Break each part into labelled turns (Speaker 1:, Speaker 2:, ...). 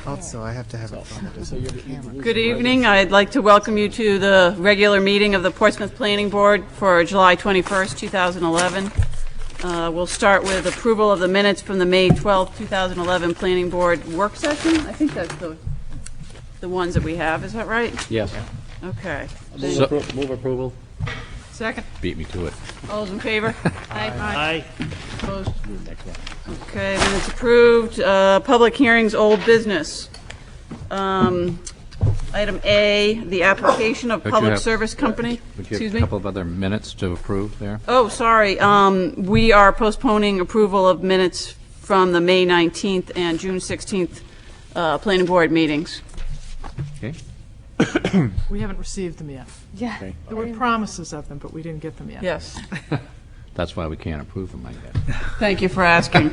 Speaker 1: Also, I have to have it on the camera.
Speaker 2: Good evening. I'd like to welcome you to the regular meeting of the Portsmouth Planning Board for July 21st, 2011. We'll start with approval of the minutes from the May 12th, 2011 Planning Board work session. I think that's the ones that we have. Is that right?
Speaker 3: Yes.
Speaker 2: Okay.
Speaker 3: Move approval.
Speaker 2: Second.
Speaker 3: Beat me to it.
Speaker 2: All those in favor?
Speaker 4: Aye.
Speaker 2: Opposed? Okay, minutes approved. Public hearings, old business. Item A, the application of Public Service Company.
Speaker 3: Would you have a couple of other minutes to approve there?
Speaker 2: Oh, sorry. We are postponing approval of minutes from the May 19th and June 16th Planning Board meetings.
Speaker 3: Okay.
Speaker 4: We haven't received them yet.
Speaker 2: Yeah.
Speaker 3: Okay.
Speaker 4: There were promises of them, but we didn't get them yet.
Speaker 2: Yes.
Speaker 3: That's why we can't approve them, I guess.
Speaker 2: Thank you for asking.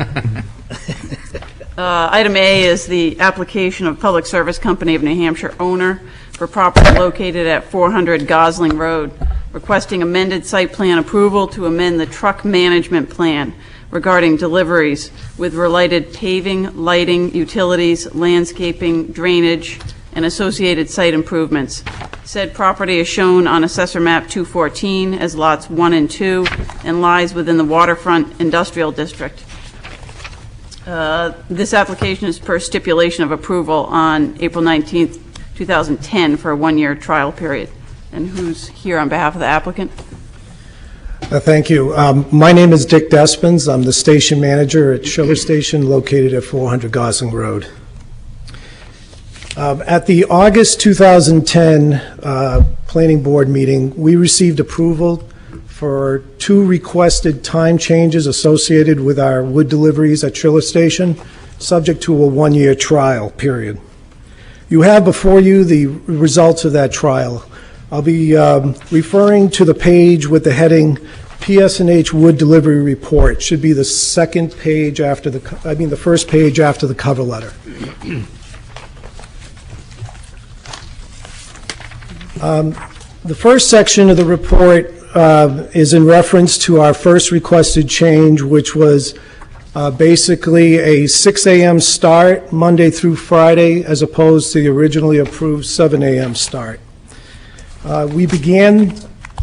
Speaker 2: Item A is the application of Public Service Company of New Hampshire owner for property located at 400 Gosling Road, requesting amended site plan approval to amend the truck management plan regarding deliveries with related paving, lighting, utilities, landscaping, drainage, and associated site improvements. Said property is shown on Assessor Map 214 as lots 1 and 2 and lies within the Waterfront Industrial District. This application is per stipulation of approval on April 19th, 2010 for a one-year trial period. And who's here on behalf of the applicant?
Speaker 5: Thank you. My name is Dick Despens. I'm the station manager at Schiller Station located at 400 Gosling Road. At the August 2010 Planning Board meeting, we received approval for 2 requested time changes associated with our wood deliveries at Schiller Station, subject to a one-year trial period. You have before you the results of that trial. I'll be referring to the page with the heading PS&H Wood Delivery Report. It should be the second page after the first page after the cover letter. The first section of the report is in reference to our first requested change, which was basically a 6 a.m. start Monday through Friday as opposed to the originally approved 7 a.m. start. We began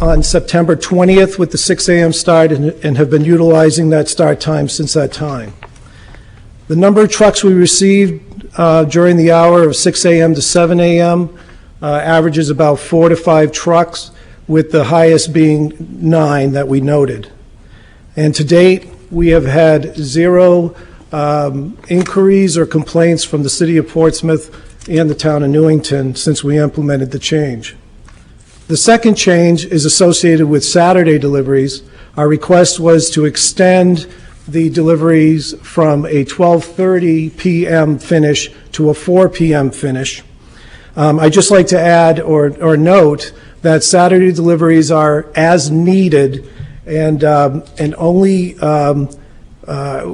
Speaker 5: on September 20th with the 6 a.m. start and have been utilizing that start time since that time. The number of trucks we received during the hour of 6 a.m. to 7 a.m. Averages about 4 to 5 trucks, with the highest being 9 that we noted. And to date, we have had 0 inquiries or complaints from the City of Portsmouth and the Town of Newington since we implemented the change. The second change is associated with Saturday deliveries. Our request was to extend the deliveries from a 12:30 p.m. finish to a 4 p.m. finish. I'd just like to add or note that Saturday deliveries are as needed, and only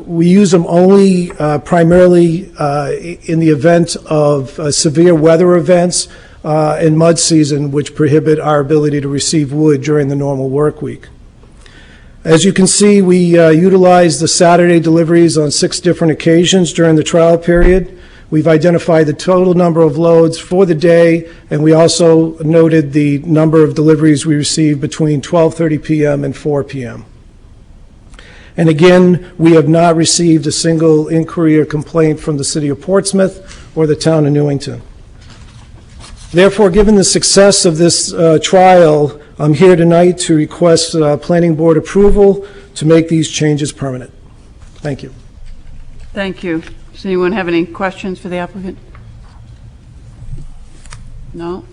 Speaker 5: we use them only primarily in the event of severe weather events and mud season, which prohibit our ability to receive wood during the normal work week. As you can see, we utilized the Saturday deliveries on 6 different occasions during the trial period. We've identified the total number of loads for the day, and we also noted the number of deliveries we received between 12:30 p.m. and 4 p.m. And again, we have not received a single inquiry or complaint from the City of Portsmouth or the Town of Newington. Therefore, given the success of this trial, I'm here tonight to request Planning Board approval to make these changes permanent. Thank you.
Speaker 2: Thank you. Does anyone have any questions for the applicant? No?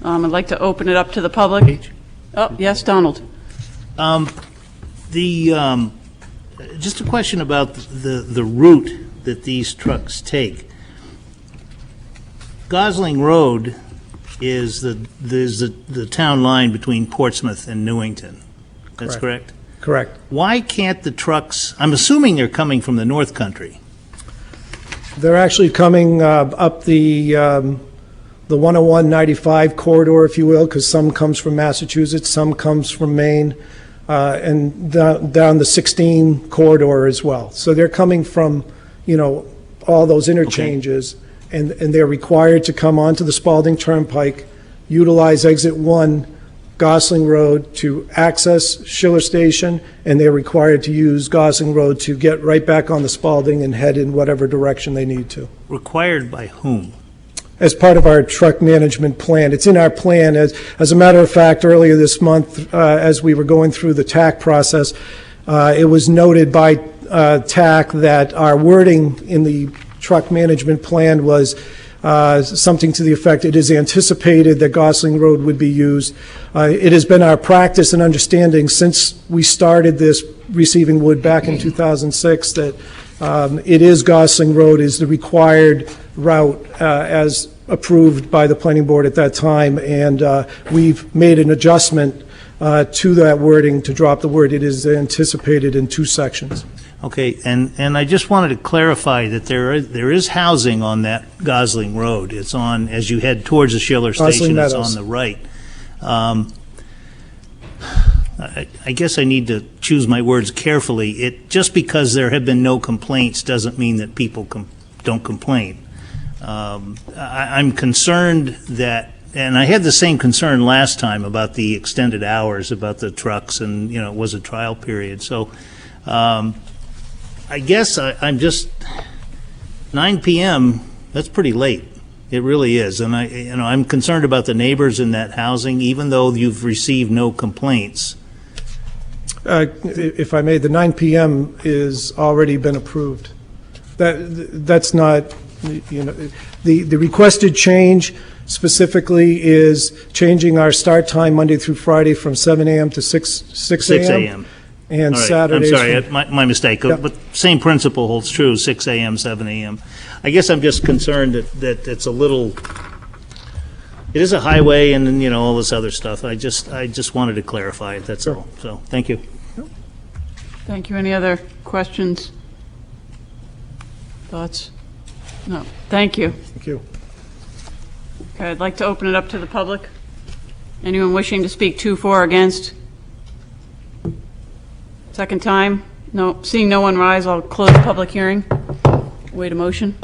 Speaker 2: I'd like to open it up to the public. Oh, yes, Donald.
Speaker 6: Just a question about the route that these trucks take. Gosling Road is the town line between Portsmouth and Newington. That's correct?
Speaker 5: Correct.
Speaker 6: Why can't the trucks, I'm assuming they're coming from the North Country.
Speaker 5: They're actually coming up the 101-95 corridor, if you will, because some comes from Massachusetts, some comes from Maine, and down the 16 corridor as well. So they're coming from all those interchanges, and they're required to come onto the Spalding Turnpike, utilize exit 1, Gosling Road, to access Schiller Station, and they're required to use Gosling Road to get right back on the Spalding and head in whatever direction they need to.
Speaker 6: Required by whom?
Speaker 5: As part of our truck management plan. It's in our plan. As a matter of fact, earlier this month, as we were going through the TAC process, it was noted by TAC that our wording in the truck management plan was something to the effect, it is anticipated that Gosling Road would be used. It has been our practice and understanding since we started this receiving wood back in 2006 that it is Gosling Road is the required route as approved by the planning board at that time, and we've made an adjustment to that wording to drop the word it is anticipated in 2 sections.
Speaker 6: Okay, and I just wanted to clarify that there is housing on that Gosling Road. It's on, as you head towards the Schiller Station, it's on the right. I guess I need to choose my words carefully. Just because there have been no complaints doesn't mean that people don't complain. I'm concerned that, and I had the same concern last time about the extended hours, about the trucks, and, it was a trial period. So I guess I'm just, 9 p.m., that's pretty late. It really is. And I'm concerned about the neighbors in that housing, even though you've received no complaints.
Speaker 5: If I may, the 9 p.m. is already been approved. That's not, the requested change specifically is changing our start time Monday through Friday from 7 a.m. to 6 a.m. And
Speaker 6: All right,
Speaker 5: Saturdays.
Speaker 6: I'm sorry, my mistake.
Speaker 5: Yep.
Speaker 6: But same principle holds true, 6 a.m., 7 a.m. I guess I'm just concerned that it's a little, it is a highway and then, all this other stuff. I just wanted to clarify it, that's all. So, thank you.
Speaker 2: Thank you. Any other questions? Thoughts? No. Thank you.
Speaker 5: Thank you.
Speaker 2: Okay, I'd like to open it up to the public. Anyone wishing to speak to, for, or against? Second time? No. Seeing no one rise, I'll close the public hearing. Wait a motion.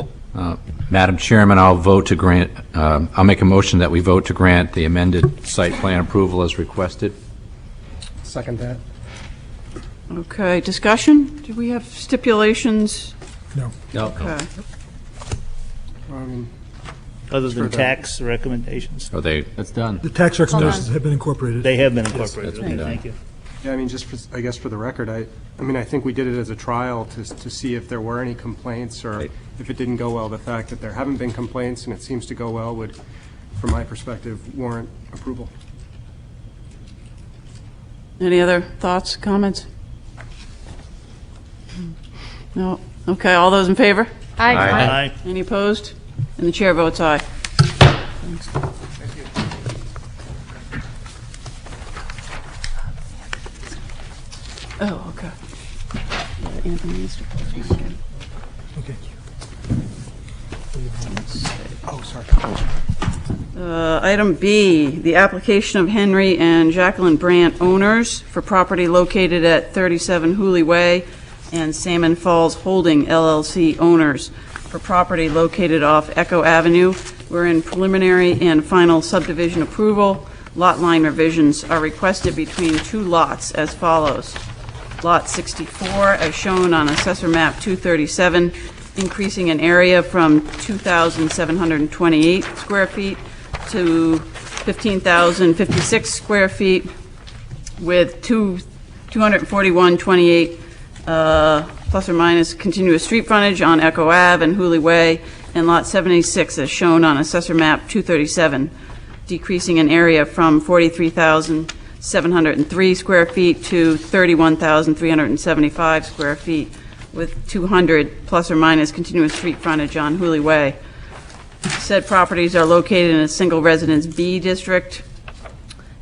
Speaker 3: Madam Chairman, I'll vote to grant, I'll make a motion that we vote to grant the amended site plan approval as requested.
Speaker 1: Second that.
Speaker 2: Okay, discussion? Do we have stipulations?
Speaker 1: No.
Speaker 3: No.
Speaker 2: Okay.
Speaker 6: Other than tax recommendations?
Speaker 3: Are they? It's done.
Speaker 7: The tax recommendations have been incorporated.
Speaker 6: They have been incorporated.
Speaker 3: that's been
Speaker 6: Okay,
Speaker 3: done.
Speaker 6: thank you.
Speaker 8: Yeah, I mean, I guess for the record, I think we did it as a trial to see if there were any complaints, or if it didn't go well, the fact that there haven't been complaints and it seems to go well would, from my perspective, warrant approval.
Speaker 2: Any other thoughts, comments? No. Okay, all those in favor?
Speaker 6: Aye.
Speaker 2: Any opposed? And the chair votes aye. Thanks. Oh, okay. Yeah, Anthony needs to close this again.
Speaker 7: Okay.
Speaker 1: Oh, sorry.
Speaker 2: Item B, the application of Henry and Jacqueline Brandt, owners, for property located at 37 Hooley Way, and Salmon Falls Holding LLC, owners, for property located off Echo Avenue. We're in preliminary and final subdivision approval. Lot line revisions are requested between 2 lots as follows. Lot 64, as shown on Assessor Map 237, increasing an area from 2,728 square feet to 15,056 square feet, with 241.28 plus or minus continuous street frontage on Echo Ave and Hooley Way, and Lot 76, as shown on Assessor Map 237, decreasing an area from 43,703 square feet to 31,375 square feet, with 200 plus or minus continuous street frontage on Hooley Way. Said properties are located in a single residence B district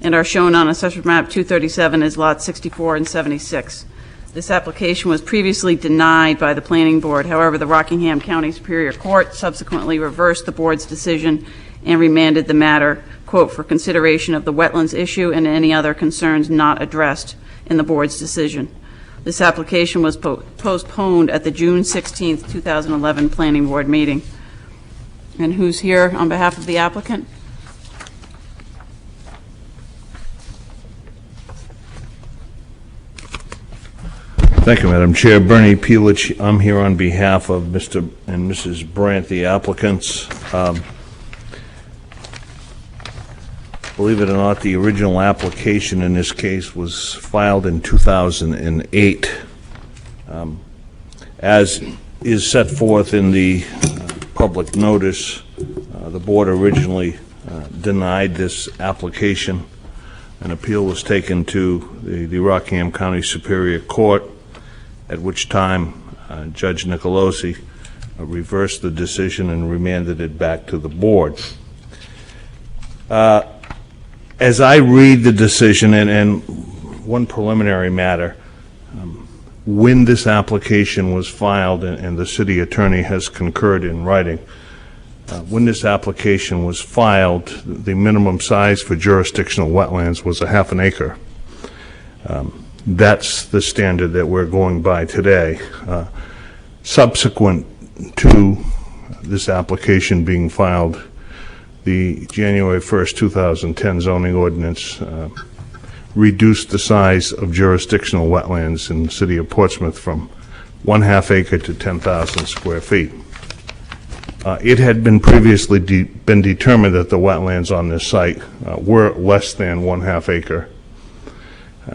Speaker 2: and are shown on Assessor Map 237 as Lots 64 and 76. This application was previously denied by the Planning Board. However, the Rockingham County Superior Court subsequently reversed the board's decision and remanded the matter, quote, for consideration of the wetlands issue and any other concerns not addressed in the board's decision. This application was postponed at the June 16th, 2011 Planning Board meeting. And who's here on behalf of the applicant?
Speaker 9: Thank you, Madam Chair. Bernie Peelich, I'm here on behalf of Mr. and Mrs. Brandt, the applicants. Believe it or not, the original application in this case was filed in 2008. As is set forth in the public notice, the board originally denied this application. An appeal was taken to the Rockingham County Superior Court, at which time Judge Nicolosi reversed the decision and remanded it back to the board. As I read the decision, and one preliminary matter, when this application was filed, and the city attorney has concurred in writing, when this application was filed, the minimum size for jurisdictional wetlands was a half an acre. That's the standard that we're going by today. Subsequent to this application being filed, the January 1st, 2010 zoning ordinance reduced the size of jurisdictional wetlands in the city of Portsmouth from 1/2 acre to 10,000 square feet. It had been previously been determined that the wetlands on this site were less than 1/2 acre.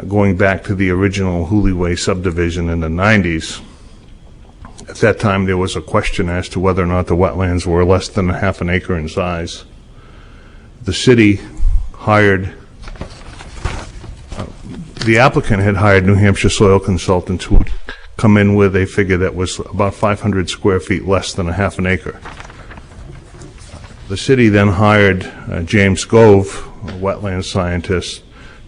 Speaker 9: Going back to the original Hooley Way subdivision in the 90s, at that time there was a question as to whether or not the wetlands were less than 1/2 acre in size. The city hired, the applicant had hired New Hampshire soil consultants who would come in with a figure that was about 500 square feet less than 1/2 acre. The city then hired James Gove, a wetland scientist,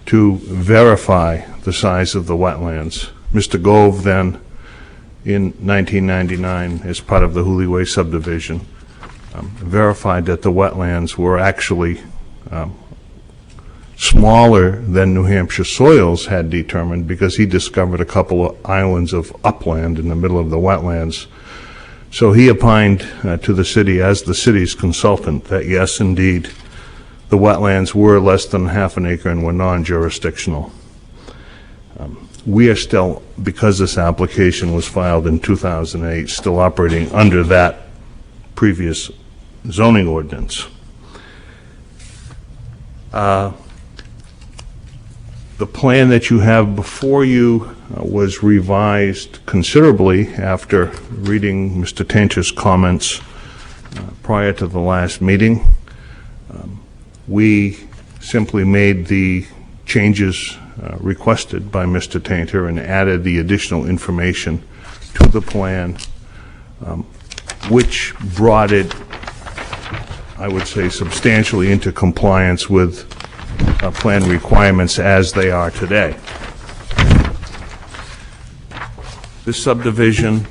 Speaker 9: to verify the size of the wetlands. Mr. Gove then, in 1999, as part of the Hooley Way subdivision, verified that the wetlands were actually smaller than New Hampshire soils had determined, because he discovered a couple of islands of upland in the middle of the wetlands. So he opined to the city, as the city's consultant, that yes, indeed, the wetlands were less than 1/2 acre and were non-jurisdictional. We are still, because this application was filed in 2008, still operating under that previous zoning ordinance. The plan that you have before you was revised considerably after reading Mr. Tainter's comments prior to the last meeting. We simply made the changes requested by Mr. Tainter and added the additional information to the plan, which brought it, I would say, substantially into compliance with plan requirements as they are today. This subdivision,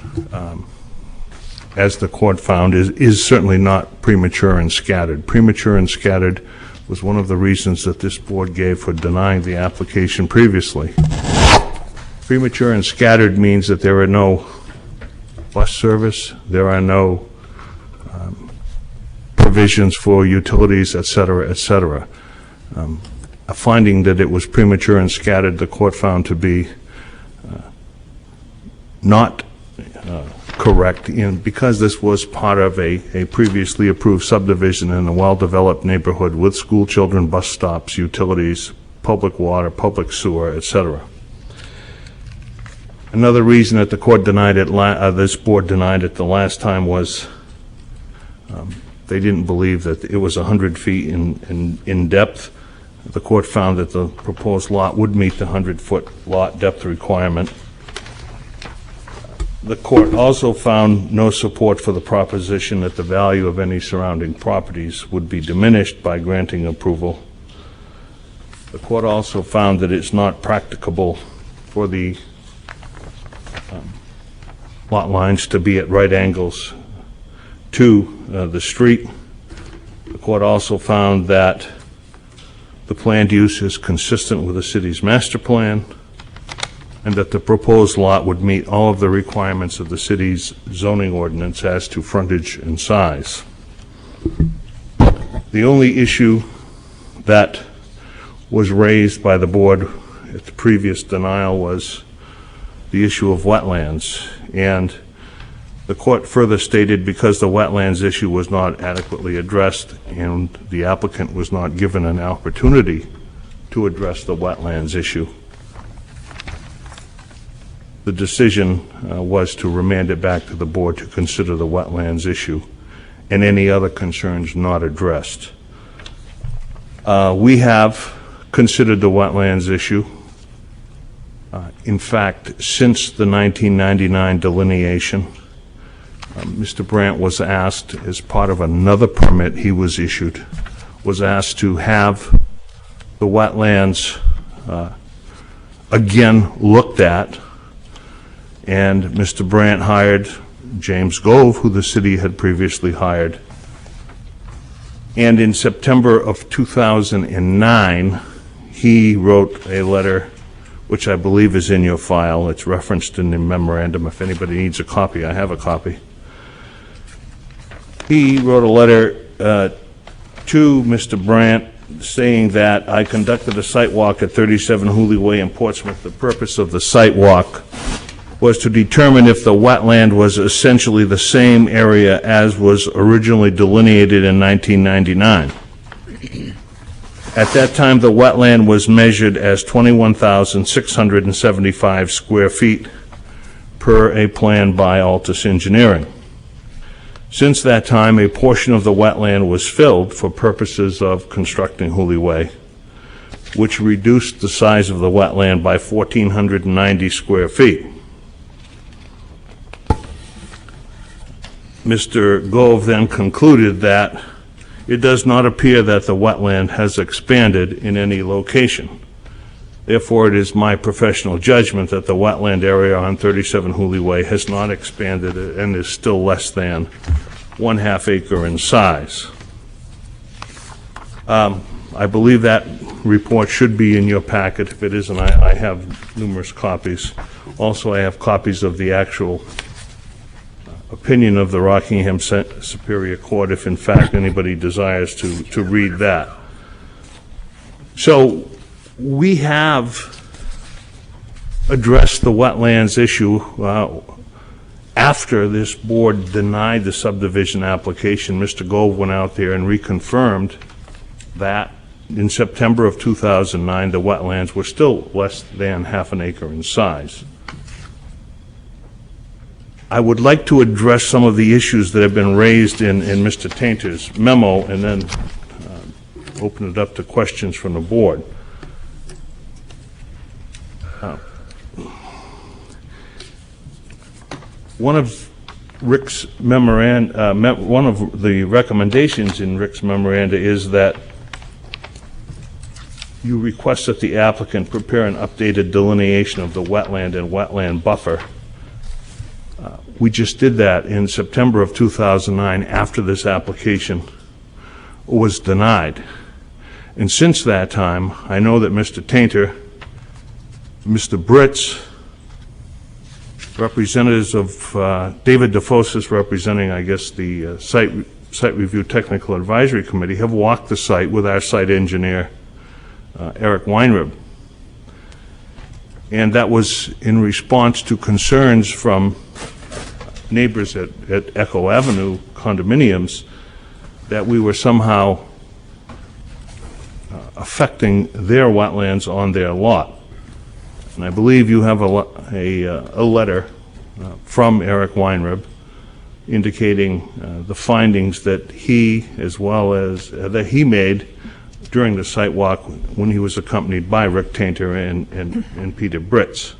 Speaker 9: as the court found, is certainly not premature and scattered. Premature and scattered was one of the reasons that this board gave for denying the application previously. Premature and scattered means that there are no bus service, there are no provisions for utilities, et cetera, et cetera. A finding that it was premature and scattered, the court found to be not correct, because this was part of a previously approved subdivision in a well-developed neighborhood with school children, bus stops, utilities, public water, public sewer, etc. Another reason that the court denied it, this board denied it the last time, was they didn't believe that it was 100 feet in depth. The court found that the proposed lot would meet the 100-foot lot depth requirement. The court also found no support for the proposition that the value of any surrounding properties would be diminished by granting approval. The court also found that it's not practicable for the lot lines to be at right angles to the street. The court also found that the planned use is consistent with the city's master plan, and that the proposed lot would meet all of the requirements of the city's zoning ordinance as to frontage and size. The only issue that was raised by the board at the previous denial was the issue of wetlands, and the court further stated because the wetlands issue was not adequately addressed and the applicant was not given an opportunity to address the wetlands issue, the decision was to remand it back to the board to consider the wetlands issue and any other concerns not addressed. We have considered the wetlands issue. In fact, since the 1999 delineation, Mr. Brandt was asked, as part of another permit he was issued, was asked to have the wetlands again looked at, and Mr. Brandt hired James Gove, who the city had previously hired. And in September of 2009, he wrote a letter, which I believe is in your file. It's referenced in the memorandum. If anybody needs a copy, I have a copy. He wrote a letter to Mr. Brandt saying that I conducted a site walk at 37 Hooley Way in Portsmouth. The purpose of the site walk was to determine if the wetland was essentially the same area as was originally delineated in 1999. At that time, the wetland was measured as 21,675 square feet per a plan by Altus Engineering. Since that time, a portion of the wetland was filled for purposes of constructing Hooley Way, which reduced the size of the wetland by 1,490 square feet. Mr. Gove then concluded that it does not appear that the wetland has expanded in any location. Therefore, it is my professional judgment that the wetland area on 37 Hooley Way has not expanded and is still less than 1/2 acre in size. I believe that report should be in your packet. If it isn't, I have numerous copies. Also, I have copies of the actual opinion of the Rockingham Superior Court, if in fact anybody desires to read that. So we have addressed the wetlands issue after this board denied the subdivision application. Mr. Gove went out there and reconfirmed that in September of 2009 the wetlands were still less than 1/2 acre in size. I would like to address some of the issues that have been raised in Mr. Tainter's memo and then open it up to questions from the board. One of Rick's memoranda, one of the recommendations in Rick's memoranda is that you request that the applicant prepare an updated delineation of the wetland and wetland buffer. We just did that in September of 2009 after this application was denied. And since that time, I know that Mr. Tainter, Mr. Britz, representatives of David DeFosis representing, I guess, the Site Review Technical Advisory Committee, have walked the site with our site engineer, Eric Weinrib. And that was in response to concerns from neighbors at Echo Avenue condominiums that we were somehow affecting their wetlands on their lot. And I believe you have a letter from Eric Weinrib indicating the findings that he, as well as that he made during the site walk when he was accompanied by Rick Tainter and Peter Britz.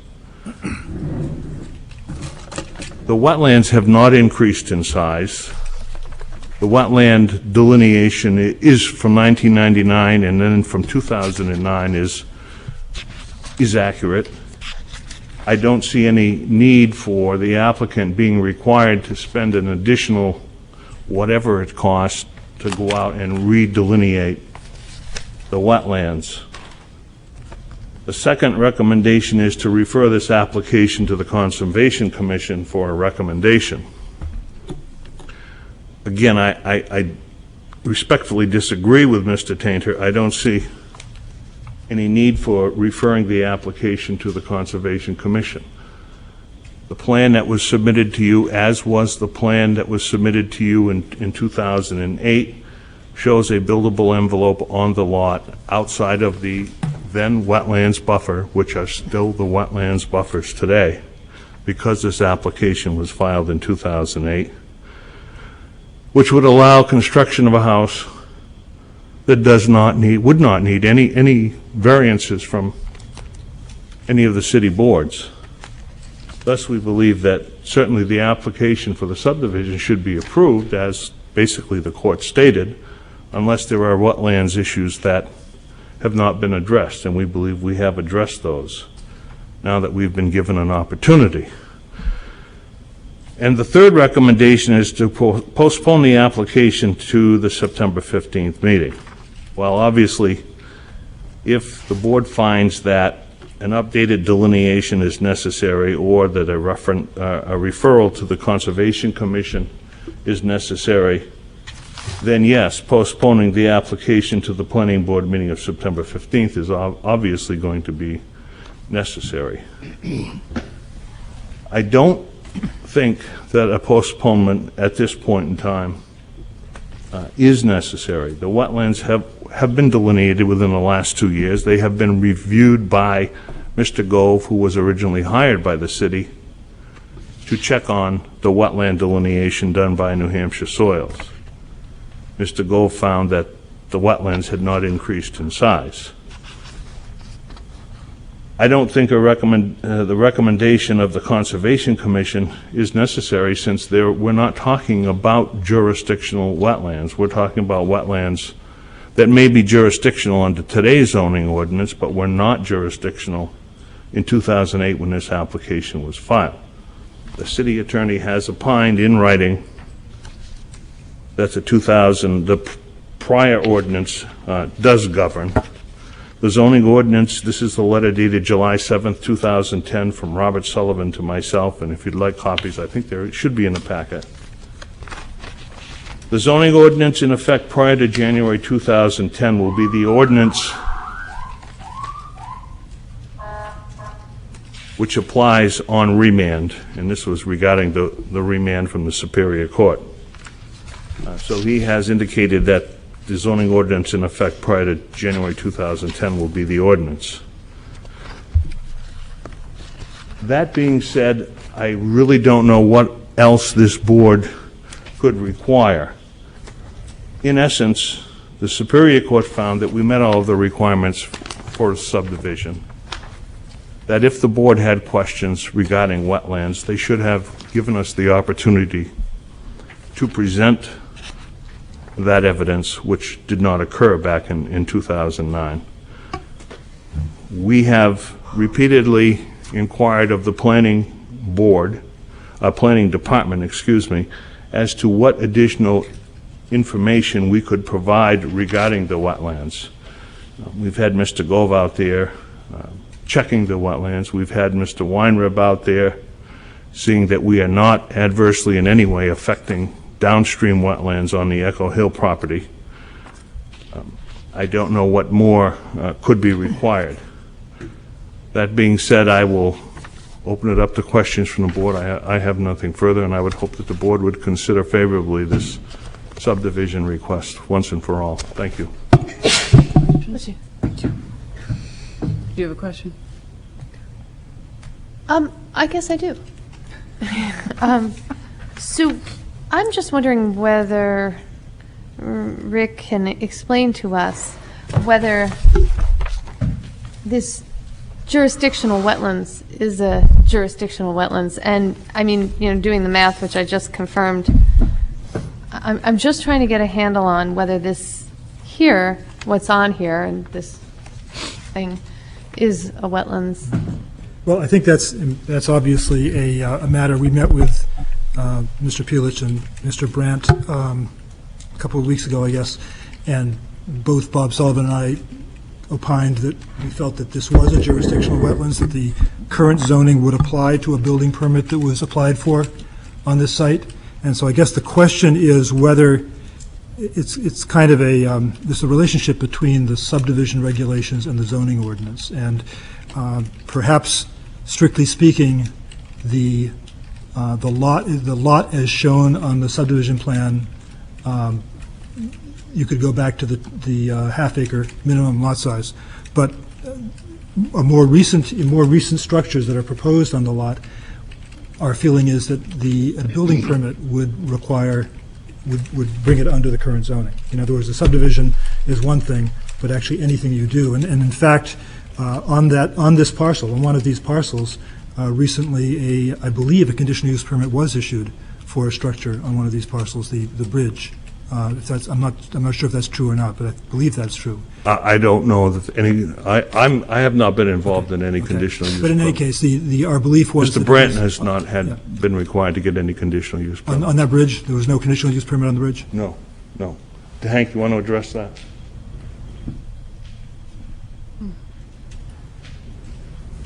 Speaker 9: The wetlands have not increased in size. The wetland delineation is from 1999 and then from 2009 is accurate. I don't see any need for the applicant being required to spend an additional whatever it costs to go out and redelineate the wetlands. The second recommendation is to refer this application to the Conservation Commission for a recommendation. Again, I respectfully disagree with Mr. Tainter. I don't see any need for referring the application to the Conservation Commission. The plan that was submitted to you, as was the plan that was submitted to you in 2008, shows a buildable envelope on the lot outside of the then wetlands buffer, which are still the wetlands buffers today, because this application was filed in 2008, which would allow construction of a house that would not need any variances from any of the city boards. Thus, we believe that certainly the application for the subdivision should be approved, as basically the court stated, unless there are wetlands issues that have not been addressed, and we believe we have addressed those now that we've been given an opportunity. And the third recommendation is to postpone the application to the September 15th meeting. Well, obviously, if the board finds that an updated delineation is necessary, or that a referral to the Conservation Commission is necessary, then yes, postponing the application to the Planning Board meeting of September 15th is obviously going to be necessary. I don't think that a postponement at this point in time is necessary. The wetlands have been delineated within the last 2 years. They have been reviewed by Mr. Gove, who was originally hired by the city to check on the wetland delineation done by New Hampshire Soils. Mr. Gove found that the wetlands had not increased in size. I don't think the recommendation of the Conservation Commission is necessary, since we're not talking about jurisdictional wetlands. We're talking about wetlands that may be jurisdictional under today's zoning ordinance, but were not jurisdictional in 2008 when this application was filed. The city attorney has opined in writing that the prior ordinance does govern. The zoning ordinance, this is the letter dated July 7th, 2010, from Robert Sullivan to myself, and if you'd like copies, I think there should be in the packet. The zoning ordinance in effect prior to January 2010 will be the ordinance which applies on remand, and this was regarding the remand from the Superior Court. So he has indicated that the zoning ordinance in effect prior to January 2010 will be the ordinance. That being said, I really don't know what else this board could require. In essence, the Superior Court found that we met all of the requirements for a subdivision, that if the board had questions regarding wetlands, they should have given us the opportunity to present that evidence, which did not occur back in 2009. We have repeatedly inquired of the planning department, as to what additional information we could provide regarding the wetlands. We've had Mr. Gove out there checking the wetlands. We've had Mr. Weinreb out there seeing that we are not adversely in any way affecting downstream wetlands on the Echo Hill property. I don't know what more could be required. That being said, I will open it up to questions from the board. I have nothing further, and I would hope that the board would consider favorably this subdivision request once and for all. Thank you.
Speaker 2: Do you have a question?
Speaker 10: I guess I do. So I'm just wondering whether Rick can explain to us whether this jurisdictional wetlands is a jurisdictional wetlands. And I mean, doing the math, which I just confirmed, I'm just trying to get a handle on whether this here, what's on here, and this thing is a wetlands.
Speaker 7: Well, I think that's obviously a matter. We met with Mr. Pulich and Mr. Brandt a couple of weeks ago, I guess, and both Bob Sullivan and I opined that we felt that this was a jurisdictional wetlands, that the current zoning would apply to a building permit that was applied for on this site. And so I guess the question is whether it's kind of there's a relationship between the subdivision regulations and the zoning ordinance. And perhaps, strictly speaking, the lot as shown on the subdivision plan, you could go back to the half-acre minimum lot size. But more recent structures that are proposed on the lot, our feeling is that a building permit would bring it under the current zoning. In other words, the subdivision is one thing, but actually anything you do. And in fact, on this parcel, on one of these parcels, recently I believe a conditional use permit was issued for a structure on one of these parcels, the bridge. I'm not sure if that's true or not, but I believe that's true.
Speaker 9: I don't know that I have not been involved in any conditional use.
Speaker 7: But in any case, our belief was
Speaker 9: Mr. Branton has not been required to get any conditional use permit.
Speaker 7: On that bridge, there was no conditional use permit on the bridge?
Speaker 9: No. Hank, you want to address that?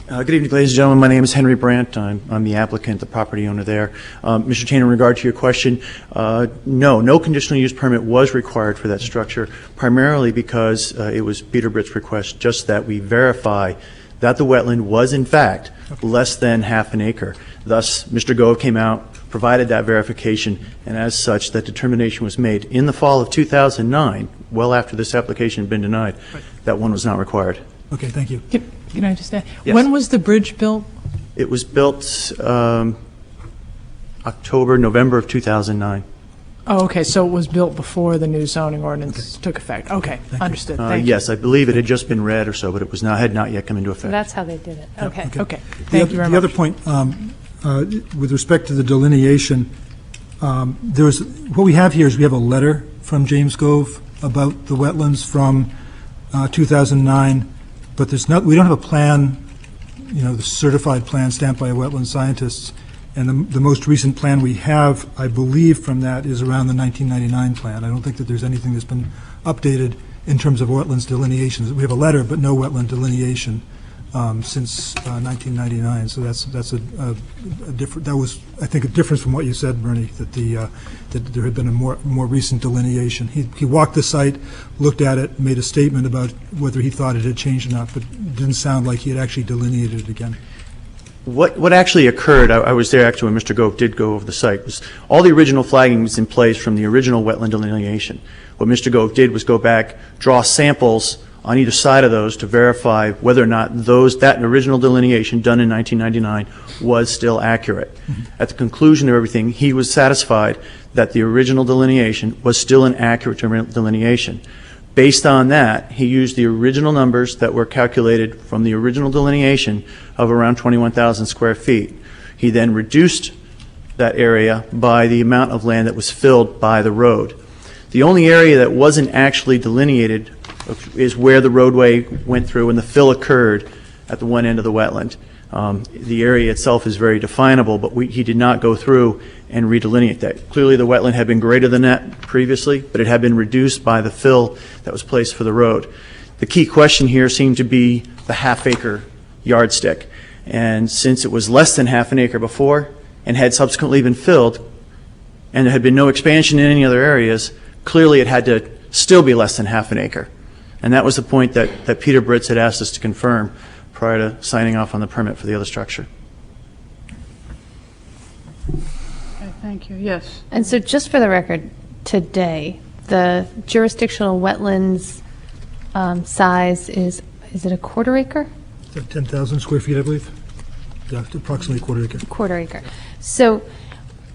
Speaker 11: Good evening, ladies and gentlemen. My name is Henry Brandt. I'm the applicant, the property owner there. Mr. Chain, in regard to your question, no conditional use permit was required for that structure, primarily because it was Peter Britt's request just that we verify that the wetland was, in fact, less than half an acre. Thus, Mr. Gove came out, provided that verification, and as such, that determination was made in the fall of 2009, well after this application had been denied, that one was not required.
Speaker 7: Okay, thank you.
Speaker 4: Can I just add?
Speaker 11: Yes.
Speaker 4: When was the bridge built?
Speaker 11: It was built November of 2009.
Speaker 4: Oh, okay, so it was built before the new zoning ordinance took effect. Okay, understood. Thank you.
Speaker 11: Yes, I believe it had just been read or so, but it had not yet come into effect.
Speaker 10: That's how they did it. Okay.
Speaker 4: Okay, thank you very
Speaker 7: The
Speaker 4: much.
Speaker 7: other point, with respect to the delineation, what we have here is we have a letter from James Gove about the wetlands from 2009, but we don't have a plan, the certified plan stamped by wetland scientists. And the most recent plan we have, I believe, from that is around the 1999 plan. I don't think that there's anything that's been updated in terms of wetlands delineations. We have a letter, but no wetland delineation since 1999. So that's a different. That was, I think, a difference from what you said, Bernie, that that there had been a more recent delineation. He walked the site, looked at it, made a statement about whether he thought it had changed or not, but it didn't sound like he had actually delineated it again.
Speaker 11: What actually occurred, I was there actually when Mr. Gove did go over the site, was all the original flagging was in place from the original wetland delineation. What Mr. Gove did was go back, draw samples on either side of those to verify whether or not that original delineation done in 1999 was still accurate. At the conclusion of everything, he was satisfied that the original delineation was still an accurate delineation. Based on that, he used the original numbers that were calculated from the original delineation of around 21,000 square feet. He then reduced that area by the amount of land that was filled by the road. The only area that wasn't actually delineated is where the roadway went through and the fill occurred at the one end of the wetland. The area itself is very definable, but he did not go through and redelineate that. Clearly the wetland had been greater than that previously, but it had been reduced by the fill that was placed for the road. The key question here seemed to be the half-acre yardstick. And since it was less than half an acre before and had subsequently been filled, and there had been no expansion in any other areas, clearly it had to still be less than half an acre. And that was the point that Peter Britz had asked us to confirm prior to signing off on the permit for the other structure.
Speaker 2: Okay, thank you. Yes.
Speaker 10: And so just for the record, today, the jurisdictional wetlands size is it a quarter acre?
Speaker 7: 10,000 square feet, I believe. Yeah, approximately a quarter acre.
Speaker 10: Quarter acre. So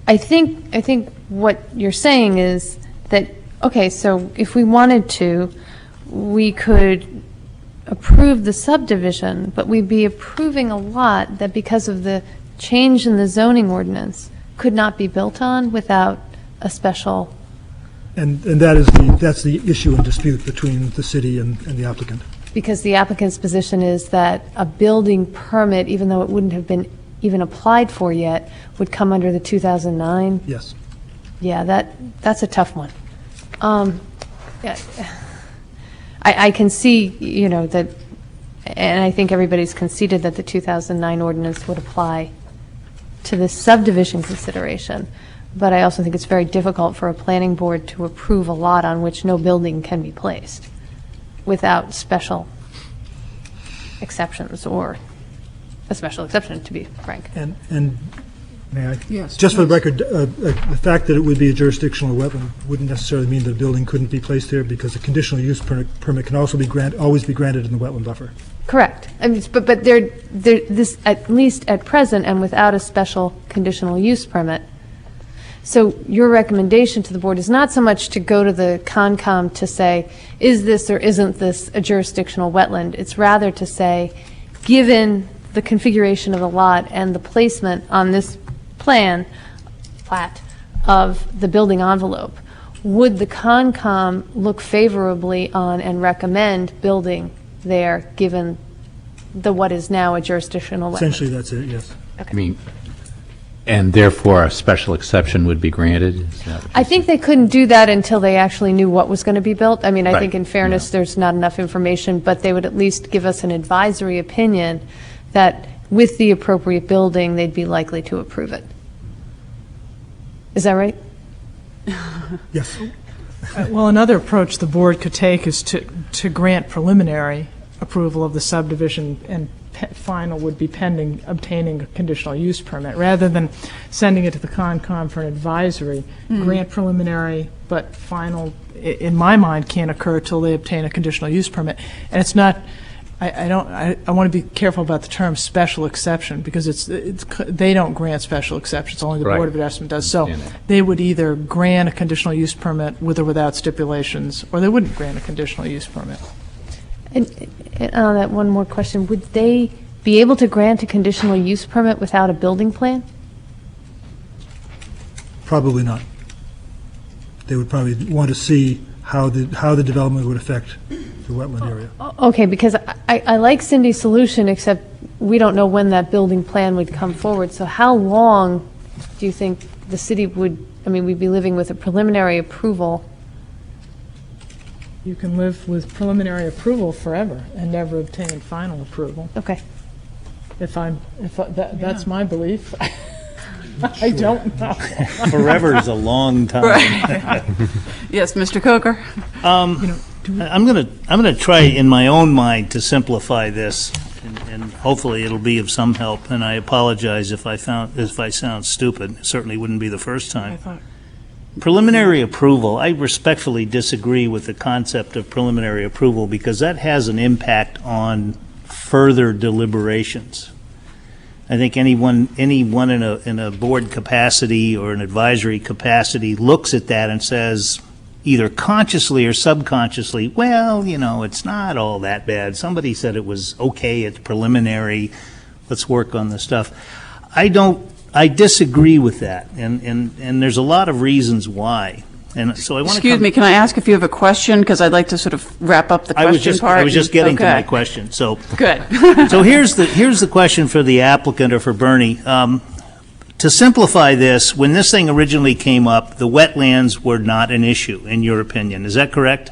Speaker 10: I think what you're saying is that, okay, so if we wanted to, we could approve the subdivision, but we'd be approving a lot that because of the change in the zoning ordinance could not be built on without a special.
Speaker 7: And that's the issue and dispute between the city and the applicant.
Speaker 10: Because the applicant's position is that a building permit, even though it wouldn't have been even applied for yet, would come under the 2009.
Speaker 7: Yes.
Speaker 10: Yeah, that's a tough one. Yeah. I can see, that, and I think everybody's conceded that the 2009 ordinance would apply to this subdivision consideration. But I also think it's very difficult for a planning board to approve a lot on which no building can be placed without special exceptions, or a special exception, to be frank.
Speaker 7: And may I?
Speaker 4: Yes,
Speaker 7: Just for the
Speaker 4: please.
Speaker 7: record, the fact that it would be a jurisdictional wetland wouldn't necessarily mean that a building couldn't be placed there, because a conditional use permit can also be always be granted in the wetland buffer.
Speaker 10: Correct. I mean, but this, at least at present, and without a special conditional use permit. So your recommendation to the board is not so much to go to the Concom to say, is this or isn't this a jurisdictional wetland? It's rather to say, given the configuration of the lot and the placement on this plat of the building envelope, would the Concom look favorably on and recommend building there, given what is now a jurisdictional wetland?
Speaker 7: Essentially, that's it, yes.
Speaker 3: I mean, and therefore a special exception would be granted? Is that what
Speaker 10: I think they couldn't do that until they actually knew what was going to be built. I mean, I
Speaker 3: Right.
Speaker 10: think in fairness, there's not enough information, but they would at least give us an advisory opinion that with the appropriate building, they'd be likely to approve it. Is that right?
Speaker 7: Yes.
Speaker 4: Well, another approach the board could take is to grant preliminary approval of the subdivision, and final would be pending obtaining a conditional use permit, rather than sending it to the Concom for an advisory. Grant preliminary, but final, in my mind, can't occur till they obtain a conditional use permit. And it's not, I want to be careful about the term special exception, because they don't grant special exceptions, only the
Speaker 3: Right.
Speaker 4: Board of Adjustment does. So
Speaker 3: Yeah.
Speaker 4: they would either grant a conditional use permit with or without stipulations, or they wouldn't grant a conditional use permit.
Speaker 10: And on that, one more question. Would they be able to grant a conditional use permit without a building plan?
Speaker 7: Probably not. They would probably want to see how the development would affect the wetland area.
Speaker 10: Okay, because I like Cindy's solution, except we don't know when that building plan would come forward. So how long do you think the city would, we'd be living with a preliminary approval?
Speaker 4: You can live with preliminary approval forever and never obtain final approval.
Speaker 10: Okay.
Speaker 4: That's my belief. I don't know.
Speaker 6: Forever is a long time.
Speaker 2: Yes, Mr. Coker?
Speaker 6: I'm gonna try in my own mind to simplify this, and hopefully it'll be of some help. And I apologize if I sound stupid. It certainly wouldn't be the first time. Preliminary approval, I respectfully disagree with the concept of preliminary approval, because that has an impact on further deliberations. I think anyone in a board capacity or an advisory capacity looks at that and says, either consciously or subconsciously, well, it's not all that bad. Somebody said it was okay, it's preliminary, let's work on the stuff. I disagree with that, and there's a lot of reasons why. And so I want to
Speaker 2: Excuse me, can I ask if you have a question? Because I'd like to sort of wrap up the question part.
Speaker 6: I was just getting to my
Speaker 2: Okay.
Speaker 6: question. So
Speaker 2: Good.
Speaker 6: so here's the question for the applicant or for Bernie. To simplify this, when this thing originally came up, the wetlands were not an issue, in your opinion. Is that correct?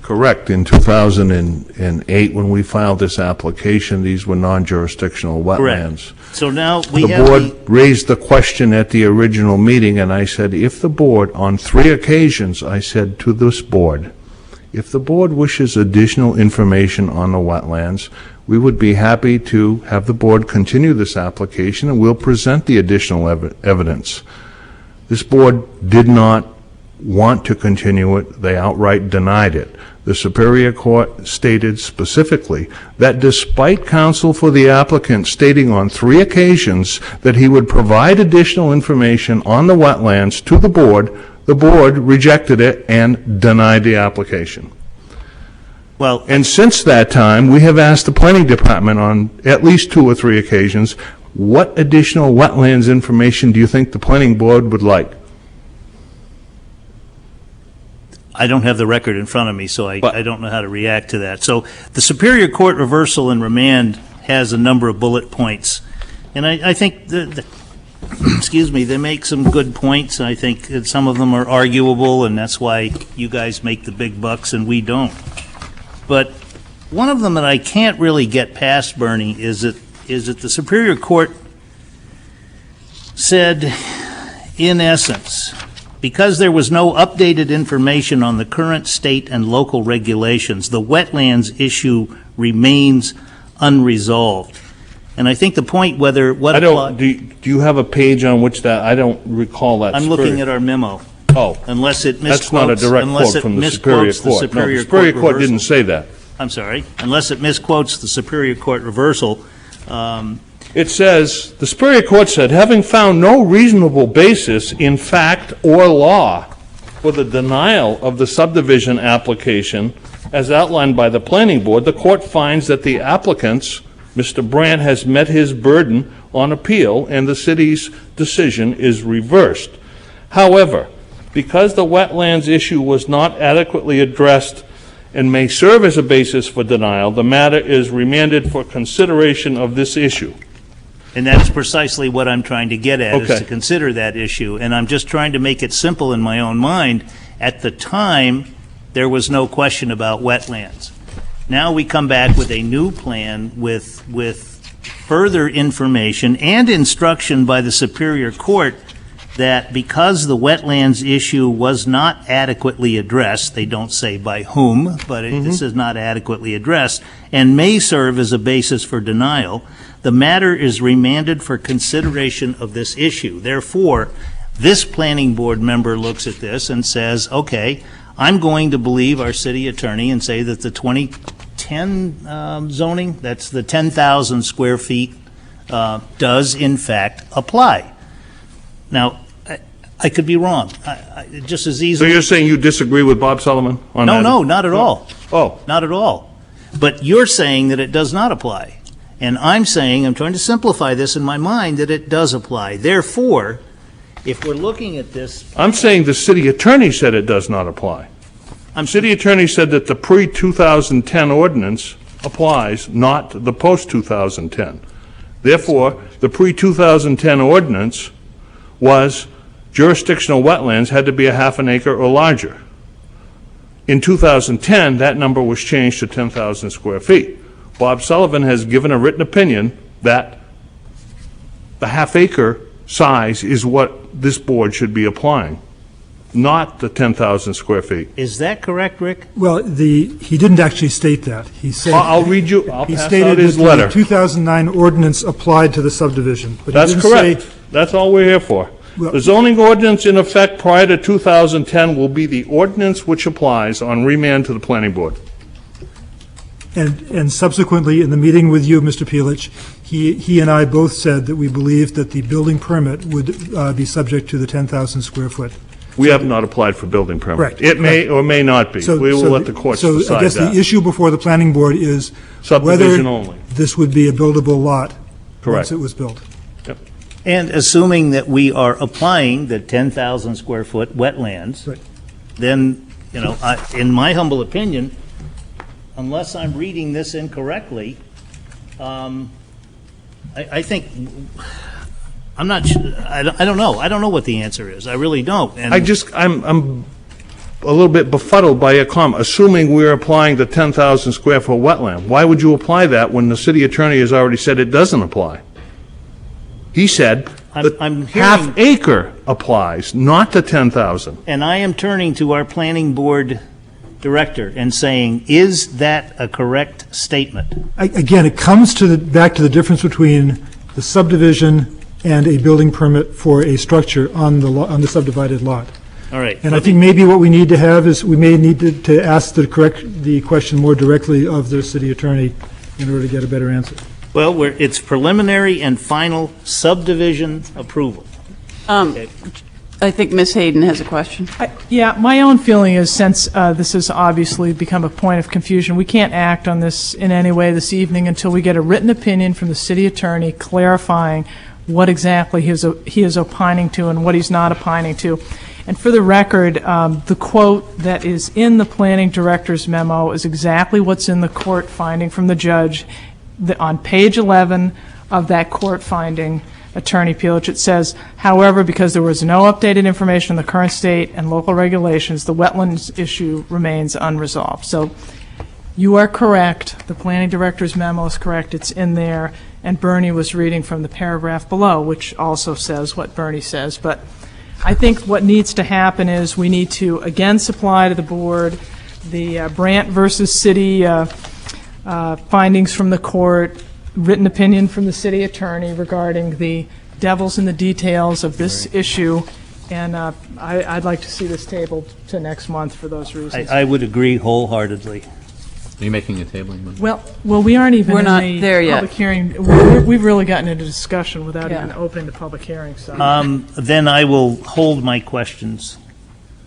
Speaker 9: Correct. In 2008, when we filed this application, these were non-jurisdictional wetlands.
Speaker 6: So now we
Speaker 9: The
Speaker 6: have
Speaker 9: board raised the question at the original meeting, and I said, if the board, on 3 occasions, I said to this board, if the board wishes additional information on the wetlands, we would be happy to have the board continue this application, and we'll present the additional evidence. This board did not want to continue it. They outright denied it. The Superior Court stated specifically that despite counsel for the applicant stating on 3 occasions that he would provide additional information on the wetlands to the board rejected it and denied the application.
Speaker 6: Well,
Speaker 9: And since that time, we have asked the Planning Department on at least 2 or 3 occasions, what additional wetlands information do you think the Planning Board would like?
Speaker 6: I don't have the record in front of me, so I don't know how to react to that. So the Superior Court reversal and remand has a number of bullet points. And I think excuse me, they make some good points. I think that some of them are arguable, and that's why you guys make the big bucks and we don't. But one of them that I can't really get past, Bernie, is that the Superior Court said, in essence, because there was no updated information on the current state and local regulations, the wetlands issue remains unresolved. And I think the point whether what
Speaker 9: I don't, do you have a page on which that, I don't recall that.
Speaker 6: I'm looking at our memo.
Speaker 9: Oh.
Speaker 6: Unless it misquotes.
Speaker 9: That's not a direct quote from the Superior Court. No, the Superior Court didn't say that.
Speaker 6: I'm sorry. Unless it misquotes the Superior Court reversal.
Speaker 9: It says, the Superior Court said, having found no reasonable basis in fact or law for the denial of the subdivision application as outlined by the Planning Board, the court finds that the applicants, Mr. Brandt, has met his burden on appeal and the city's decision is reversed. However, because the wetlands issue was not adequately addressed and may serve as a basis for denial, the matter is remanded for consideration of this issue.
Speaker 6: And that's precisely what I'm trying to get at,
Speaker 9: Okay.
Speaker 6: is to consider that issue. And I'm just trying to make it simple in my own mind. At the time, there was no question about wetlands. Now we come back with a new plan with further information and instruction by the Superior Court that because the wetlands issue was not adequately addressed, they don't say by whom, but this is not adequately addressed, and may serve as a basis for denial, the matter is remanded for consideration of this issue. Therefore, this planning board member looks at this and says, okay, I'm going to believe our city attorney and say that the 2010 zoning, that's the 10,000 square feet, does in fact apply. Now, I could be wrong. Just as
Speaker 9: So
Speaker 6: easily.
Speaker 9: you're saying you disagree with Bob Sullivan on that?
Speaker 6: No, not at all.
Speaker 9: Oh.
Speaker 6: Not at all. But you're saying that it does not apply. And I'm saying, I'm trying to simplify this in my mind, that it does apply. Therefore, if we're looking at this,
Speaker 9: I'm saying the city attorney said it does not apply. City attorney said that the pre-2010 ordinance applies, not the post-2010. Therefore, the pre-2010 ordinance was jurisdictional wetlands had to be a half an acre or larger. In 2010, that number was changed to 10,000 square feet. Bob Sullivan has given a written opinion that the half acre size is what this board should be applying, not the 10,000 square feet.
Speaker 6: is that correct, Rick?
Speaker 7: Well, he didn't actually state that. He said.
Speaker 9: I'll read you, I'll
Speaker 7: He
Speaker 9: pass
Speaker 7: stated
Speaker 9: out his
Speaker 7: that
Speaker 9: letter.
Speaker 7: the 2009 ordinance applied to the subdivision. But he
Speaker 9: That's
Speaker 7: didn't
Speaker 9: correct.
Speaker 7: say-
Speaker 9: That's all we're here for.
Speaker 7: Well-
Speaker 9: The zoning ordinance in effect prior to 2010 will be the ordinance which applies on remand to the planning board.
Speaker 7: And subsequently, in the meeting with you, Mr. Peelich, he and I both said that we believed that the building permit would be subject to the 10,000 square foot.
Speaker 9: We have not applied for building permit.
Speaker 7: Correct.
Speaker 9: It may or may not be. We will let the courts
Speaker 7: So I
Speaker 9: decide
Speaker 7: guess the
Speaker 9: that.
Speaker 7: issue before the planning board is
Speaker 9: Subdivision
Speaker 7: whether
Speaker 9: only.
Speaker 7: this would be a buildable lot
Speaker 9: Correct.
Speaker 7: once it was built.
Speaker 6: And assuming that we are applying the 10,000 square foot wetlands,
Speaker 7: Right.
Speaker 6: then, you know, in my humble opinion, unless I'm reading this incorrectly, I think, I'm not, I don't know. I don't know what the answer is. I really don't. And
Speaker 9: I'm a little bit befuddled by your comment, assuming we're applying the 10,000 square foot wetland. Why would you apply that when the city attorney has already said it doesn't apply? He said the
Speaker 6: I'm
Speaker 9: half
Speaker 6: hearing-
Speaker 9: acre applies, not the 10,000.
Speaker 6: And I am turning to our planning board director and saying, is that a correct statement?
Speaker 7: Again, it comes to back to the difference between the subdivision and a building permit for a structure on the subdivided lot.
Speaker 6: All right.
Speaker 7: And I think maybe what we need to have is, we may need to ask the question more directly of the city attorney in order to get a better answer.
Speaker 6: Well, it's preliminary and final subdivision approval.
Speaker 2: I think Ms. Hayden has a question.
Speaker 4: Yeah, my own feeling is, since this has obviously become a point of confusion, we can't act on this in any way this evening until we get a written opinion from the city attorney clarifying what exactly he is opining to and what he's not opining to. And for the record, the quote that is in the planning director's memo is exactly what's in the court finding from the judge. On page 11 of that court finding, Attorney Peelich. It says, however, because there was no updated information in the current state and local regulations, the wetlands issue remains unresolved. So you are correct. The planning director's memo is correct. It's in there. And Bernie was reading from the paragraph below, which also says what Bernie says. But I think what needs to happen is we need to again supply to the board the Brandt versus City findings from the court, written opinion from the city attorney regarding the devils in the details of this issue. And I'd like to see this tabled to next month for those reasons.
Speaker 6: I would agree wholeheartedly.
Speaker 3: Are you making a tabling motion?
Speaker 4: Well, we aren't even
Speaker 2: We're
Speaker 4: in
Speaker 2: not
Speaker 4: the
Speaker 2: there yet.
Speaker 4: public hearing. We've really gotten into discussion without even opening the public hearing. So.
Speaker 6: Then I will hold my questions.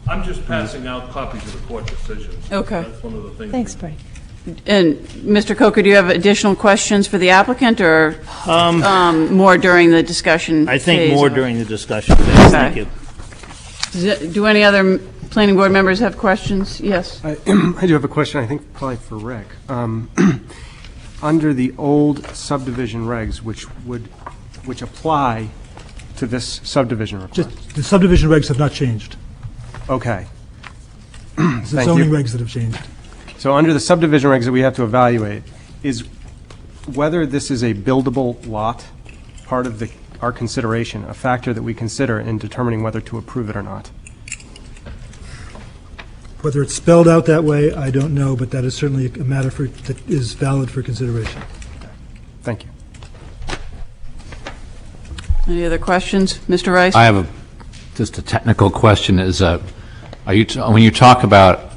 Speaker 9: I'm just passing out copies of the court decisions.
Speaker 2: Okay.
Speaker 9: That's one of the things.
Speaker 10: Thanks, Bernie.
Speaker 2: And Mr. Coker, do you have additional questions for the applicant, or more during the discussion
Speaker 6: I think
Speaker 2: phase
Speaker 6: more
Speaker 2: of it?
Speaker 6: during the discussion phase. Thank you.
Speaker 2: Do any other planning board members have questions? Yes.
Speaker 8: I do have a question, I think probably for Rick. Under the old subdivision regs, which apply to this subdivision request?
Speaker 7: The subdivision regs have not changed.
Speaker 8: Okay.
Speaker 7: It's the
Speaker 8: Thank
Speaker 7: zoning
Speaker 8: you.
Speaker 7: regs that have changed.
Speaker 8: So under the subdivision regs that we have to evaluate, is whether this is a buildable lot part of our consideration, a factor that we consider in determining whether to approve it or not?
Speaker 7: Whether it's spelled out that way, I don't know, but that is certainly a matter that is valid for consideration.
Speaker 8: Thank you.
Speaker 2: Any other questions? Mr. Rice?
Speaker 3: I have just a technical question. When you talk about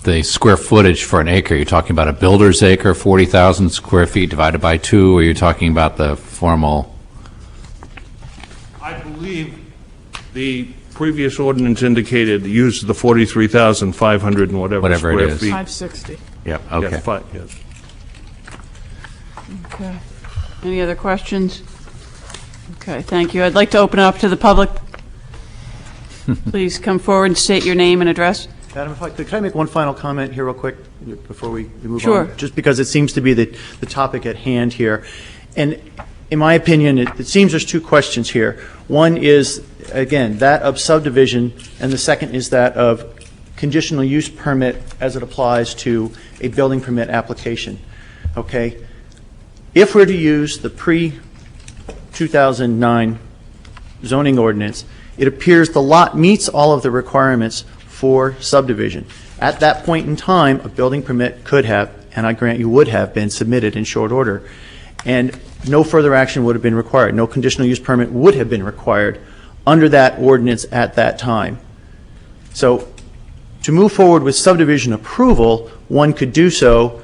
Speaker 3: the square footage for an acre, you're talking about a builder's acre, 40,000 square feet divided by 2, or you're talking about the formal?
Speaker 9: I believe the previous ordinance indicated the use of the 43,500 and whatever
Speaker 3: Whatever it
Speaker 9: square
Speaker 3: is.
Speaker 9: feet.
Speaker 4: 560.
Speaker 3: Yep, okay.
Speaker 9: Yes, yes.
Speaker 2: Okay. Any other questions? Okay, thank you. I'd like to open it up to the public. Please come forward and state your name and address.
Speaker 11: Adam, if I could I make one final comment here real quick before we move
Speaker 2: Sure.
Speaker 11: on? Just because it seems to be the topic at hand here. And in my opinion, it seems there's two questions here. One is, again, that of subdivision, and the second is that of conditional use permit as it applies to a building permit application. Okay? If we're to use the pre-2009 zoning ordinance, it appears the lot meets all of the requirements for subdivision. At that point in time, a building permit could have, and I grant you would have, been submitted in short order, and no further action would have been required. No conditional use permit would have been required under that ordinance at that time. So to move forward with subdivision approval, one could do so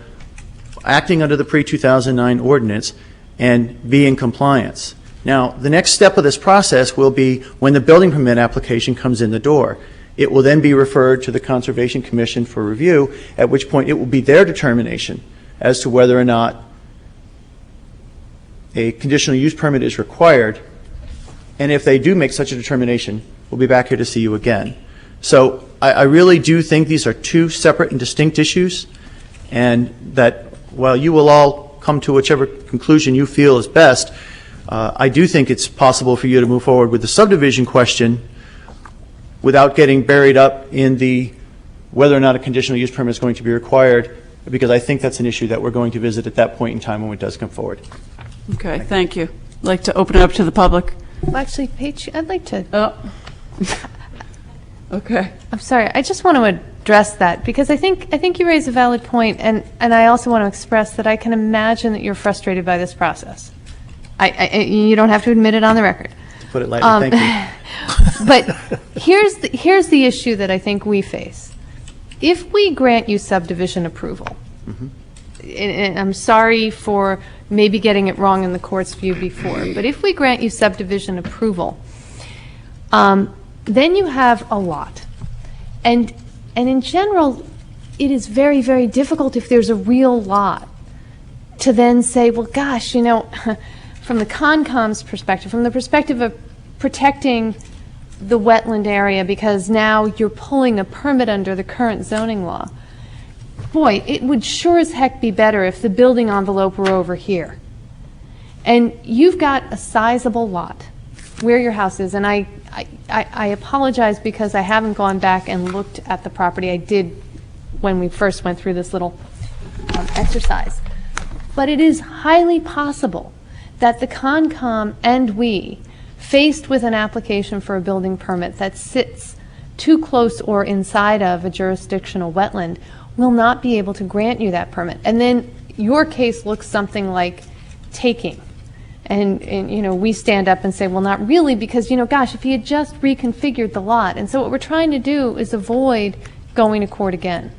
Speaker 11: acting under the pre-2009 ordinance and be in compliance. Now, the next step of this process will be when the building permit application comes in the door. It will then be referred to the Conservation Commission for review, at which point it will be their determination as to whether or not a conditional use permit is required. And if they do make such a determination, we'll be back here to see you again. So I really do think these are two separate and distinct issues, and that while you will all come to whichever conclusion you feel is best, I do think it's possible for you to move forward with the subdivision question without getting buried up in the whether or not a conditional use permit is going to be required, because I think that's an issue that we're going to visit at that point in time when it does come forward.
Speaker 2: Okay, thank you. I'd like to open it up to the public.
Speaker 10: Well, actually, Paige, I'd like to.
Speaker 2: Oh. Okay.
Speaker 10: I'm sorry. I just want to address that because I think you raise a valid point, and I also want to express that I can imagine that you're frustrated by this process. You don't have to admit it on the record.
Speaker 11: To put it lightly, thank you.
Speaker 10: But here's the issue that I think we face. If we grant you subdivision approval, and I'm sorry for maybe getting it wrong in the court's view before, but if we grant you subdivision approval, then you have a lot. And in general, it is very, very difficult if there's a real lot to then say, well, gosh, you know, from the Concom's perspective, from the perspective of protecting the wetland area, because now you're pulling a permit under the current zoning law. Boy, it would sure as heck be better if the building envelope were over here. And you've got a sizable lot where your house is, and I apologize because I haven't gone back and looked at the property. I did when we first went through this little exercise. But it is highly possible that the Concom and we, faced with an application for a building permit that sits too close or inside of a jurisdictional wetland, will not be able to grant you that permit. And then your case looks something like taking. And you know, we stand up and say, well, not really, because, you know, gosh, if he had just reconfigured the lot. And so what we're trying to do is avoid going to court again.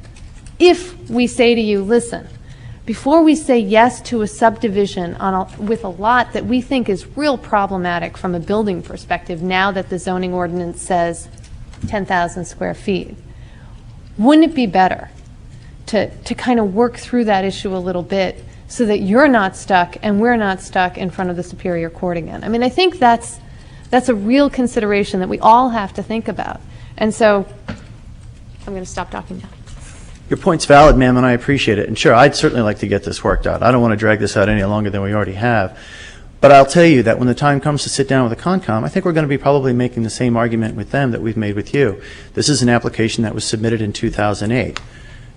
Speaker 10: If we say to you, listen, before we say yes to a subdivision with a lot that we think is real problematic from a building perspective, now that the zoning ordinance says 10,000 square feet, wouldn't it be better to kind of work through that issue a little bit so that you're not stuck and we're not stuck in front of the Superior Court again? I mean, I think that's a real consideration that we all have to think about. And so I'm going to stop talking now.
Speaker 11: Your point's valid, ma'am, and I appreciate it. And sure, I'd certainly like to get this worked out. I don't want to drag this out any longer than we already have. But I'll tell you that when the time comes to sit down with the Concom, I think we're going to be probably making the same argument with them that we've made with you. This is an application that was submitted in 2008.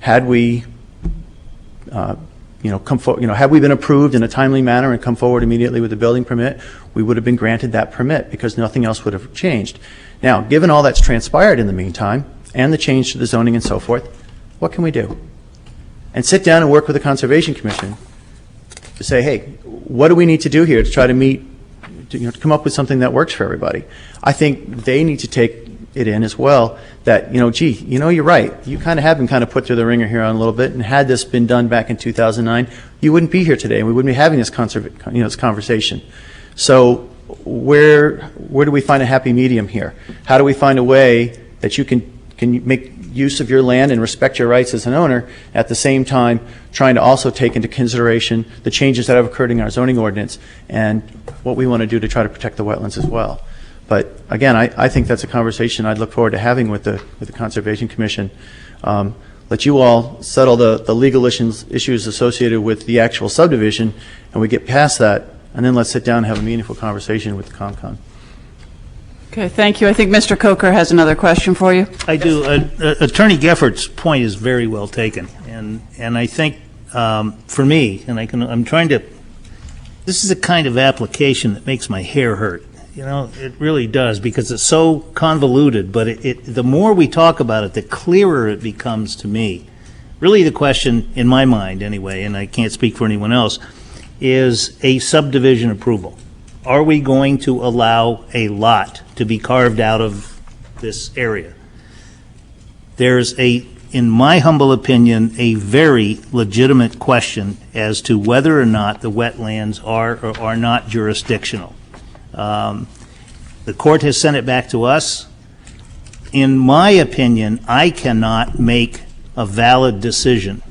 Speaker 11: Had we, had we been approved in a timely manner and come forward immediately with a building permit, we would have been granted that permit because nothing else would have changed. Now, given all that's transpired in the meantime and the change to the zoning and so forth, what can we do? And sit down and work with the Conservation Commission to say, hey, what do we need to do here to try to meet, to come up with something that works for everybody? I think they need to take it in as well that, you're right. You kind of have been kind of put through the ringer here on a little bit, and had this been done back in 2009, you wouldn't be here today, and we wouldn't be having this this conversation. So where do we find a happy medium here? How do we find a way that you can make use of your land and respect your rights as an owner, at the same time trying to also take into consideration the changes that have occurred in our zoning ordinance and what we want to do to try to protect the wetlands as well. But again, I think that's a conversation I'd look forward to having with the Conservation Commission. Let you all settle the legal issues associated with the actual subdivision, and we get past that, and then let's sit down and have a meaningful conversation with the Concom.
Speaker 2: Okay, thank you. I think Mr. Coker has another question for you.
Speaker 6: I do. Attorney Geffert's point is very well taken, and I think for me, and I'm trying to. This is a kind of application that makes my hair hurt. It really does, because it's so convoluted. But the more we talk about it, the clearer it becomes to me. Really, the question in my mind, anyway, and I can't speak for anyone else, is a subdivision approval. Are we going to allow a lot to be carved out of this area? There's in my humble opinion, a very legitimate question as to whether or not the wetlands are or are not jurisdictional. The court has sent it back to us. In my opinion, I cannot make a valid decision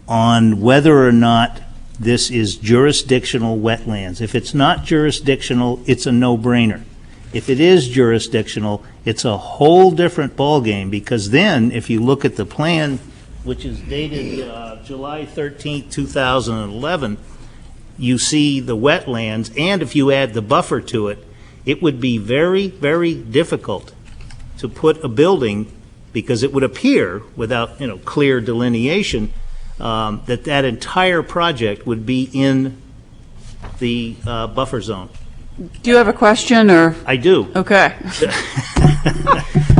Speaker 6: on whether or not this is jurisdictional wetlands. If it's not jurisdictional, it's a no-brainer. If it is jurisdictional, it's a whole different ballgame, because then, if you look at the plan, which is dated July 13th, 2011, you see the wetlands, and if you add the buffer to it, it would be very, very difficult to put a building, because it would appear, without clear delineation, that entire project would be in the buffer zone.
Speaker 2: Do you have a question, or?
Speaker 6: I do.
Speaker 2: Okay.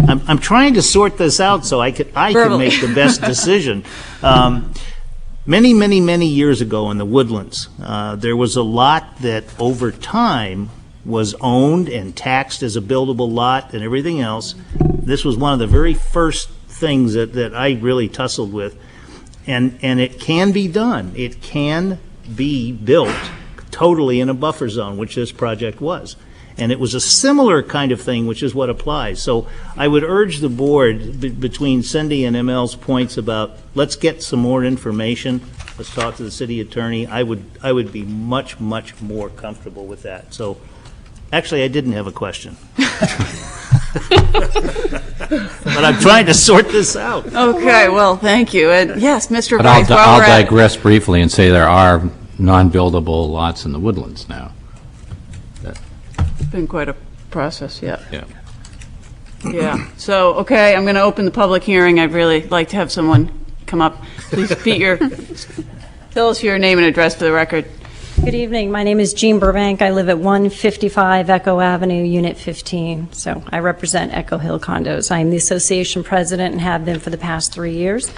Speaker 6: I'm trying to sort this out so I can make the best decision. Many, many, many years ago in the Woodlands, there was a lot that over time was owned and taxed as a buildable lot and everything else. This was one of the very first things that I really tussled with. And it can be done. It can be built totally in a buffer zone, which this project was. And it was a similar kind of thing, which is what applies. So I would urge the board, between Cindy and ML's points about, let's get some more information, let's talk to the city attorney, I would be much, much more comfortable with that. So actually, I didn't have a question. But I'm trying to sort this out.
Speaker 2: Okay, well, thank you. And yes, Mr.
Speaker 3: But
Speaker 2: Vice,
Speaker 3: I'll digress briefly and say there are non-buildable lots in the woodlands now.
Speaker 2: It's been quite a process, yeah.
Speaker 3: Yeah.
Speaker 2: Yeah. So, okay, I'm going to open the public hearing. I'd really like to have someone come up. Please tell us your name and address for the record.
Speaker 12: Good evening. My name is Jean Burbank. I live at 155 Echo Avenue, Unit 15. So I represent Echo Hill Condos. I am the association president and have been for the past 3 years.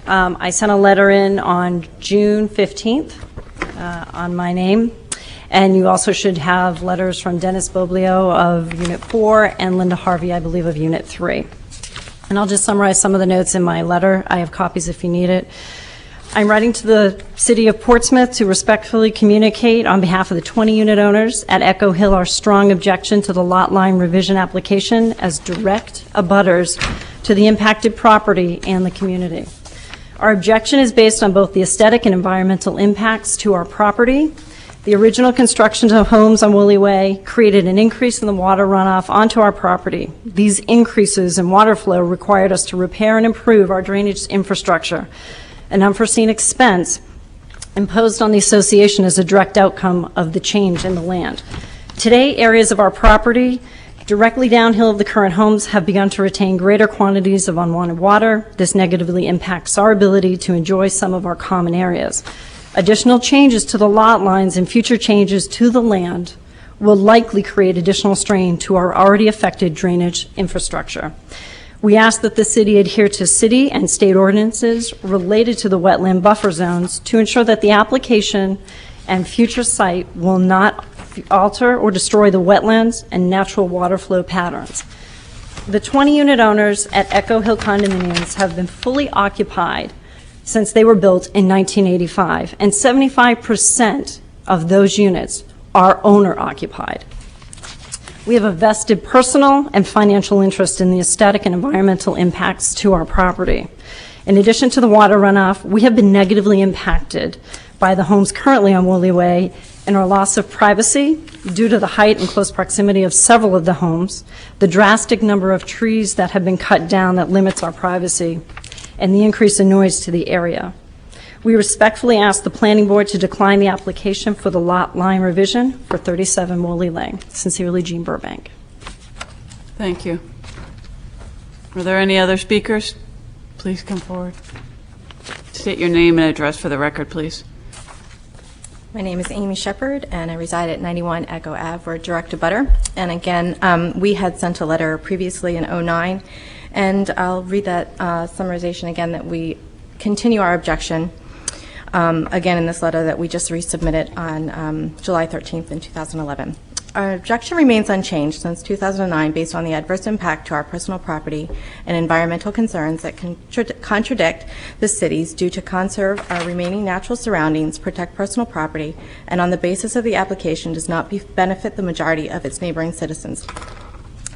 Speaker 12: I sent a letter in on June 15th on my name. And you also should have letters from Dennis Boblio of Unit 4 and Linda Harvey, I believe, of Unit 3. And I'll just summarize some of the notes in my letter. I have copies if you need it. I'm writing to the City of Portsmouth to respectfully communicate on behalf of the 20-unit owners at Echo Hill our strong objection to the lot line revision application as direct abutters to the impacted property and the community. Our objection is based on both the aesthetic and environmental impacts to our property. The original construction of homes on Woolly Way created an increase in the water runoff onto our property. These increases in water flow required us to repair and improve our drainage infrastructure, an unforeseen expense imposed on the association as a direct outcome of the change in the land. Today, areas of our property directly downhill of the current homes have begun to retain greater quantities of unwanted water. This negatively impacts our ability to enjoy some of our common areas. Additional changes to the lot lines and future changes to the land will likely create additional strain to our already affected drainage infrastructure. We ask that the city adhere to city and state ordinances related to the wetland buffer zones to ensure that the application and future site will not alter or destroy the wetlands and natural water flow patterns. The 20-unit owners at Echo Hill condominiums have been fully occupied since they were built in 1985, and 75% of those units are owner-occupied. We have a vested personal and financial interest in the aesthetic and environmental impacts to our property. In addition to the water runoff, we have been negatively impacted by the homes currently on Woolly Way and our loss of privacy due to the height and close proximity of several of the homes, the drastic number of trees that have been cut down that limits our privacy, and the increase in noise to the area. We respectfully ask the Planning Board to decline the application for the lot line revision for 37 Woolly Lane. Sincerely, Jean Burbank.
Speaker 2: Thank you. Are there any other speakers? Please come forward. State your name and address for the record, please.
Speaker 13: My name is Amy Shepard, and I reside at 91 Echo Ave. We're direct abutter. And again, we had sent a letter previously in 2009, and I'll read that summarization again, that we continue our objection again in this letter that we just resubmitted on July 13th in 2011. Our objection remains unchanged since 2009 based on the adverse impact to our personal property and environmental concerns that contradict the city's due to conserve our remaining natural surroundings, protect personal property, and on the basis of the application does not benefit the majority of its neighboring citizens.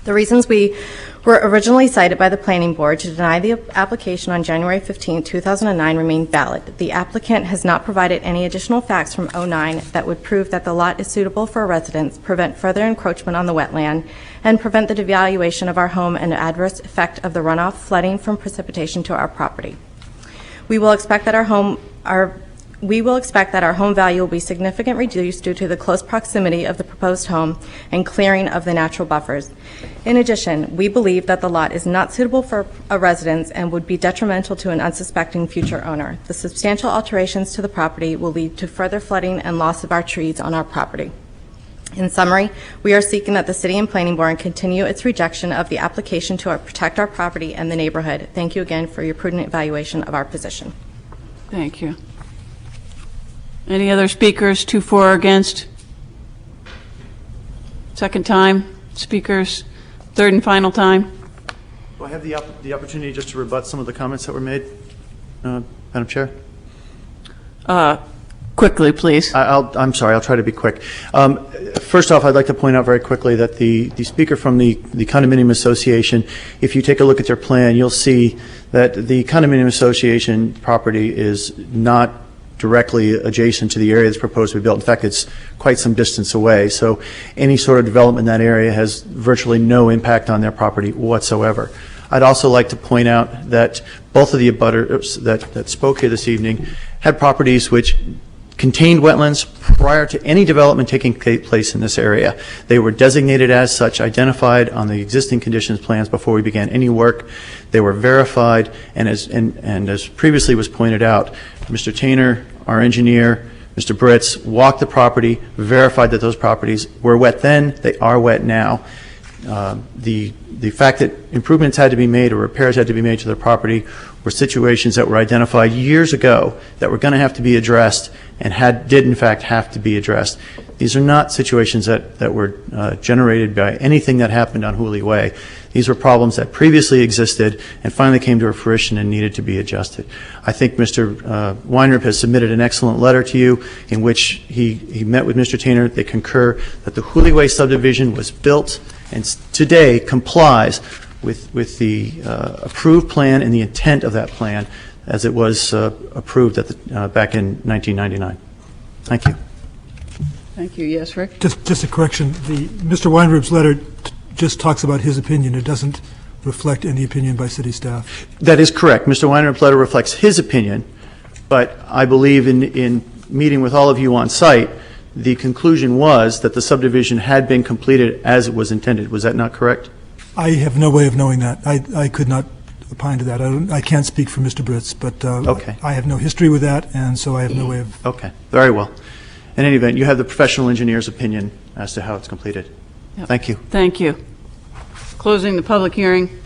Speaker 13: The reasons we were originally cited by the Planning Board to deny the application on January 15, 2009 remain valid. The applicant has not provided any additional facts from 2009 that would prove that the lot is suitable for residents, prevent further encroachment on the wetland, and prevent the devaluation of our home and adverse effect of the runoff flooding from precipitation to our property. We will expect that our home value will be significantly reduced due to the close proximity of the proposed home and clearing of the natural buffers. In addition, we believe that the lot is not suitable for a residence and would be detrimental to an unsuspecting future owner. The substantial alterations to the property will lead to further flooding and loss of our trees on our property. In summary, we are seeking that the City and Planning Board continue its rejection of the application to protect our property and the neighborhood. Thank you again for your prudent evaluation of our position.
Speaker 2: Thank you. Any other speakers, 2 for or against? Second time, speakers, third and final time.
Speaker 11: Do I have the opportunity just to rebut some of the comments that were made, Madam Chair?
Speaker 2: Quickly, please.
Speaker 11: I'm sorry, I'll try to be quick. First off, I'd like to point out very quickly that the speaker from the condominium association, if you take a look at their plan, you'll see that the condominium association property is not directly adjacent to the area that's proposed to be built. In fact, it's quite some distance away. So any sort of development in that area has virtually no impact on their property whatsoever. I'd also like to point out that both of the abutters that spoke here this evening had properties which contained wetlands prior to any development taking place in this area. They were designated as such, identified on the existing conditions plans before we began any work. They were verified, and as previously was pointed out, Mr. Tainer, our engineer, Mr. Britz, walked the property, verified that those properties were wet then, they are wet now. The fact that improvements had to be made or repairs had to be made to the property were situations that were identified years ago that were going to have to be addressed and did in fact have to be addressed. These are not situations that were generated by anything that happened on Hooley Way. These were problems that previously existed and finally came to fruition and needed to be adjusted. I think Mr. Weinrib has submitted an excellent letter to you in which he met with Mr. Tainer. They concur that the Hooley Way subdivision was built and today complies with the approved plan and the intent of that plan as it was approved back in 1999. Thank you.
Speaker 2: Thank you. Yes, Rick?
Speaker 7: Just a correction. Mr. Weinrib's letter just talks about his opinion. It doesn't reflect any opinion by city staff.
Speaker 11: That is correct. Mr. Weinrib's letter reflects his opinion, but I believe in meeting with all of you on site, the conclusion was that the subdivision had been completed as it was intended. Was that not correct?
Speaker 7: I have no way of knowing that. I could not opine to that. I can't speak for Mr. Britz, but
Speaker 11: okay.
Speaker 7: I have no history with that, and so I have no way of...
Speaker 11: Okay, very well. In any event, you have the professional engineer's opinion as to how it's completed.
Speaker 2: Yep.
Speaker 11: Thank you.
Speaker 2: Thank you. Closing the public hearing.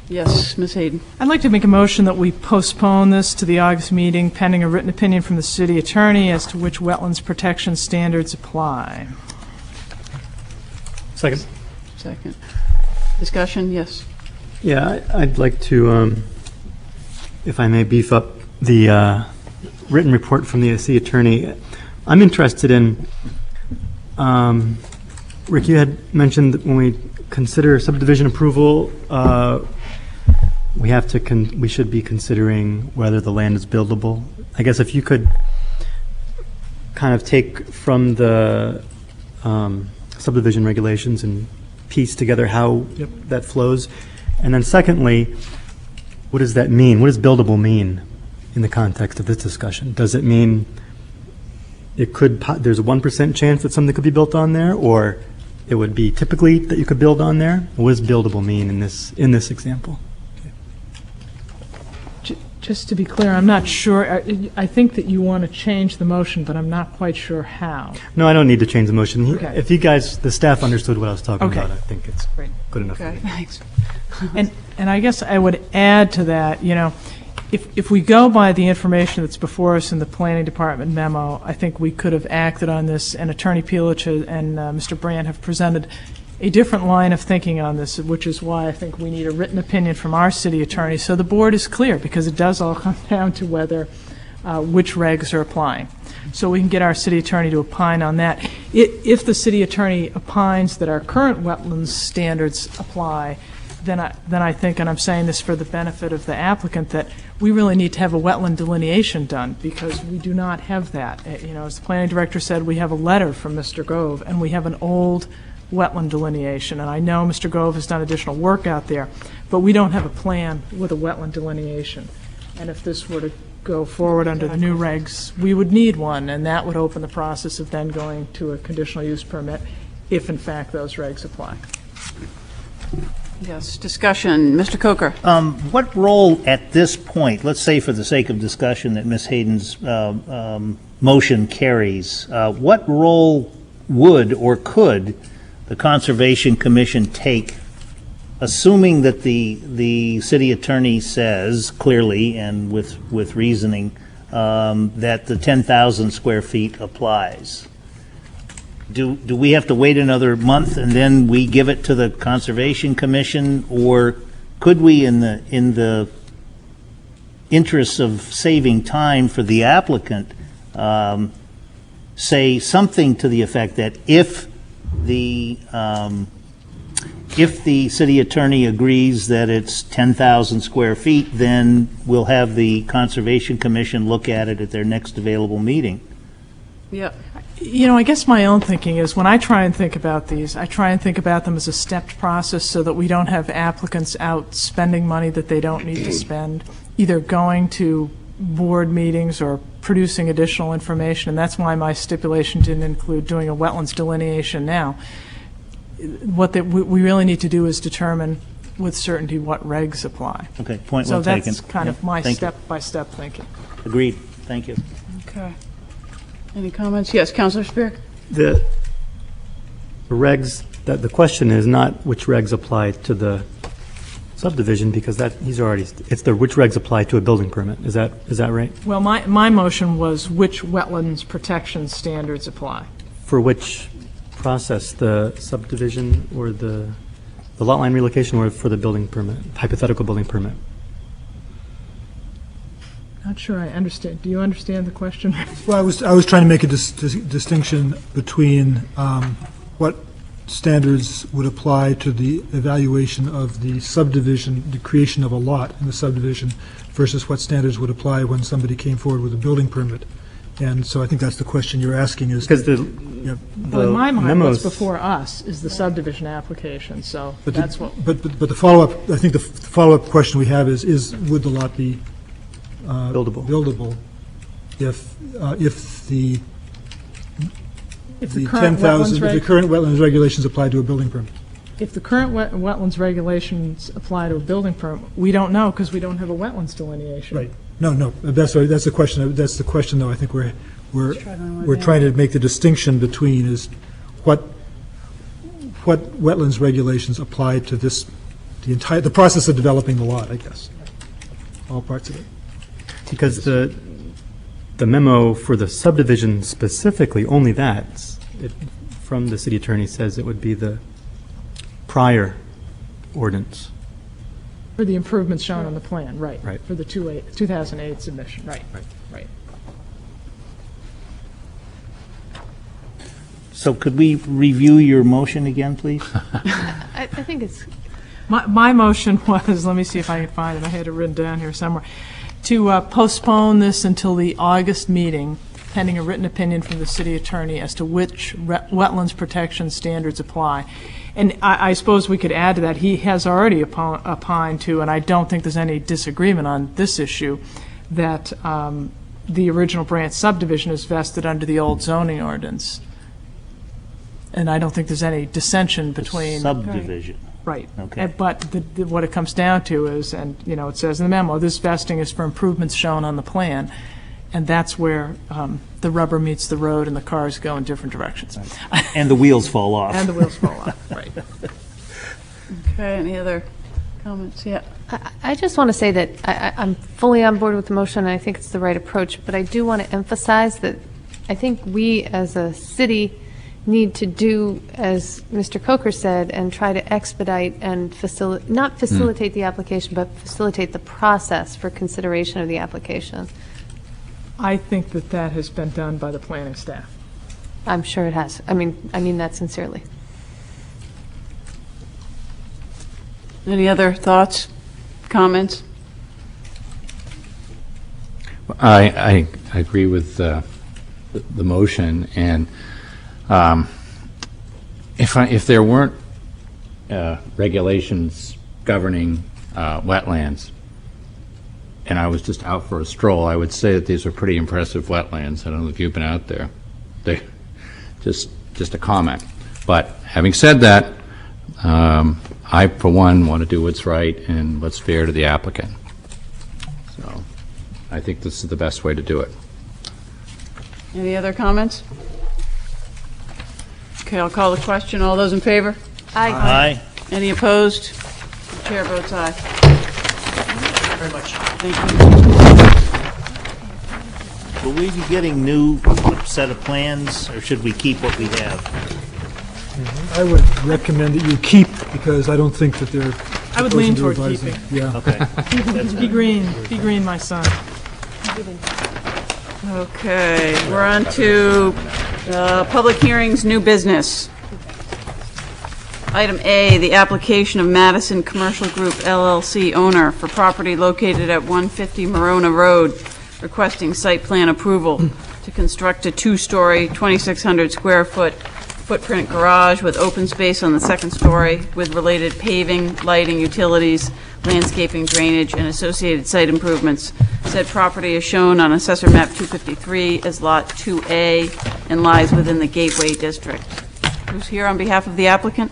Speaker 2: Yes, Ms. Hayden.
Speaker 4: I'd like to make a motion that we postpone this to the August meeting pending a written opinion from the city attorney as to which wetlands protection standards apply.
Speaker 14: Second.
Speaker 2: Second. Discussion, yes.
Speaker 14: Yeah, I'd like to, if I may, beef up the written report from the city attorney. I'm interested in, Rick, you had mentioned that when we consider subdivision approval, we should be considering whether the land is buildable. I guess if you could kind of take from the subdivision regulations and piece together how that flows. And then secondly, what does that mean? What does buildable mean in the context of this discussion? Does it mean there's a 1% chance that something could be built on there, or it would be typically that you could build on there? What does buildable mean in this example?
Speaker 4: Just to be clear, I'm not sure. I think that you want to change the motion, but I'm not quite sure how.
Speaker 14: No, I don't need to change the motion.
Speaker 4: Okay.
Speaker 14: If you guys, the staff understood what I was talking
Speaker 4: Okay.
Speaker 14: about, I think it's good enough.
Speaker 2: Okay,
Speaker 14: for me.
Speaker 2: thanks.
Speaker 4: And I guess I would add to that, if we go by the information that's before us in the planning department memo, I think we could have acted on this, and Attorney Peelich and Mr. Brand have presented a different line of thinking on this, which is why I think we need a written opinion from our city attorney so the board is clear, because it does all come down to whether which regs are applying. So we can get our city attorney to opine on that. If the city attorney opines that our current wetlands standards apply, then I think, and I'm saying this for the benefit of the applicant, that we really need to have a wetland delineation done, because we do not have that. As the planning director said, we have a letter from Mr. Gove, and we have an old wetland delineation. And I know Mr. Gove has done additional work out there, but we don't have a plan with a wetland delineation. And if this were to go forward under the new regs, we would need one, and that would open the process of then going to a conditional use permit if, in fact, those regs apply.
Speaker 2: Yes, discussion. Mr. Coker.
Speaker 6: What role at this point, let's say for the sake of discussion that Ms. Hayden's motion carries, what role would or could the Conservation Commission take, assuming that the city attorney says clearly and with reasoning that the 10,000 square feet applies? Do we have to wait another month and then we give it to the Conservation Commission, or could we, in the interests of saving time for the applicant, say something to the effect that if the city attorney agrees that it's 10,000 square feet, then we'll have the Conservation Commission look at it at their next available meeting?
Speaker 2: Yeah.
Speaker 4: I guess my own thinking is when I try and think about these, I try and think about them as a stepped process so that we don't have applicants out spending money that they don't need to spend, either going to board meetings or producing additional information, and that's why my stipulation didn't include doing a wetlands delineation now. What we really need to do is determine with certainty what regs apply.
Speaker 6: Okay, point well taken.
Speaker 4: So that's kind of my
Speaker 6: Thank you.
Speaker 4: step-by-step thinking.
Speaker 6: Agreed. Thank you.
Speaker 2: Okay. Any comments? Yes, Councilor Spear?
Speaker 14: The regs, the question is not which regs apply to the subdivision, because that, it's the which regs apply to a building permit. Is that right?
Speaker 4: Well, my motion was which wetlands protection standards apply.
Speaker 14: For which process, the subdivision or the lot line relocation, or for the building permit, hypothetical building permit?
Speaker 4: Not sure I understand. Do you understand the question?
Speaker 7: Well, I was trying to make a distinction between what standards would apply to the evaluation of the subdivision, the creation of a lot in the subdivision, versus what standards would apply when somebody came forward with a building permit. And so I think that's the question you're asking is...
Speaker 14: Because
Speaker 4: well, in my mind, what's before us is the subdivision application, so that's what...
Speaker 7: But the follow-up, I think the follow-up question we have is would the lot be buildable if the 10,000, if the current wetlands regulations apply to a building permit?
Speaker 4: If the current wetlands regulations apply to a building permit, we don't know because we don't have a wetlands delineation.
Speaker 7: Right. No. That's the question. That's the question, though. I think we're trying to make the distinction between is what wetlands regulations apply to this, the process of developing the lot, I guess, all parts of it.
Speaker 14: Because the memo for the subdivision specifically, only that, from the city attorney says it would be the prior ordinance.
Speaker 4: For the improvements shown on the plan, right.
Speaker 14: Right.
Speaker 4: For the 2008 submission, right.
Speaker 6: So could we review your motion again, please?
Speaker 10: I think it's,
Speaker 4: My motion was, let me see if I can find it, I had it written down here somewhere, to postpone this until the August meeting, pending a written opinion from the city attorney as to which wetlands protection standards apply. And I suppose we could add to that, he has already opined to, and I don't think there's any disagreement on this issue, that the original branch subdivision is vested under the old zoning ordinance. And I don't think there's any dissension between...
Speaker 6: Subdivision.
Speaker 4: Right.
Speaker 6: Okay.
Speaker 4: But what it comes down to is, and it says in the memo, this vesting is for improvements shown on the plan, and that's where the rubber meets the road and the cars go in different directions.
Speaker 6: Right. And the wheels fall off.
Speaker 4: And the wheels fall off, right.
Speaker 2: Okay, any other comments? Yeah.
Speaker 10: I just want to say that I'm fully on board with the motion, and I think it's the right approach, but I do want to emphasize that I think we as a city need to do, as Mr. Coker said, and try to expedite and not facilitate the application, but facilitate the process for consideration of the application.
Speaker 4: I think that has been done by the planning staff.
Speaker 10: I'm sure it has. I mean that sincerely.
Speaker 2: Any other thoughts, comments?
Speaker 3: I agree with the motion, and if there weren't regulations governing wetlands, and I was just out for a stroll, I would say that these are pretty impressive wetlands. I don't know if you've been out there. They just a comment. But having said that, I, for one, want to do what's right and what's fair to the applicant. So I think this is the best way to do it.
Speaker 2: Any other comments? Okay, I'll call the question. All those in favor?
Speaker 10: Aye.
Speaker 6: Aye.
Speaker 2: Any opposed? The chair votes aye.
Speaker 6: Very much.
Speaker 2: Thank you.
Speaker 6: Will we be getting new set of plans, or should we keep what we have?
Speaker 7: I would recommend that you keep, because I don't think that they're...
Speaker 4: I would lean
Speaker 7: proposing
Speaker 4: toward
Speaker 7: to revise
Speaker 4: keeping.
Speaker 7: them. Yeah.
Speaker 6: Okay.
Speaker 4: Be green, my son.
Speaker 2: Okay, we're on to public hearings, new business. Item A, the application of Madison Commercial Group LLC owner for property located at 150 Marona Road, requesting site plan approval to construct a two-story, 2,600 square foot footprint garage with open space on the second story with related paving, lighting, utilities, landscaping, drainage, and associated site improvements Said property is shown on Assessor Map 253 as Lot 2A and lies within the Gateway District. Who's here on behalf of the applicant?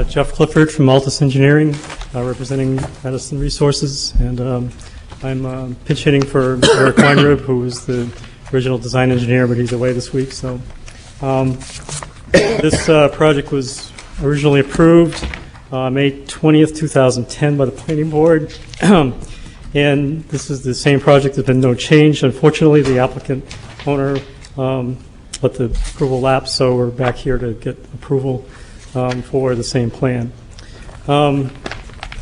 Speaker 14: Jeff Clifford from Altus Engineering, representing Madison Resources, and I'm pinch hitting for Eric Weinrib, who was the original design engineer, but he's away this week. So this project was originally approved May 20th, 2010 by the Planning Board, and this is the same project. There's been no change. Unfortunately, the applicant owner let the approval lapse, so we're back here to get approval for the same plan.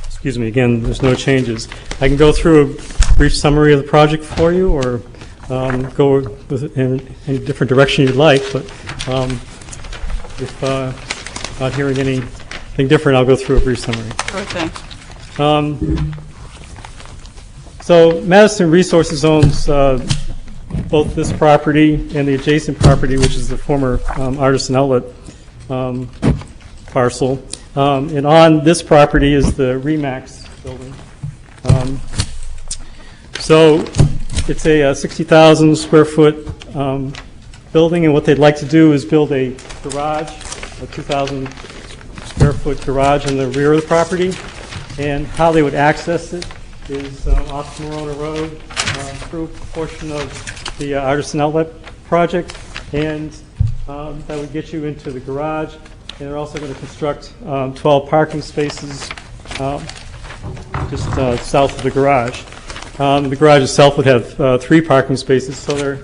Speaker 14: Excuse me, again, there's no changes. I can go through a brief summary of the project for you, or go with in any different direction you'd like, but if not hearing anything different, I'll go through a brief summary.
Speaker 2: Sure thing.
Speaker 14: So Madison Resources owns both this property and the adjacent property, which is the former Artisan Outlet parcel. And on this property is the Remax building. So it's a 60,000 square foot building, and what they'd like to do is build a garage, a 2,000 square foot garage in the rear of the property. And how they would access it is off Marona Road through a portion of the Artisan Outlet project, and that would get you into the garage. And they're also going to construct 12 parking spaces just south of the garage. The garage itself would have 3 parking spaces, so they're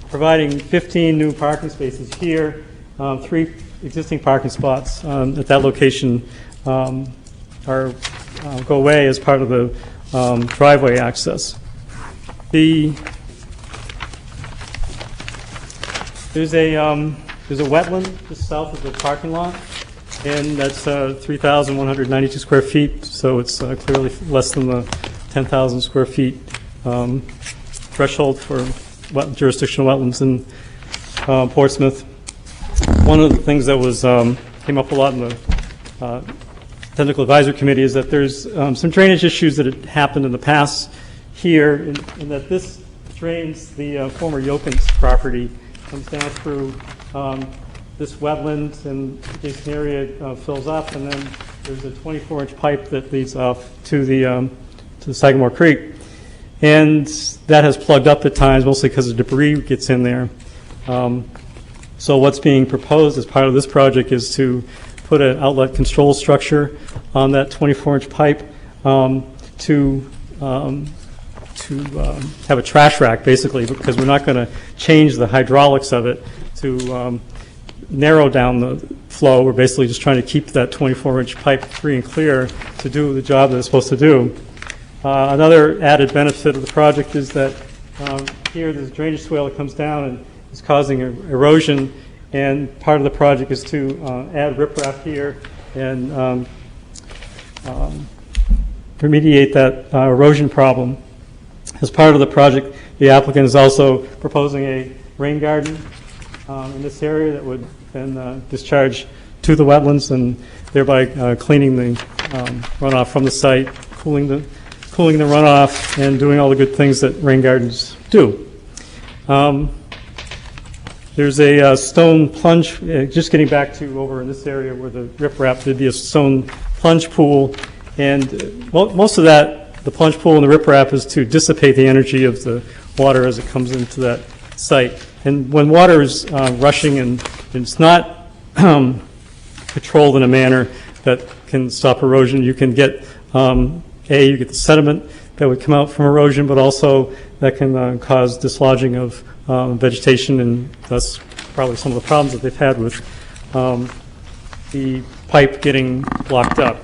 Speaker 14: providing 15 new parking spaces here. 3 existing parking spots at that location go away as part of the driveway access. There's a wetland just south of the parking lot, and that's 3,192 square feet, so it's clearly less than the 10,000 square feet threshold for jurisdictional wetlands in Portsmouth. One of the things that was came up a lot in the Technical Advisory Committee is that there's some drainage issues that had happened in the past here, and that this drains the former Yokins property, comes down through this wetland, and this area fills up, and then there's a 24-inch pipe that leads off to the Sagamore Creek. And that has plugged up at times, mostly because the debris gets in there. So what's being proposed as part of this project is to put an outlet control structure on that 24-inch pipe to have a trash rack, basically, because we're not going to change the hydraulics of it to narrow down the flow. We're basically just trying to keep that 24-inch pipe free and clear to do the job that it's supposed to do. Another added benefit of the project is that here there's a drainage swale that comes down and is causing erosion, and part of the project is to add riprap here and remediate that erosion problem. As part of the project, the applicant is also proposing a rain garden in this area that would then discharge to the wetlands, and thereby cleaning the runoff from the site, cooling the runoff, and doing all the good things that rain gardens do. There's a stone plunge, just getting back to over in this area where the riprap, there'd be a stone plunge pool, and most of that, the plunge pool and the riprap, is to dissipate the energy of the water as it comes into that site. And when water is rushing and it's not controlled in a manner that can stop erosion, you can get you get the sediment that would come out from erosion, but also that can cause dislodging of vegetation, and that's probably some of the problems that they've had with the pipe getting blocked up.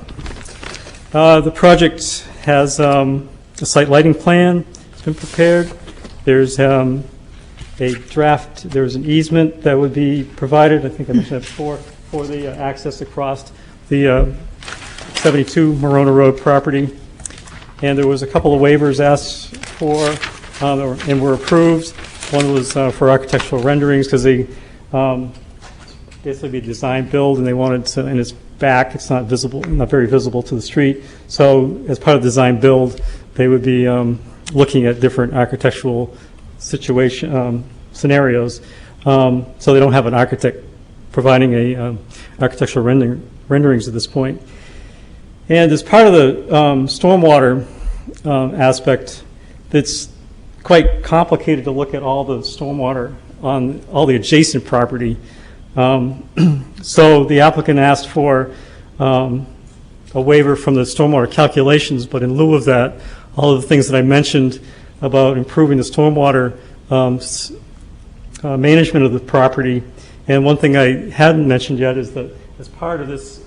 Speaker 14: The project has a site lighting plan. It's been prepared. There's a draft, there's an easement that would be provided, I think I mentioned that before, for the access across the 72 Marona Road property. And there was a couple of waivers asked for and were approved. One was for architectural renderings, because they basically be design build, and they wanted to, and it's back, it's not visible, not very visible to the street. So as part of design build,
Speaker 15: they would be looking at different architectural scenarios. So they don't have an architect providing a architectural renderings at this point. And as part of the stormwater aspect, it's quite complicated to look at all the stormwater on all the adjacent property. So the applicant asked for a waiver from the stormwater calculations, but in lieu of that, all of the things that I mentioned about improving the stormwater management of the property. And one thing I hadn't mentioned yet is that as part of this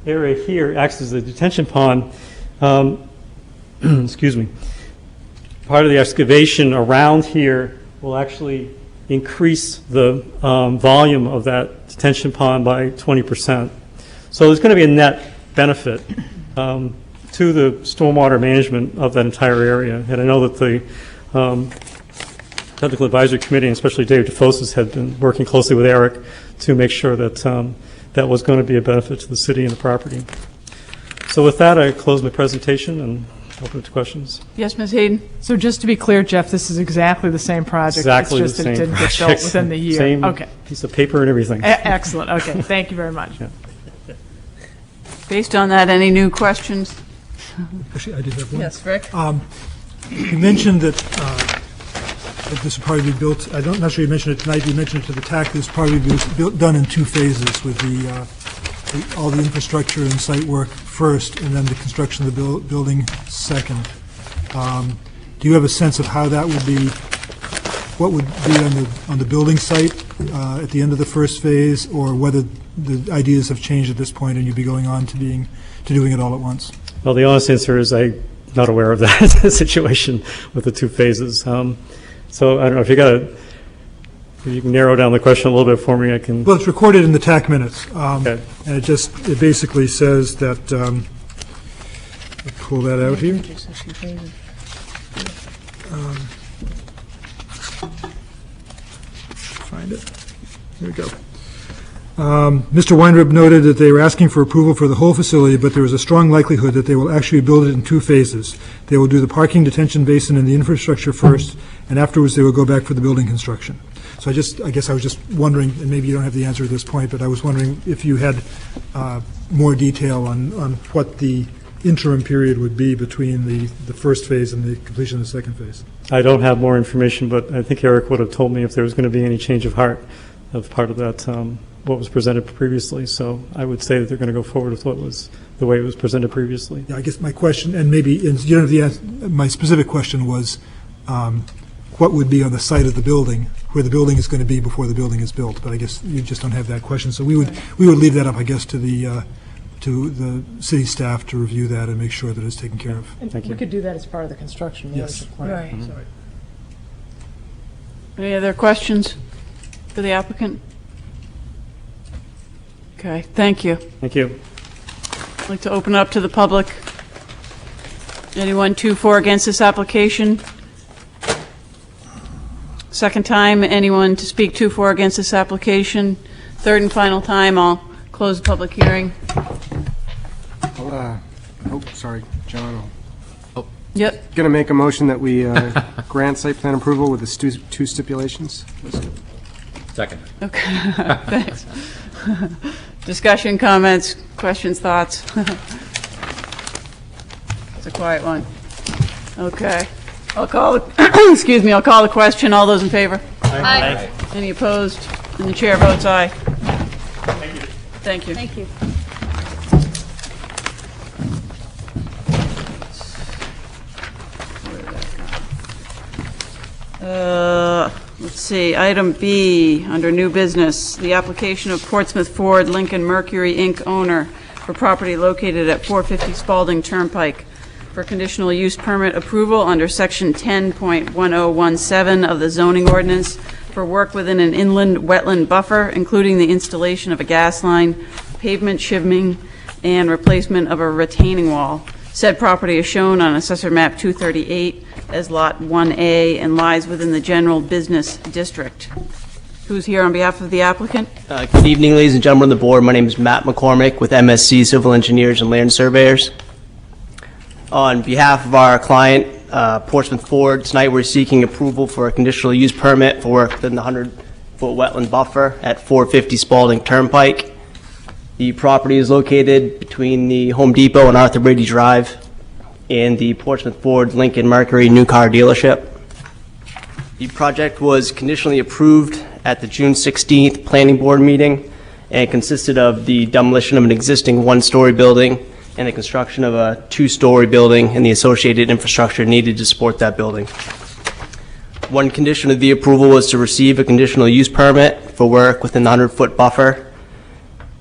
Speaker 15: area here acts as a detention pond, excuse me, part of the excavation around here will actually increase the volume of that detention pond by 20%. So there's going to be a net benefit to the stormwater management of that entire area. And I know that the Technical Advisory Committee, and especially Dave DeFosis, had been working closely with Eric to make sure that that was going to be a benefit to the city and the property. So with that, I close my presentation and open it to questions.
Speaker 2: Yes, Ms. Hayden?
Speaker 4: So just to be clear, Jeff, this is exactly the same project.
Speaker 15: Exactly
Speaker 4: it's just
Speaker 15: the
Speaker 4: that
Speaker 15: same
Speaker 4: it didn't get built within the year.
Speaker 15: Same
Speaker 4: okay.
Speaker 15: piece of paper and everything.
Speaker 4: Excellent. Okay. Thank you very much.
Speaker 15: Yeah.
Speaker 2: Based on that, any new questions?
Speaker 7: Actually, I did have one.
Speaker 2: Yes, Rick?
Speaker 7: You mentioned that this will probably be built, I'm not sure you mentioned it tonight, you mentioned it to the TAC, this will probably be done in 2 phases with all the infrastructure and site work first, and then the construction of the building second. Do you have a sense of how that would be, what would be on the building site at the end of the first phase, or whether the ideas have changed at this point and you'd be going on to doing it all at once?
Speaker 15: Well, the honest answer is I'm not aware of that situation with the 2 phases. So I don't know if if you can narrow down the question a little bit for me. I can.
Speaker 7: Well, it's recorded in the TAC minutes,
Speaker 15: Okay.
Speaker 7: and it basically says that. I'll pull that out here. Find it. Here we go. Mr. Weinrib noted that they were asking for approval for the whole facility, but there is a strong likelihood that they will actually build it in 2 phases. They will do the parking detention basin and the infrastructure first, and afterwards they will go back for the building construction. So I guess I was just wondering, and maybe you don't have the answer at this point, but I was wondering if you had more detail on what the interim period would be between the first phase and the completion of the second phase.
Speaker 15: I don't have more information, but I think Eric would have told me if there was going to be any change of heart of part of that, what was presented previously. So I would say that they're going to go forward with the way it was presented previously.
Speaker 7: Yeah, I guess my question, and maybe you don't have the answer, my specific question was, what would be on the site of the building, where the building is going to be before the building is built? But I guess you just don't have that question. So we would leave that up, I guess, to the city staff to review that and make sure that it's taken care of.
Speaker 4: And
Speaker 15: Thank you.
Speaker 4: we could do that as part of the construction management plan.
Speaker 2: Right.
Speaker 4: Sorry.
Speaker 2: Any other questions for the applicant? Okay, thank you.
Speaker 15: Thank you.
Speaker 2: I'd like to open up to the public. Anyone to, for, against this application? Second time, anyone to speak to, for, against this application? Third and final time, I'll close the public hearing.
Speaker 8: Sorry, John.
Speaker 2: Yep.
Speaker 8: Going to make a motion that we grant site plan approval with the 2 stipulations.
Speaker 3: Second.
Speaker 2: Okay, thanks. Discussion, comments, questions, thoughts? It's a quiet one. Okay. I'll call, excuse me, I'll call the question. All those in favor?
Speaker 10: Aye.
Speaker 2: Any opposed? And the chair votes aye. Thank you.
Speaker 10: Thank you.
Speaker 2: Let's see, item B, under new business, the application of Portsmouth Ford Lincoln Mercury, Inc. owner for property located at 450 Spalding Turnpike for conditional use permit approval under section 10.1017 of the zoning ordinance for work within an inland wetland buffer, including the installation of a gas line, pavement shimming, and replacement of a retaining wall. Said property is shown on Assessor Map 238 as Lot 1A and lies within the general business district. Who's here on behalf of the applicant?
Speaker 16: Good evening, ladies and gentlemen of the board. My name is Matt McCormick with MSC Civil Engineers and Land Surveyors. On behalf of our client, Portsmouth Ford, tonight we're seeking approval for a conditional use permit for work within the 100-foot wetland buffer at 450 Spalding Turnpike. The property is located between the Home Depot and Arthur Brady Drive and the Portsmouth Ford Lincoln Mercury new car dealership. The project was conditionally approved at the June 16th Planning Board meeting and consisted of the demolition of an existing one-story building and the construction of a two-story building and the associated infrastructure needed to support that building. One condition of the approval was to receive a conditional use permit for work within the 100-foot buffer.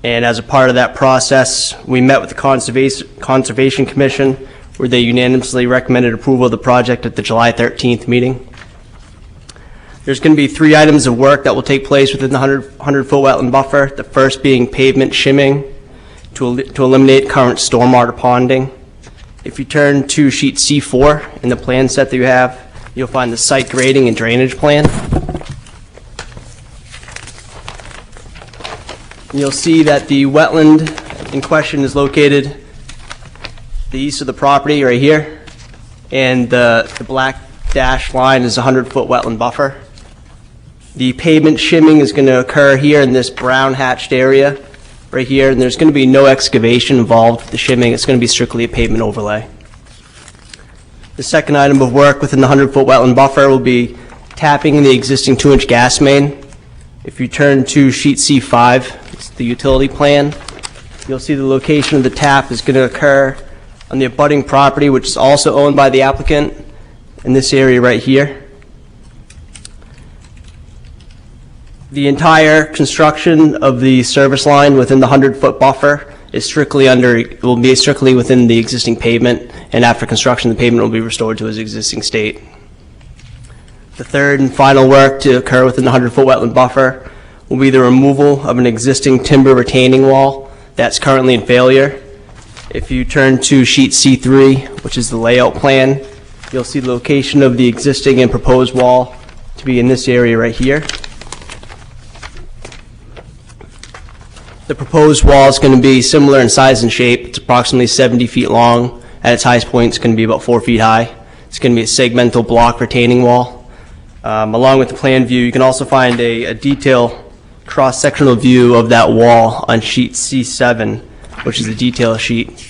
Speaker 16: And as a part of that process, we met with the Conservation Commission, where they unanimously recommended approval of the project at the July 13th meeting. There's going to be 3 items of work that will take place within the 100-foot wetland buffer, the first being pavement shimming to eliminate current stormwater ponding. If you turn to sheet C4 in the plan set that you have, you'll find the site grading and drainage plan. You'll see that the wetland in question is located the east of the property right here, and the black dashed line is a 100-foot wetland buffer. The pavement shimming is going to occur here in this brown hatched area right here, and there's going to be no excavation involved with the shimming. It's going to be strictly a pavement overlay. The second item of work within the 100-foot wetland buffer will be tapping the existing 2-inch gas main. If you turn to sheet C5, it's the utility plan, you'll see the location of the tap is going to occur on the abutting property, which is also owned by the applicant, in this area right here. The entire construction of the service line within the 100-foot buffer is will be strictly within the existing pavement, and after construction, the pavement will be restored to its existing state. The third and final work to occur within the 100-foot wetland buffer will be the removal of an existing timber retaining wall that's currently in failure. If you turn to sheet C3, which is the layout plan, you'll see the location of the existing and proposed wall to be in this area right here. The proposed wall is going to be similar in size and shape. It's approximately 70 feet long. At its highest point, it's going to be about 4 feet high. It's going to be a segmental block retaining wall. Along with the plan view, you can also find a detailed cross-sectional view of that wall on sheet C7, which is the detail sheet.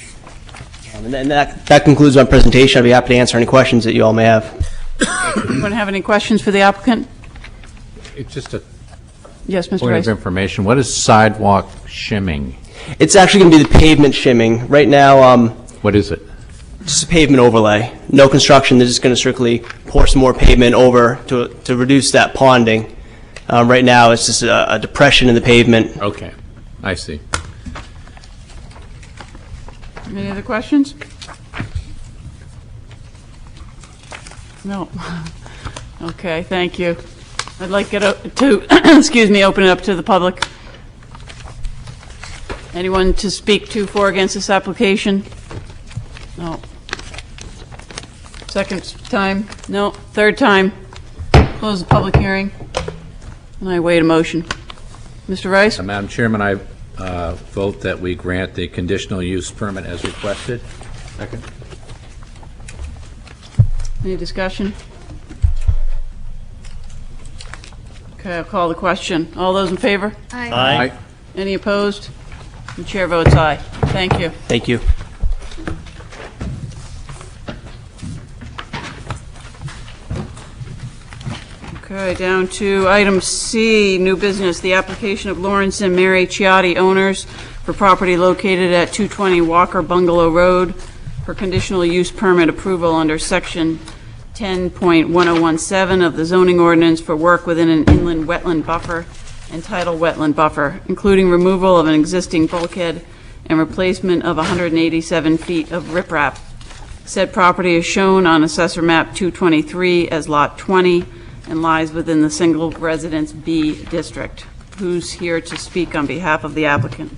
Speaker 16: And that concludes my presentation. I'd be happy to answer any questions that you all may have.
Speaker 2: Anyone have any questions for the applicant?
Speaker 3: It's just a
Speaker 2: Yes, Mr.
Speaker 3: point
Speaker 2: Rice.
Speaker 3: of information. What is sidewalk shimming?
Speaker 16: It's actually going to be the pavement shimming. Right now,
Speaker 3: What is it?
Speaker 16: just a pavement overlay. No construction. They're just going to strictly pour some more pavement over to reduce that ponding. Right now, it's just a depression in the pavement.
Speaker 3: Okay, I see.
Speaker 2: Any other questions? No. Okay, thank you. I'd like it to, excuse me, open it up to the public. Anyone to speak to for or against this application? No. Second time? No. Third time? Close the public hearing. And I await a motion. Mr. Rice?
Speaker 3: Madam Chairman, I vote that we grant the conditional use permit as requested. Second.
Speaker 2: Any discussion? Okay, I'll call the question. All those in favor?
Speaker 10: Aye.
Speaker 3: Aye.
Speaker 2: Any opposed? The chair votes aye. Thank you.
Speaker 16: Thank you.
Speaker 2: Okay, down to item C, new business, the application of Lawrence and Mary Ciotti, owners, for property located at 220 Walker Bungalow Road, for conditional use permit approval under section 10.1017 of the zoning ordinance for work within an inland wetland buffer and tidal wetland buffer, including removal of an existing bulkhead and replacement of 187 feet of riprap. Said property is shown on Assessor Map 223 as Lot 20 and lies within the single residence B district. Who's here to speak on behalf of the applicant?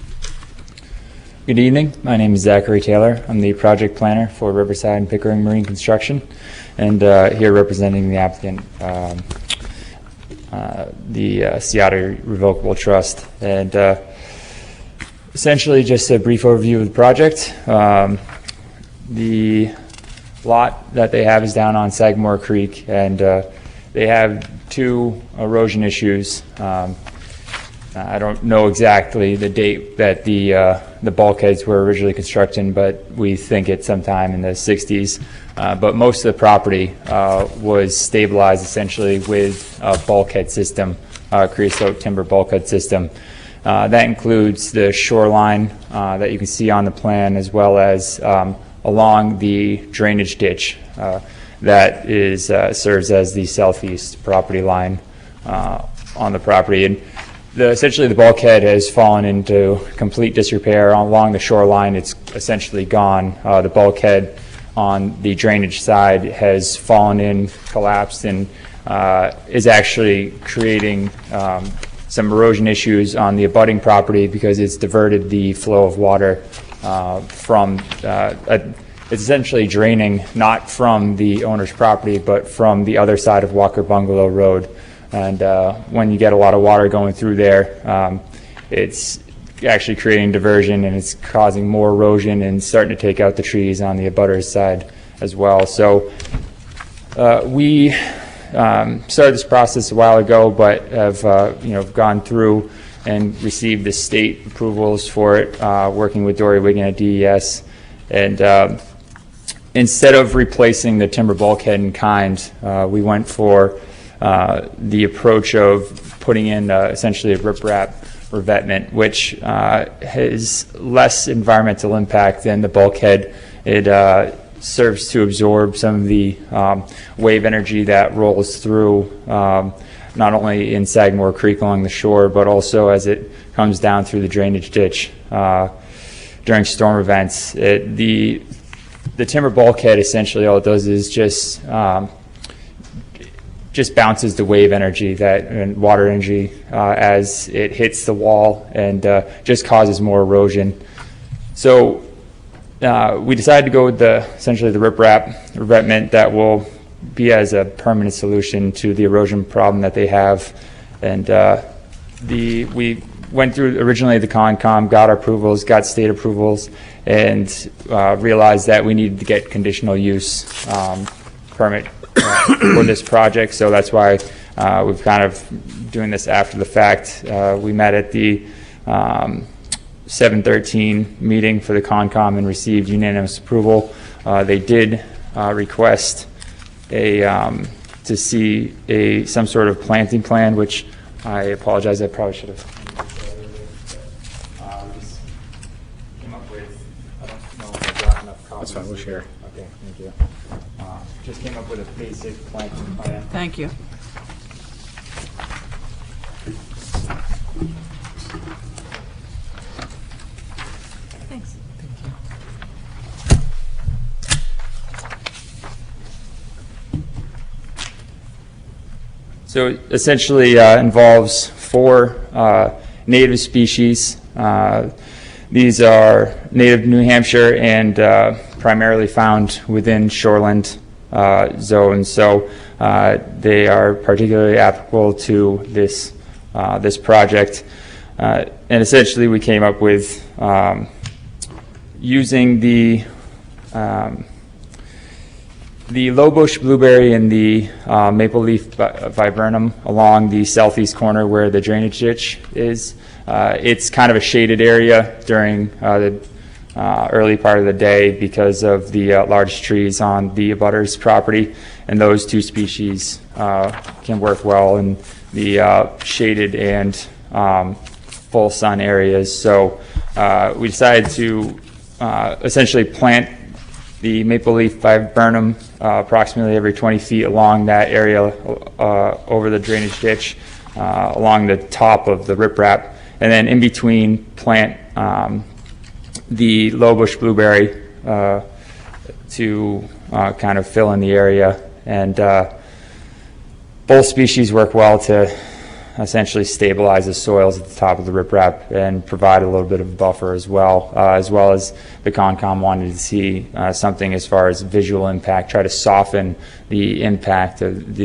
Speaker 17: Good evening. My name is Zachary Taylor. I'm the project planner for Riverside and Pickering Marine Construction, and here representing the applicant, the Ciotti Revocable Trust. And essentially just a brief overview of the project. The lot that they have is down on Sagamore Creek, and they have 2 erosion issues. I don't know exactly the date that the bulkheads were originally constructed, but we think it's sometime in the 60s. But most of the property was stabilized essentially with a bulkhead system, creosote timber bulkhead system. That includes the shoreline that you can see on the plan, as well as along the drainage ditch that is serves as the southeast property line on the property. And essentially the bulkhead has fallen into complete disrepair. Along the shoreline, it's essentially gone. The bulkhead on the drainage side has fallen in, collapsed, and is actually creating some erosion issues on the abutting property because it's diverted the flow of water from, it's essentially draining not from the owner's property, but from the other side of Walker Bungalow Road. And when you get a lot of water going through there, it's actually creating diversion, and it's causing more erosion and starting to take out the trees on the abutter's side as well. So we started this process a while ago, but have gone through and received the state approvals for it, working with Dory Wigan at DES. And instead of replacing the timber bulkhead in kind, we went for the approach of putting in essentially a riprap revetment, which has less environmental impact than the bulkhead. It serves to absorb some of the wave energy that rolls through not only in Sagamore Creek along the shore, but also as it comes down through the drainage ditch during storm events. The timber bulkhead, essentially all it does is just bounces the wave energy and water energy as it hits the wall, and just causes more erosion. So we decided to go with essentially the riprap revetment that will be as a permanent solution to the erosion problem that they have. And we went through originally the Concom, got our approvals, got state approvals, and realized that we needed to get conditional use permit for this project. So that's why we've kind of doing this after the fact. We met at the 7/13 meeting for the Concom and received unanimous approval. They did request to see some sort of planting plan, which I apologize, I probably should have. Just came up with, I don't know if I got enough copies.
Speaker 1: That's fine, we'll share.
Speaker 17: Okay, thank you. Just came up with a basic planting plan.
Speaker 2: Thank you.
Speaker 10: Thanks.
Speaker 17: So it essentially involves 4 native species. These are native to New Hampshire and primarily found within shoreland zones. So they are particularly applicable to this project. And essentially we came up with using the low bush blueberry and the maple leaf viburnum along the southeast corner where the drainage ditch is. It's kind of a shaded area during the early part of the day because of the large trees on the abutter's property, and those 2 species can work well in the shaded and full sun areas. So we decided to essentially plant the maple leaf viburnum approximately every 20 feet along that area over the drainage ditch along the top of the riprap, and then in between plant the low bush blueberry to kind of fill in the area. And both species work well to essentially stabilize the soils at the top of the riprap and provide a little bit of a buffer as well as the Concom wanted to see something as far as visual impact, try to soften the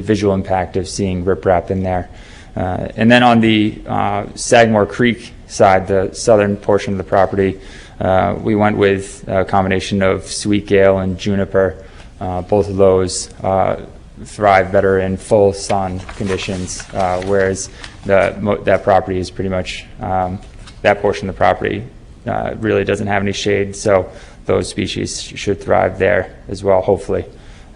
Speaker 17: visual impact of seeing riprap in there. And then on the Sagamore Creek side, the southern portion of the property, we went with a combination of sweet gale and juniper Both of those thrive better in full sun conditions, whereas that property is pretty much, that portion of the property really doesn't have any shade, so those species should thrive there as well, hopefully.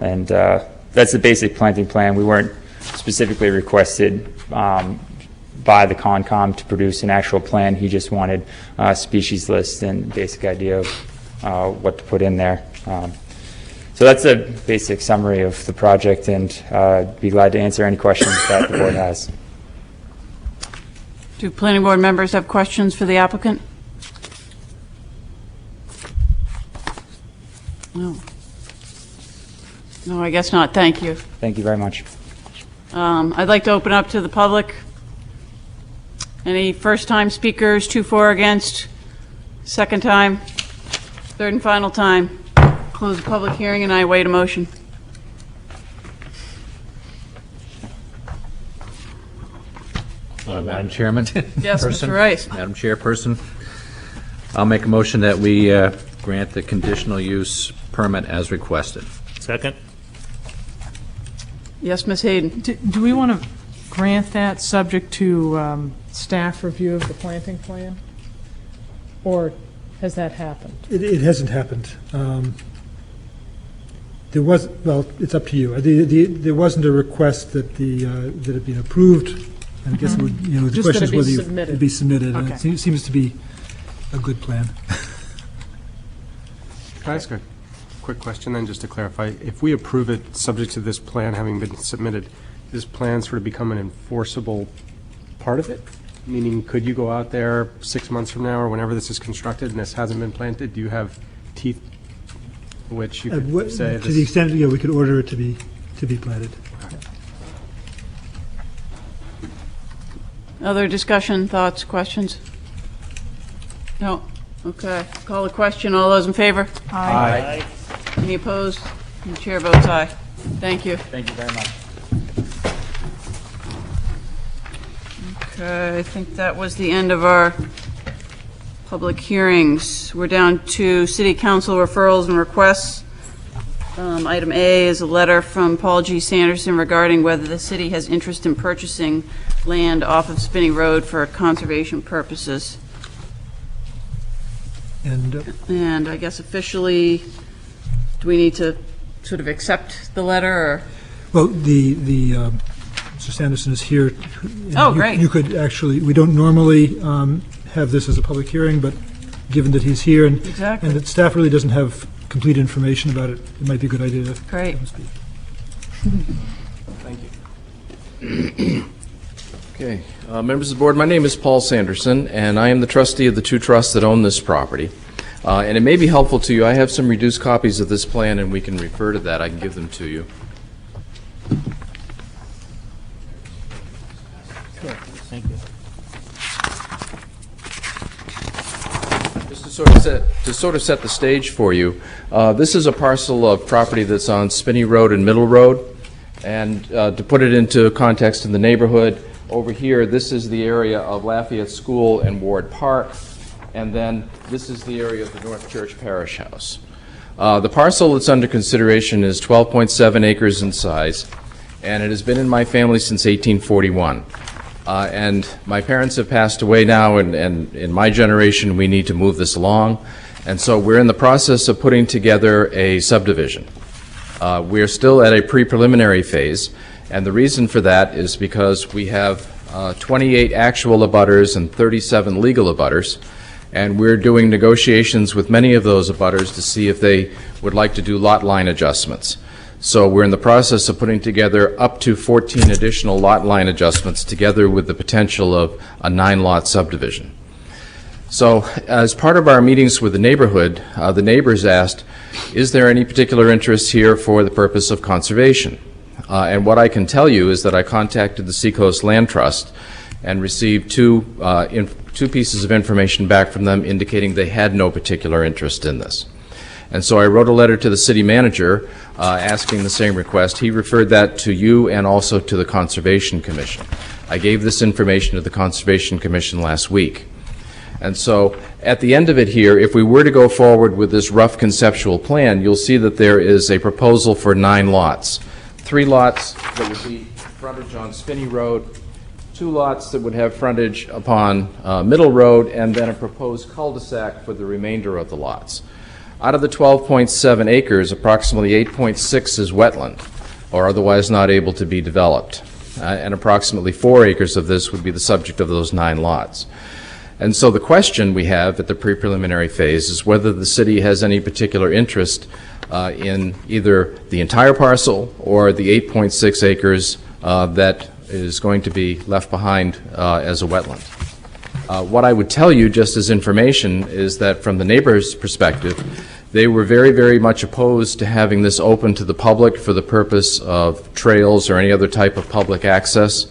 Speaker 17: And that's the basic planting plan. We weren't specifically requested by the Concom to produce an actual plan. He just wanted a species list and basic idea of what to put in there. So that's a basic summary of the project, and be glad to answer any questions that the board has.
Speaker 2: Do planning board members have questions for the applicant? No. No, I guess not. Thank you.
Speaker 17: Thank you very much.
Speaker 2: I'd like to open up to the public. Any first-time speakers, 2 for, against? Second time? Third and final time? Close the public hearing, and I await a motion.
Speaker 3: Madam Chairman?
Speaker 2: Yes, Mr. Rice.
Speaker 3: Madam Chairperson, I'll make a motion that we grant the conditional use permit as requested.
Speaker 6: Second?
Speaker 2: Yes, Ms. Hayden.
Speaker 4: Do we want to grant that subject to staff review of the planting plan? Or has that happened?
Speaker 7: It hasn't happened. There was, well, it's up to you. There wasn't a request that that had been approved. And I guess it would, the
Speaker 4: Just
Speaker 7: question
Speaker 4: that
Speaker 7: is whether it'd be submitted. And
Speaker 4: Okay.
Speaker 7: it seems to be a good plan.
Speaker 8: Can I ask a quick question then, just to clarify? If we approve it, subject to this plan having been submitted, this plan sort of become an enforceable part of it? Meaning, could you go out there 6 months from now or whenever this is constructed and this hasn't been planted? Do you have teeth which you could say
Speaker 7: To
Speaker 8: this?
Speaker 7: the extent, we could order it to be planted.
Speaker 2: Other discussion, thoughts, questions? No? Okay. Call the question. All those in favor?
Speaker 8: Aye.
Speaker 2: Any opposed? The chair votes aye. Thank you.
Speaker 17: Thank you very much.
Speaker 2: Okay, I think that was the end of our public hearings. We're down to city council referrals and requests. Item A is a letter from Paul G. Sanderson regarding whether the city has interest in purchasing land off of Spinney Road for conservation purposes. And I guess officially, do we need to sort of accept the letter, or?
Speaker 7: Well, Mr. Sanderson is here.
Speaker 2: Oh, great.
Speaker 7: You could actually, we don't normally have this as a public hearing, but given that he's here and
Speaker 2: Exactly.
Speaker 7: and that staff really doesn't have complete information about it, it might be a good idea to
Speaker 2: Great.
Speaker 7: have him speak.
Speaker 8: Thank you.
Speaker 18: Okay. Members of the board, my name is Paul Sanderson, and I am the trustee of the 2 trusts that own this property. And it may be helpful to you, I have some reduced copies of this plan, and we can refer to that. I can give them to you.
Speaker 6: Thank you.
Speaker 18: Just to sort of set the stage for you, this is a parcel of property that's on Spinney Road and Middle Road. And to put it into context in the neighborhood, over here, this is the area of Lafayette School and Ward Park, and then this is the area of the North Church Parish House. The parcel that's under consideration is 12.7 acres in size, and it has been in my family since 1841. And my parents have passed away now, and in my generation, we need to move this along. And so we're in the process of putting together a subdivision. We're still at a pre-preliminary phase, and the reason for that is because we have 28 actual abutters and 37 legal abutters, and we're doing negotiations with many of those abutters to see if they would like to do lot line adjustments. So we're in the process of putting together up to 14 additional lot line adjustments together with the potential of a 9-lot subdivision. So as part of our meetings with the neighborhood, the neighbors asked, is there any particular interest here for the purpose of conservation? And what I can tell you is that I contacted the Seacoast Land Trust and received two pieces of information back from them indicating they had no particular interest in this. And so I wrote a letter to the city manager asking the same request. He referred that to you and also to the Conservation Commission. I gave this information to the Conservation Commission last week. And so at the end of it here, if we were to go forward with this rough conceptual plan, you'll see that there is a proposal for 9 lots. 3 lots that would be frontage on Spinney Road, 2 lots that would have frontage upon Middle Road, and then a proposed cul-de-sac for the remainder of the lots. Out of the 12.7 acres, approximately 8.6 is wetland, or otherwise not able to be developed. And approximately 4 acres of this would be the subject of those 9 lots. And so the question we have at the pre-preliminary phase is whether the city has any particular interest in either the entire parcel or the 8.6 acres that is going to be left behind as a wetland. What I would tell you, just as information, is that from the neighbors' perspective, they were very, very much opposed to having this open to the public for the purpose of trails or any other type of public access.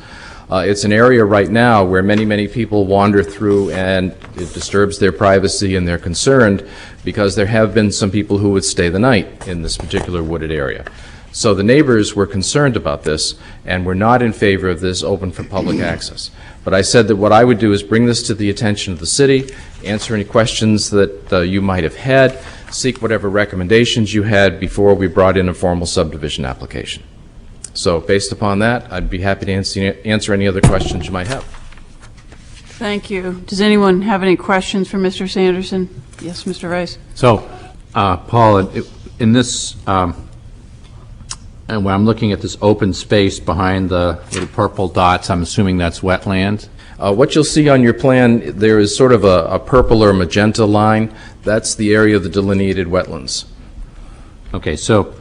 Speaker 18: It's an area right now where many, many people wander through, and it disturbs their privacy, and they're concerned because there have been some people who would stay the night in this particular wooded area. So the neighbors were concerned about this and were not in favor of this open for public access. But I said that what I would do is bring this to the attention of the city, answer any questions that you might have had, seek whatever recommendations you had before we brought in a formal subdivision application. So based upon that, I'd be happy to answer any other questions you might have.
Speaker 2: Thank you. Does anyone have any questions for Mr. Sanderson? Yes, Mr. Rice.
Speaker 3: So, Paul, in this, and when I'm looking at this open space behind the little purple dots, I'm assuming that's wetland?
Speaker 18: What you'll see on your plan, there is sort of a purple or magenta line. That's the area of the delineated wetlands.
Speaker 3: Okay, so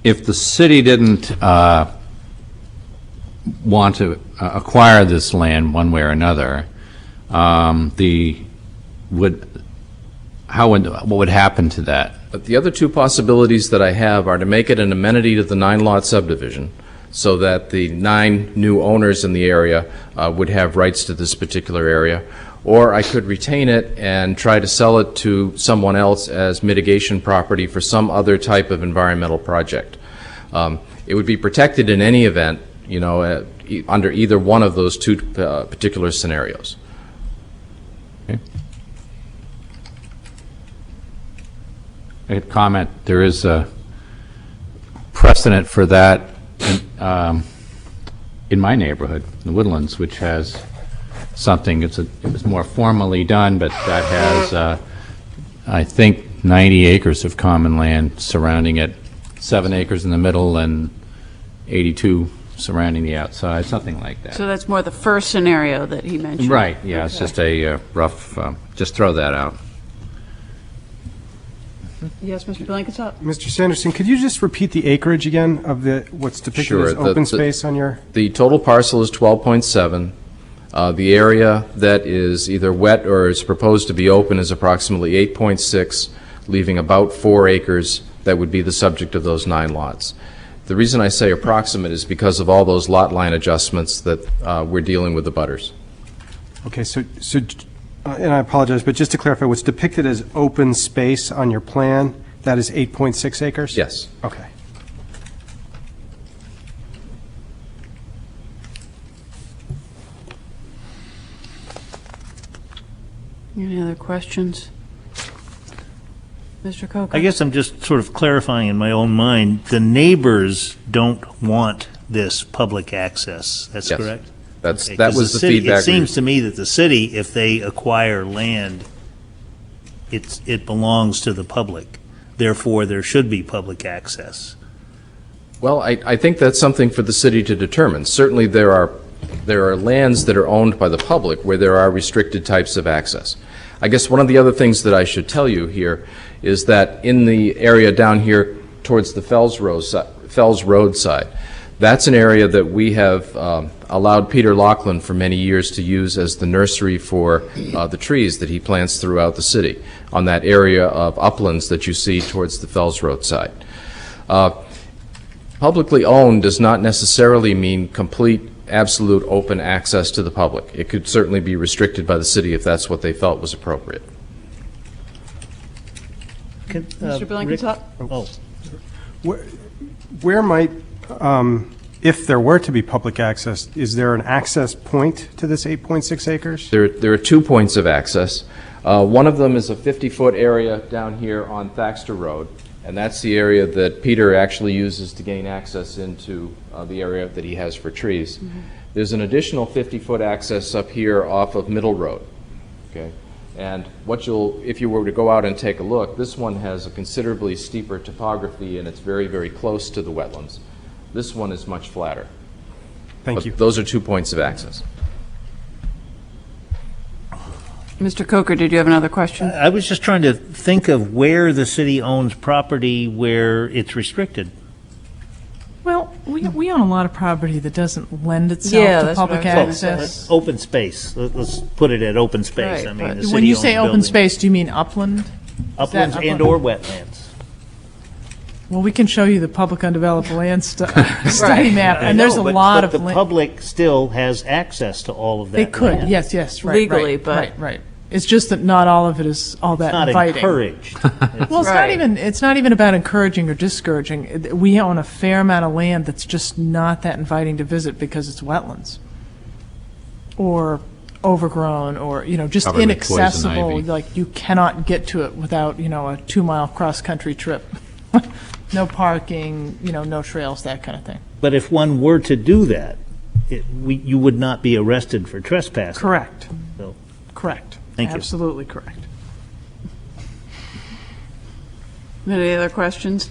Speaker 3: if the city didn't want to acquire this land one way or another, what would happen to that?
Speaker 18: But the other 2 possibilities that I have are to make it an amenity to the 9-lot subdivision, so that the 9 new owners in the area would have rights to this particular area, or I could retain it and try to sell it to someone else as mitigation property for some other type of environmental project. It would be protected in any event, you know, under either one of those 2 particular scenarios.
Speaker 3: Okay. I could comment, there is a precedent for that in my neighborhood, the Woodlands, which has something, it was more formally done, but that has, I think, 90 acres of common land surrounding it, 7 acres in the middle and 82 surrounding the outside, something like that.
Speaker 2: So that's more the first scenario that he mentioned.
Speaker 3: Right, yeah, It's just a rough, just throw that out.
Speaker 2: Yes, Mr. Blankenship.
Speaker 8: Mr. Sanderson, could you just repeat the acreage again of what's depicted as open space on your?
Speaker 18: The total parcel is 12.7. The area that is either wet or is proposed to be open is approximately 8.6, leaving about 4 acres that would be the subject of those 9 lots. The reason I say approximate is because of all those lot line adjustments that we're dealing with the butters.
Speaker 8: Okay, so and I apologize, but just to clarify, what's depicted as open space on your plan, that is 8.6 acres?
Speaker 18: Yes.
Speaker 8: Okay.
Speaker 2: Any other questions? Mr. Coker?
Speaker 6: I guess I'm just sort of clarifying in my own mind, the neighbors don't want this public access. That's
Speaker 18: Yes.
Speaker 6: correct?
Speaker 18: That
Speaker 6: Okay,
Speaker 18: was the
Speaker 6: city,
Speaker 18: feedback.
Speaker 6: It seems to me that the city, if they acquire land, it belongs to the public. Therefore, there should be public access.
Speaker 18: Well, I think that's something for the city to determine. Certainly there are lands that are owned by the public where there are restricted types of access. I guess one of the other things that I should tell you here is that in the area down here towards the Fells Road side, that's an area that we have allowed Peter Laughlin for many years to use as the nursery for the trees that he plants throughout the city on that area of uplands that you see towards the Fells Road side. Publicly owned does not necessarily mean complete, absolute open access to the public. It could certainly be restricted by the city if that's what they felt was appropriate.
Speaker 2: Mr. Blankenship?
Speaker 6: Oh.
Speaker 8: Where might if there were to be public access, is there an access point to this 8.6 acres?
Speaker 18: There are 2 points of access. One of them is a 50-foot area down here on Thaxter Road, and that's the area that Peter actually uses to gain access into the area that he has for trees. There's an additional 50-foot access up here off of Middle Road. Okay, and if you were to go out and take a look, this one has a considerably steeper topography, and it's very, very close to the wetlands. This one is much flatter.
Speaker 8: Thank you.
Speaker 18: Those are 2 points of access.
Speaker 2: Mr. Coker, did you have another question?
Speaker 6: I was just trying to think of where the city owns property where it's restricted.
Speaker 4: Well, we own a lot of property that doesn't lend itself to public access.
Speaker 6: Open space. Let's put it at open space.
Speaker 4: Right,
Speaker 6: I mean,
Speaker 4: but
Speaker 6: the city
Speaker 4: when you
Speaker 6: owns
Speaker 4: say open
Speaker 6: buildings.
Speaker 4: space, do you mean upland?
Speaker 6: Uplands and/or wetlands.
Speaker 4: Well, we can show you the public undeveloped land study map,
Speaker 6: I
Speaker 4: and
Speaker 6: know,
Speaker 4: there's a
Speaker 6: but
Speaker 4: lot of
Speaker 6: the
Speaker 4: land.
Speaker 6: public still has access to all of that.
Speaker 4: They could,
Speaker 6: land.
Speaker 4: yes, right.
Speaker 2: Legally,
Speaker 4: right,
Speaker 2: but-
Speaker 4: right. It's just that not all of it is all that
Speaker 6: Not
Speaker 4: inviting.
Speaker 6: encouraged.
Speaker 4: Well, it's not even about encouraging or discouraging. We own a fair amount of land that's just not that inviting to visit because it's wetlands or overgrown or, just
Speaker 3: Covered with poison
Speaker 4: inaccessible.
Speaker 3: ivy.
Speaker 4: Like you cannot get to it without, a 2-mile cross-country trip. No parking, no trails, that kind of thing.
Speaker 6: But if one were to do that, you would not be arrested for trespassing.
Speaker 4: Correct.
Speaker 6: So,
Speaker 4: Correct.
Speaker 6: Thank you.
Speaker 4: Absolutely correct.
Speaker 2: Any other questions?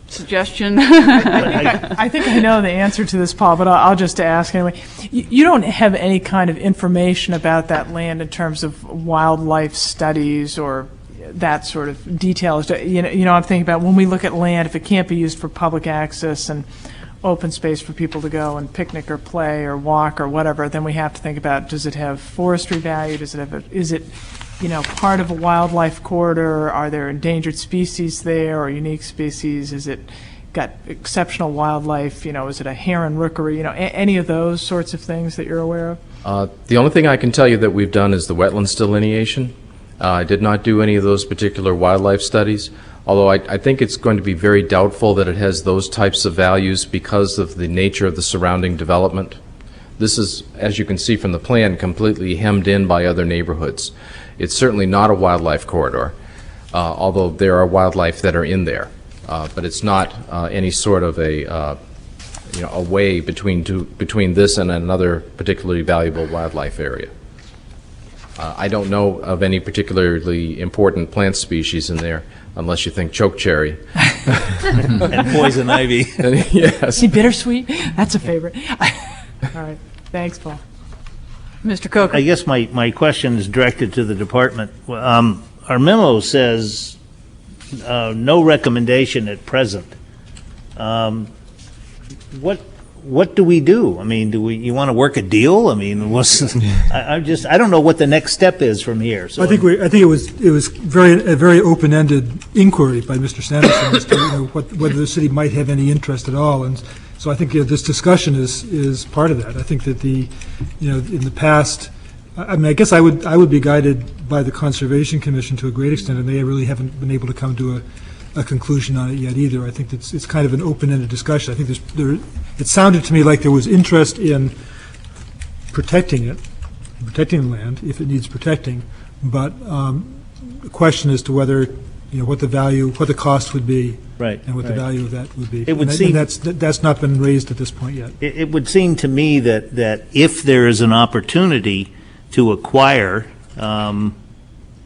Speaker 2: Suggestion?
Speaker 4: I think I know the answer to this, Paul, but I'll just ask anyway. You don't have any kind of information about that land in terms of wildlife studies or that sort of details. I'm thinking about when we look at land, if it can't be used for public access and open space for people to go and picnic or play or walk or whatever, then we have to think about, does it have forestry value? Is it part of a wildlife corridor? Are there endangered species there or unique species? Is it got exceptional wildlife? Is it a heron rookery? Any of those sorts of things that you're aware of?
Speaker 18: The only thing I can tell you that we've done is the wetlands delineation. I did not do any of those particular wildlife studies, although I think it's going to be very doubtful that it has those types of values because of the nature of the surrounding development. This is, as you can see from the plan, completely hemmed in by other neighborhoods. It's certainly not a wildlife corridor, although there are wildlife that are in there. But it's not any sort of a way between this and another particularly valuable wildlife area. I don't know of any particularly important plant species in there, unless you think chokecherry.
Speaker 6: And poison ivy.
Speaker 18: Yes.
Speaker 4: See, bittersweet? That's a favorite. All right. Thanks, Paul.
Speaker 2: Mr. Coker?
Speaker 6: I guess my question is directed to the department. Our memo says no recommendation at present. What do we do? I mean, you want to work a deal? I mean, I don't know what the next step is from here. So
Speaker 7: I think it was a very open-ended inquiry by Mr. Sanderson as to whether the city might have any interest at all, and so I think this discussion is part of that. I think that in the past, I mean, I guess I would be guided by the Conservation Commission to a great extent, and they really haven't been able to come to a conclusion on it yet either. I think it's kind of an open-ended discussion. I think it sounded to me like there was interest in protecting it, protecting the land if it needs protecting, but the question as to whether, what the cost would be,
Speaker 6: right,
Speaker 7: and what the value of that would be.
Speaker 6: It would seem
Speaker 7: that's not been raised at this point yet.
Speaker 6: It would seem to me that if there is an opportunity to acquire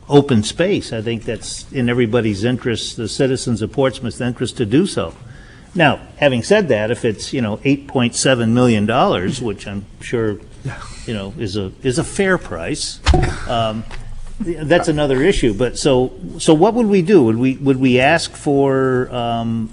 Speaker 6: open space, I think that's in everybody's interest, the citizens of Portsmouth's interest to do so. Now, having said that, if it's, $8.7 million, which I'm sure, is a fair price, that's another issue. But so what would we do? Would we ask for an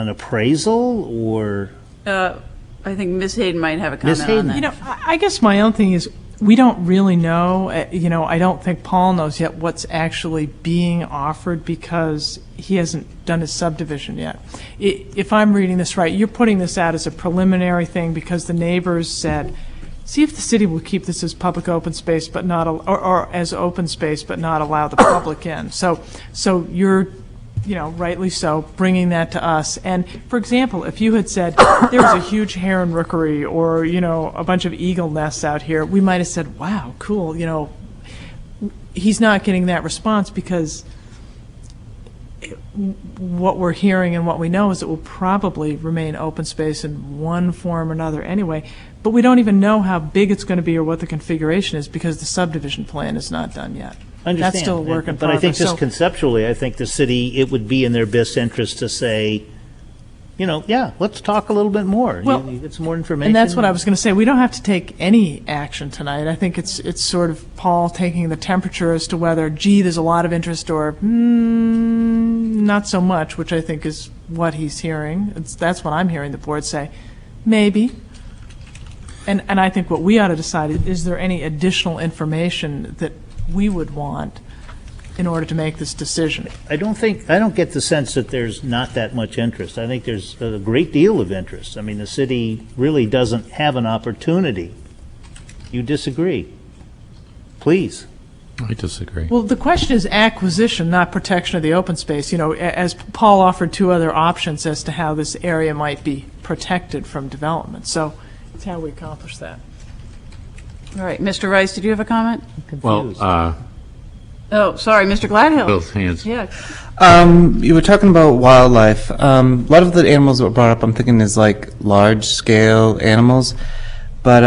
Speaker 6: appraisal or?
Speaker 2: I think Ms. Hayden might have a comment on that.
Speaker 4: I guess my own thing is, we don't really know, I don't think Paul knows yet what's actually being offered because he hasn't done his subdivision yet. If I'm reading this right, you're putting this out as a preliminary thing because the neighbors said, see if the city will keep this as public open space, but not, or as open space, but not allow the public in. So you're, rightly so, bringing that to us. And, for example, if you had said, there was a huge heron rookery or, a bunch of eagle nests out here, we might have said, wow, cool, he's not getting that response because what we're hearing and what we know is it will probably remain open space in one form or another anyway. But we don't even know how big it's going to be or what the configuration is because the subdivision plan is not done yet.
Speaker 6: I understand.
Speaker 4: That's still a work in
Speaker 6: But
Speaker 4: progress.
Speaker 6: I think just conceptually, I think the city, it would be in their best interest to say, let's talk a little bit more.
Speaker 4: Well,
Speaker 6: you get some more information.
Speaker 4: And that's what I was going to say. We don't have to take any action tonight. I think it's sort of Paul taking the temperature as to whether, there's a lot of interest or not so much, which I think is what he's hearing. That's what I'm hearing the board say. Maybe. And I think what we ought to decide is there any additional information that we would want in order to make this decision?
Speaker 6: I don't get the sense that there's not that much interest. I think there's a great deal of interest. I mean, the city really doesn't have an opportunity. You disagree? Please.
Speaker 3: I disagree.
Speaker 4: Well, the question is acquisition, not protection of the open space. As Paul offered two other options as to how this area might be protected from development. So it's how we accomplish that.
Speaker 2: All right, Mr. Rice, did you have a comment?
Speaker 3: Well,
Speaker 2: Oh, sorry, Mr. Gladhill.
Speaker 3: Both hands.
Speaker 2: Yeah.
Speaker 19: You were talking about wildlife. A lot of the animals that were brought up, I'm thinking is like large-scale animals. But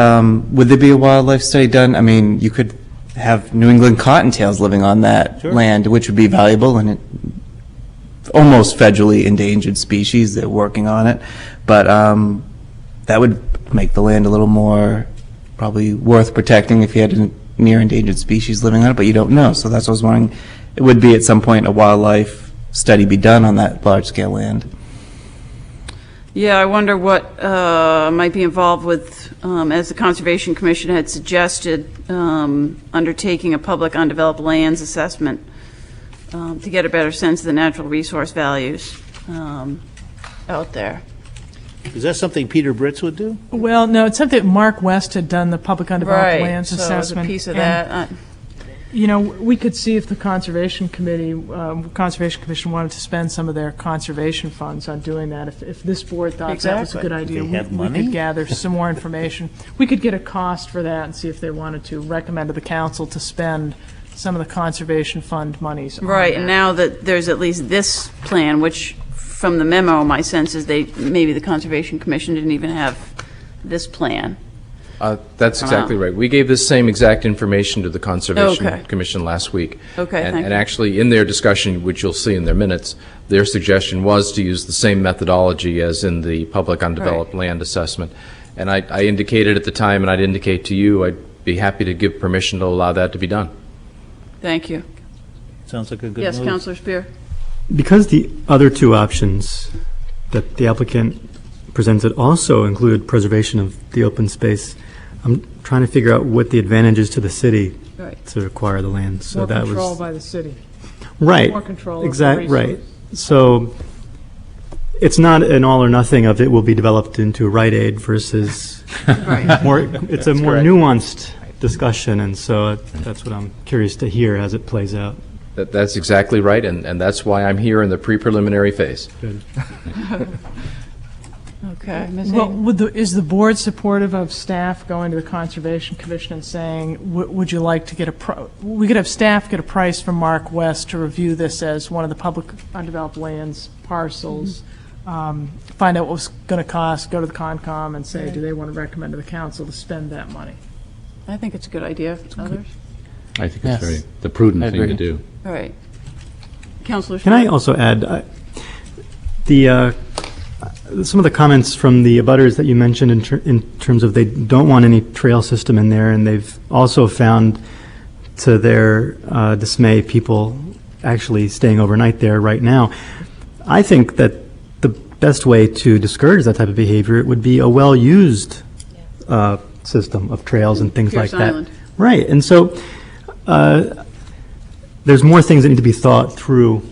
Speaker 19: would there be a wildlife study done? I mean, you could have New England cottontails living on that land, which would be valuable, and almost federally endangered species. They're working on it. But that would make the land a little more probably worth protecting if you had a near endangered species living on it, but you don't know. So that's what I was wondering. It would be at some point a wildlife study be done on that large-scale land.
Speaker 2: Yeah, I wonder what might be involved with, as the Conservation Commission had suggested, undertaking a public undeveloped lands assessment to get a better sense of the natural resource values out there.
Speaker 6: Is that something Peter Britz would do?
Speaker 4: Well, no, it's something Mark West had done, the public undeveloped lands
Speaker 2: so
Speaker 4: assessment.
Speaker 2: as a piece of
Speaker 4: and,
Speaker 2: that.
Speaker 4: We could see if the Conservation Commission wanted to spend some of their conservation funds on doing that. If this board thought that was a good idea, we could gather some more information. We could get a cost for that and see if they wanted to recommend to the council to spend some of the conservation fund monies.
Speaker 2: Right, and now that there's at least this plan, which from the memo, my sense is maybe the Conservation Commission didn't even have this plan.
Speaker 18: That's exactly right. We gave this same exact information to the Conservation Commission last week.
Speaker 2: Okay, thank you.
Speaker 18: And actually, in their discussion, which you'll see in their minutes, their suggestion was to use the same methodology as in the public undeveloped land assessment. And I indicated at the time, and I'd indicate to you, I'd be happy to give permission to allow that to be done.
Speaker 2: Thank you.
Speaker 6: Sounds like a good
Speaker 2: Yes,
Speaker 6: move.
Speaker 2: Councilor Spear.
Speaker 14: Because the other two options that the applicant presented also include preservation of the open space, I'm trying to figure out what the advantage is to the city to acquire the land. So
Speaker 4: more
Speaker 14: that
Speaker 4: control
Speaker 14: was
Speaker 4: by the city.
Speaker 14: right.
Speaker 4: More control.
Speaker 14: Right. So it's not an all or nothing of it will be developed into Rite Aid versus more. It's a more nuanced discussion, and so that's what I'm curious to hear as it plays out.
Speaker 18: That's exactly right, and that's why I'm here in the pre-preliminary phase.
Speaker 14: Good.
Speaker 2: Okay, Ms.
Speaker 4: Well, is the board supportive of staff going to the Conservation Commission and saying, would you like to get we could have staff get a price from Mark West to review this as one of the public undeveloped lands parcels, find out what it's going to cost, go to the Concom and say, do they want to recommend to the council to spend that money?
Speaker 2: I think it's a good idea. Others?
Speaker 3: I think it's the prudent thing to do.
Speaker 2: All right. Councilor
Speaker 14: Can I also add, some of the comments from the abutters that you mentioned in terms of they don't want any trail system in there, and they've also found, to their dismay, people actually staying overnight there right now. I think that the best way to discourage that type of behavior would be a well-used system of trails and things
Speaker 2: Pierce
Speaker 14: like that.
Speaker 2: Island.
Speaker 14: Right, and so there's more things that need to be thought through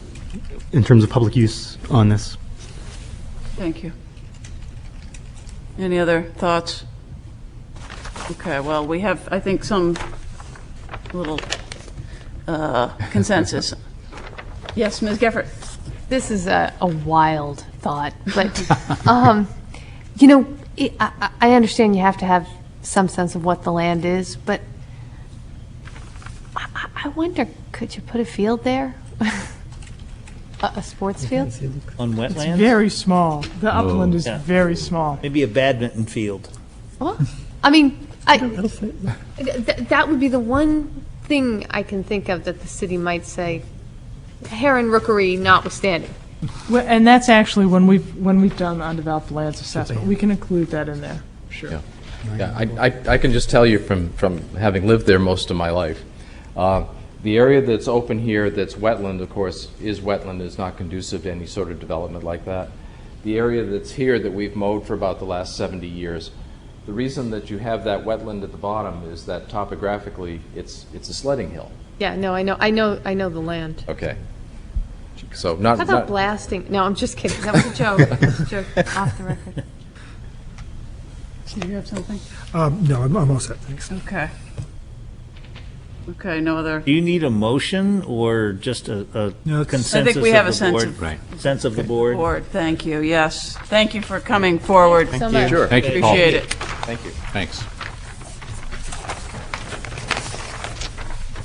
Speaker 14: in terms of public use on this.
Speaker 2: Thank you. Any other thoughts? Okay, well, we have, I think, some little consensus. Yes, Ms. Geffert?
Speaker 10: This is a wild thought, but, I understand you have to have some sense of what the land is, but I wonder, could you put a field there? A sports field?
Speaker 6: On wetlands?
Speaker 4: It's very small. The upland is
Speaker 6: Yeah.
Speaker 4: very small.
Speaker 6: Maybe a badminton field.
Speaker 10: Well, I mean, that would be the one thing I can think of that the city might say, heron rookery notwithstanding.
Speaker 4: Well, and that's actually when we've done undeveloped lands assessment. We can include that in there, sure.
Speaker 18: Yeah. Yeah, I can just tell you from having lived there most of my life, the area that's open here that's wetland, of course, is wetland, is not conducive to any sort of development like that. The area that's here that we've mowed for about the last 70 years, the reason that you have that wetland at the bottom is that topographically it's a sledding hill.
Speaker 10: Yeah, no, I know the land.
Speaker 18: Okay. So not...
Speaker 10: How about blasting? No, I'm just kidding. That was a joke. That was a joke off the record.
Speaker 2: Do you have something?
Speaker 7: No, I'm all set, thanks.
Speaker 2: Okay. Okay, no other...
Speaker 6: Do you need a motion or just a consensus
Speaker 2: I think we have a
Speaker 6: of the
Speaker 2: sense
Speaker 6: board?
Speaker 2: of...
Speaker 3: Right.
Speaker 6: Sense of the board?
Speaker 2: Board, thank you, yes. Thank you for coming forward.
Speaker 10: Thank you so much.
Speaker 18: Sure.
Speaker 3: Thank you, Paul.
Speaker 2: Appreciate it.
Speaker 18: Thank you.
Speaker 3: Thanks.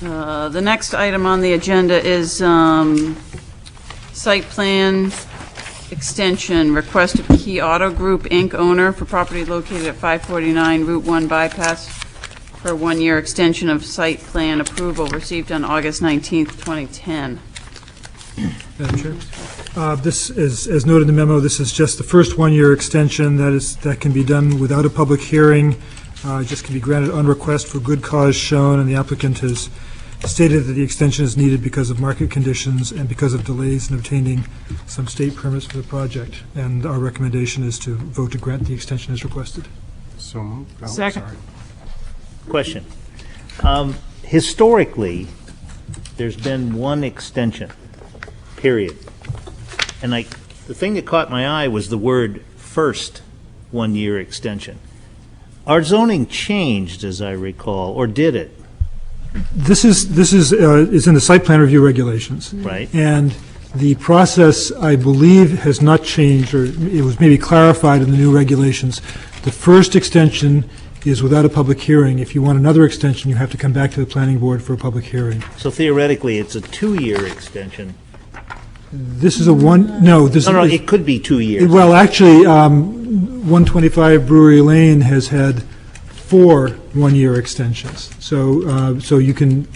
Speaker 2: The next item on the agenda is site plan extension, request of Key Auto Group, Inc., owner for property located at 549 Route 1 bypass for a one-year extension of site plan approval received on August 19th, 2010.
Speaker 7: Madam Chair. This is, as noted in the memo, this is just the first one-year extension that can be done without a public hearing. It just can be granted on request for good cause shown, and the applicant has stated that the extension is needed because of market conditions and because of delays in obtaining some state permits for the project. And our recommendation is to vote to grant the extension as requested.
Speaker 8: So moved. Oh,
Speaker 4: Second.
Speaker 8: sorry.
Speaker 6: Question. Historically, there's been one extension, period. And the thing that caught my eye was the word first one-year extension. Our zoning changed, as I recall, or did it?
Speaker 7: This is in the site plan review regulations.
Speaker 6: Right.
Speaker 7: And the process, I believe, has not changed, or it was maybe clarified in the new regulations. The first extension is without a public hearing. If you want another extension, you have to come back to the planning board for a public hearing.
Speaker 6: So theoretically, it's a 2-year extension.
Speaker 7: This is a one, no, this is...
Speaker 6: No, it could be 2 years.
Speaker 7: Well, actually, 125 Brewery Lane has had 4 one-year extensions. So you can,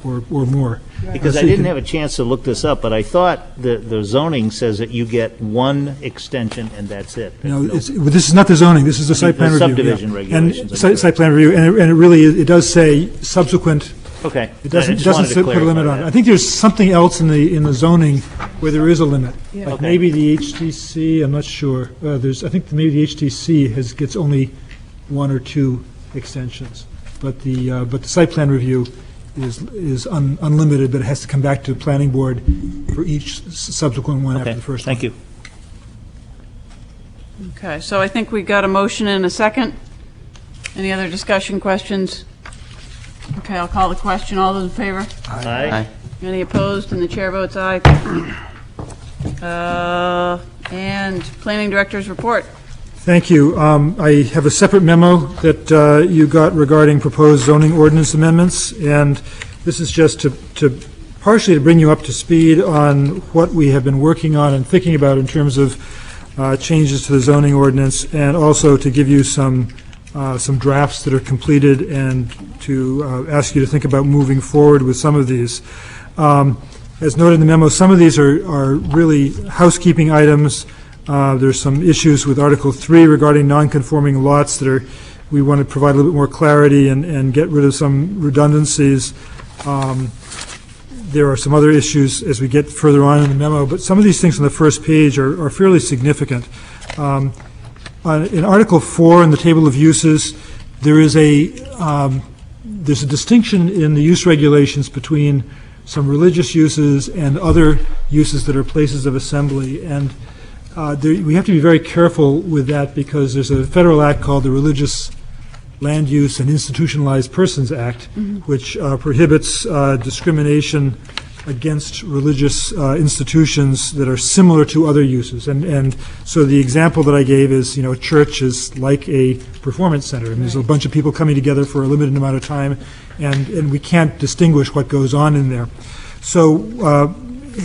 Speaker 7: or more.
Speaker 6: Because I didn't have a chance to look this up, but I thought the zoning says that you get one extension and that's it.
Speaker 7: No, this is not the zoning, this is the site plan review.
Speaker 6: Subdivision
Speaker 7: yeah.
Speaker 6: regulations.
Speaker 7: And site plan review, and it really, it does say subsequent.
Speaker 6: Okay.
Speaker 7: It doesn't put a limit on it. I think there's something else in the zoning where there is a limit.
Speaker 4: Yeah.
Speaker 7: Like
Speaker 6: Okay.
Speaker 7: maybe the HTC, I'm not sure. I think maybe the HTC gets only 1 or 2 extensions. But the site plan review is unlimited, but it has to come back to the planning board for each subsequent one after
Speaker 6: Okay,
Speaker 7: the first
Speaker 6: thank
Speaker 7: one.
Speaker 6: you.
Speaker 2: Okay, so I think we got a motion and a second. Any other discussion, questions? Okay, I'll call the question. All those in favor?
Speaker 6: Aye.
Speaker 2: Any opposed? And the chair votes aye. And planning director's report.
Speaker 7: Thank you. I have a separate memo that you got regarding proposed zoning ordinance amendments, and this is just to partially to bring you up to speed on what we have been working on and thinking about in terms of changes to the zoning ordinance, and also to give you some drafts that are completed and to ask you to think about moving forward with some of these. As noted in the memo, some of these are really housekeeping items. There's some issues with Article 3 regarding non-conforming lots that we want to provide a little bit more clarity and get rid of some redundancies. There are some other issues as we get further on in the memo, but some of these things on the first page are fairly significant. In Article 4, in the table of uses, there's a distinction in the use regulations between some religious uses and other uses that are places of assembly. And we have to be very careful with that because there's a federal act called the Religious Land Use and Institutionalized Persons Act, which prohibits discrimination against religious institutions that are similar to other uses. And so the example that I gave is, a church is like a performance center. And there's a bunch of people coming together for a limited amount of time, and we can't distinguish what goes on in there. So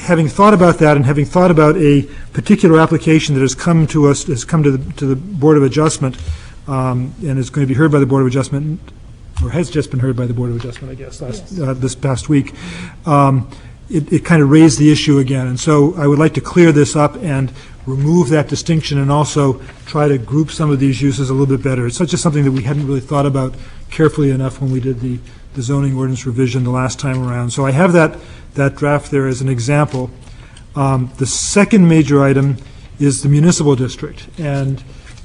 Speaker 7: having thought about that and having thought about a particular application that has come to us, has come to the Board of Adjustment, and is going to be heard by the Board of Adjustment, or has just been heard by the Board of Adjustment, I guess, this past week, it kind of raised the issue again. And so I would like to clear this up and remove that distinction and also try to group some of these uses a little bit better. It's just something that we hadn't really thought about carefully enough when we did the zoning ordinance revision the last time around. So I have that draft there as an example. The second major item is the municipal district. And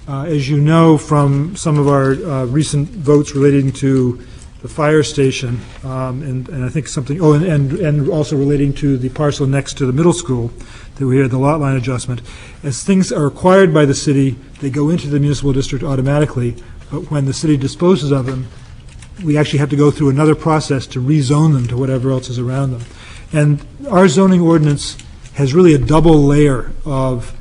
Speaker 7: as you know from some of our recent votes relating to the fire station, and I think something, and also relating to the parcel next to the middle school that we had the lot line adjustment. As things are acquired by the city, they go into the municipal district automatically, but when the city disposes of them, we actually have to go through another process to rezone them to whatever else is around them. And our zoning ordinance has really a double layer of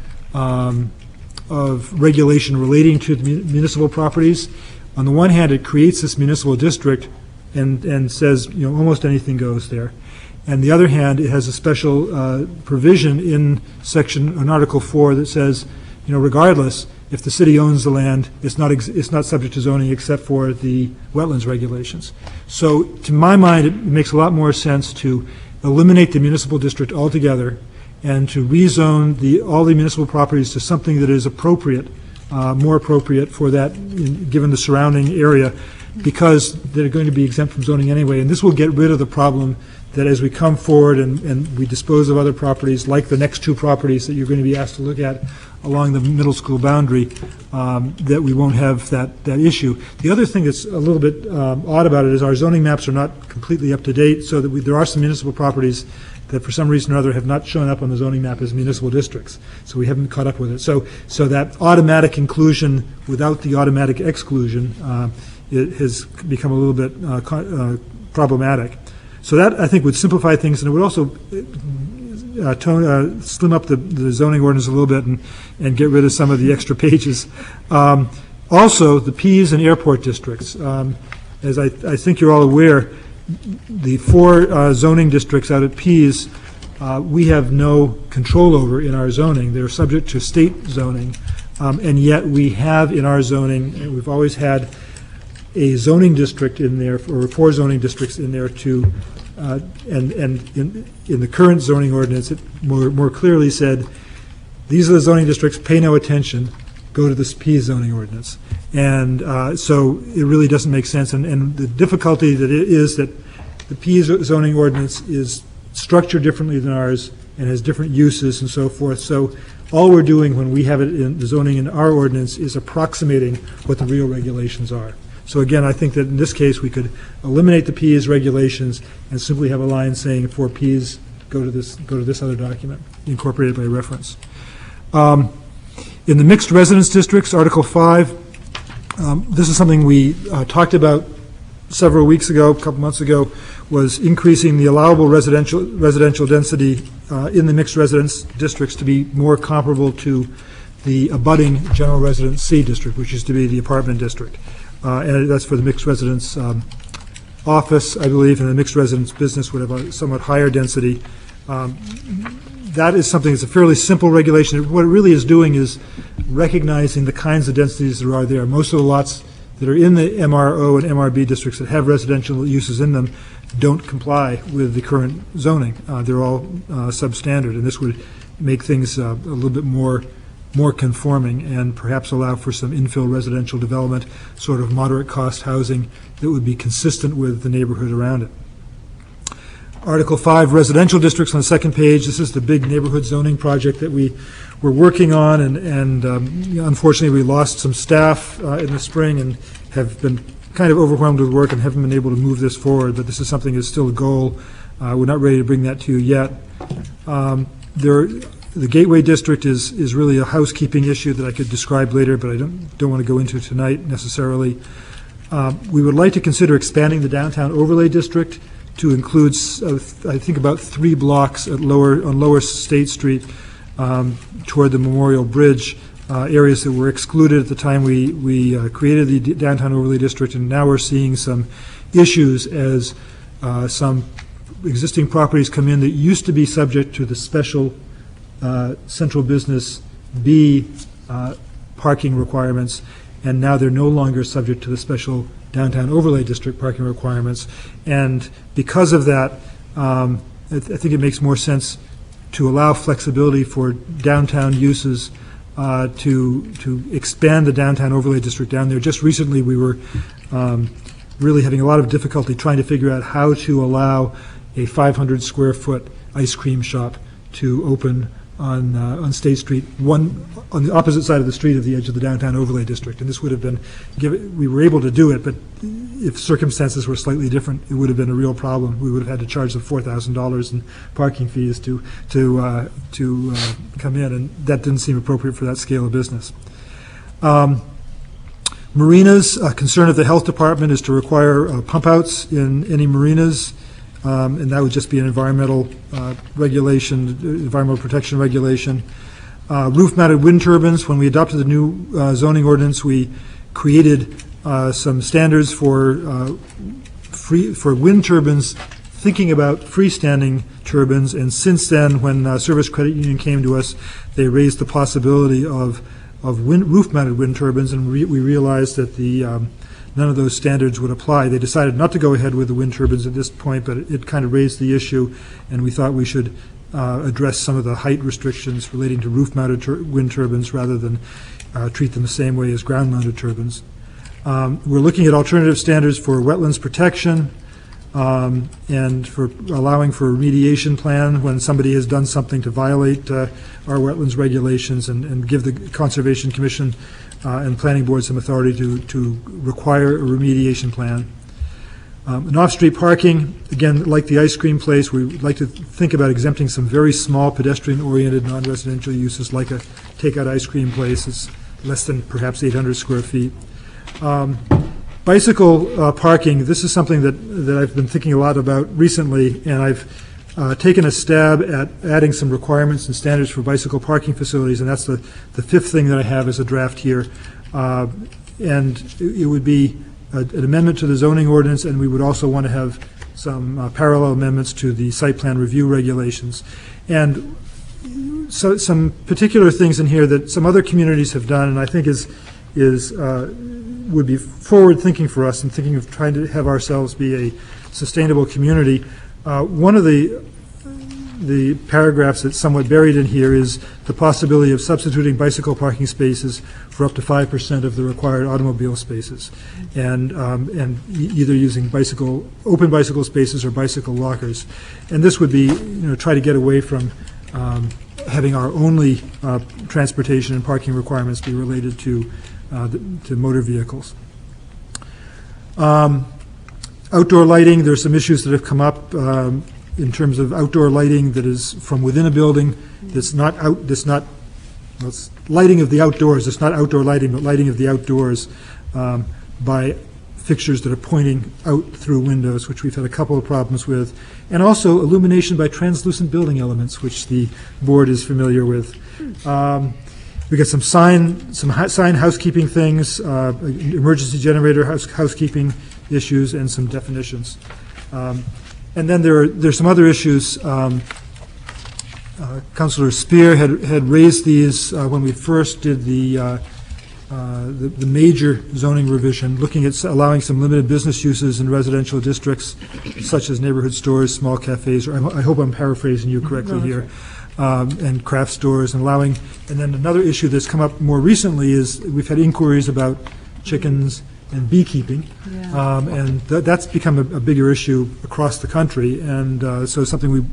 Speaker 7: regulation relating to the municipal properties. On the one hand, it creates this municipal district and says, almost anything goes there. And the other hand, it has a special provision in Article 4 that says, regardless, if the city owns the land, it's not subject to zoning except for the wetlands regulations. So to my mind, it makes a lot more sense to eliminate the municipal district altogether and to rezone all the municipal properties to something that is appropriate, more appropriate for that, given the surrounding area, because they're going to be exempt from zoning anyway. And this will get rid of the problem that as we come forward and we dispose of other properties, like the next two properties that you're going to be asked to look at along the middle school boundary, that we won't have that issue. The other thing that's a little bit odd about it is our zoning maps are not completely up to date, so that there are some municipal properties that for some reason or other have not shown up on the zoning map as municipal districts. So we haven't caught up with it. So that automatic inclusion without the automatic exclusion it has become a little bit problematic. So that, I think, would simplify things, and it would also slim up the zoning ordinance a little bit and get rid of some of the extra pages. Also, the P's and airport districts. As I think you're all aware, the 4 zoning districts out at P's, we have no control over in our zoning. They're subject to state zoning, and yet we have in our zoning, and we've always had a zoning district in there, or 4 zoning districts in there to, and in the current zoning ordinance, it more clearly said, these are the zoning districts, pay no attention, go to this P zoning ordinance. And so it really doesn't make sense. And the difficulty that it is that the P zoning ordinance is structured differently than ours and has different uses and so forth. So all we're doing when we have it in the zoning in our ordinance is approximating what the real regulations are. So again, I think that in this case, we could eliminate the P's regulations and simply have a line saying for P's, go to this other document, incorporated by reference. In the mixed residence districts, Article 5, this is something we talked about several weeks ago, a couple months ago, was increasing the allowable residential density in the mixed residence districts to be more comparable to the abutting general residence C district, which is to be the apartment district. And that's for the mixed residence office, I believe, and the mixed residence business would have a somewhat higher density. That is something that's a fairly simple regulation. What it really is doing is recognizing the kinds of densities that are there. Most of the lots that are in the MRO and MRB districts that have residential uses in them don't comply with the current zoning. They're all substandard, and this would make things a little bit more conforming and perhaps allow for some infill residential development, sort of moderate cost housing that would be consistent with the neighborhood around it. Article 5, residential districts on the second page. This is the big neighborhood zoning project that we were working on, and unfortunately we lost some staff in the spring and have been kind of overwhelmed with work and haven't been able to move this forward, but this is something that's still a goal. We're not ready to bring that to you yet. The Gateway District is really a housekeeping issue that I could describe later, but I don't want to go into tonight necessarily. We would like to consider expanding the downtown overlay district to include, I think, about 3 blocks on Lower State Street toward the Memorial Bridge, areas that were excluded at the time we created the downtown overlay district, and now we're seeing some issues as some existing properties come in that used to be subject to the special central business B parking requirements, and now they're no longer subject to the special downtown overlay district parking requirements. And because of that, I think it makes more sense to allow flexibility for downtown uses to expand the downtown overlay district down there. Just recently, we were really having a lot of difficulty trying to figure out how to allow a 500 square foot ice cream shop to open on State Street, on the opposite side of the street at the edge of the downtown overlay district. And this would have been, we were able to do it, but if circumstances were slightly different, it would have been a real problem. We would have had to charge them $4,000 in parking fees to come in, and that didn't seem appropriate for that scale of business. Marinas, a concern of the health department is to require pump outs in any marinas. And that would just be an environmental regulation, environmental protection regulation. Roof-mounted wind turbines. When we adopted the new zoning ordinance, we created some standards for wind turbines, thinking about freestanding turbines. And since then, when Service Credit Union came to us, they raised the possibility of roof-mounted wind turbines, and we realized that none of those standards would apply. They decided not to go ahead with the wind turbines at this point, but it kind of raised the issue, and we thought we should address some of the height restrictions relating to roof-mounted wind turbines rather than treat them the same way as ground-mounted turbines. We're looking at alternative standards for wetlands protection and for allowing for a remediation plan when somebody has done something to violate our wetlands regulations, and give the Conservation Commission and Planning Board some authority to require a remediation plan. And off-street parking, again, like the ice cream place, we would like to think about exempting some very small pedestrian-oriented non-residential uses like a takeout ice cream place. It's less than perhaps 800 square feet. Bicycle parking, this is something that I've been thinking a lot about recently, and I've taken a stab at adding some requirements and standards for bicycle parking facilities, and that's the 5th thing that I have as a draft here. And it would be an amendment to the zoning ordinance, and we would also want to have some parallel amendments to the site plan review regulations. And so some particular things in here that some other communities have done, and I think would be forward-thinking for us, and thinking of trying to have ourselves be a sustainable community. One of the paragraphs that's somewhat buried in here is the possibility of substituting bicycle parking spaces for up to 5% of the required automobile spaces, and either using open bicycle spaces or bicycle lockers. And this would be, try to get away from having our only transportation and parking requirements be related to motor vehicles. Outdoor lighting, there's some issues that have come up in terms of outdoor lighting that is from within a building it's lighting of the outdoors. It's not outdoor lighting, but lighting of the outdoors by fixtures that are pointing out through windows, which we've had a couple of problems with. And also illumination by translucent building elements, which the board is familiar with. We got some sign housekeeping things, emergency generator housekeeping issues, and some definitions. And then there's some other issues. Councilor Spear had raised these when we first did the major zoning revision, looking at allowing some limited business uses in residential districts, such as neighborhood stores, small cafes, or I hope I'm paraphrasing you correctly here, and craft stores, and allowing. And then another issue that's come up more recently is we've had inquiries about chickens and beekeeping, and that's become a bigger issue across the country, and so something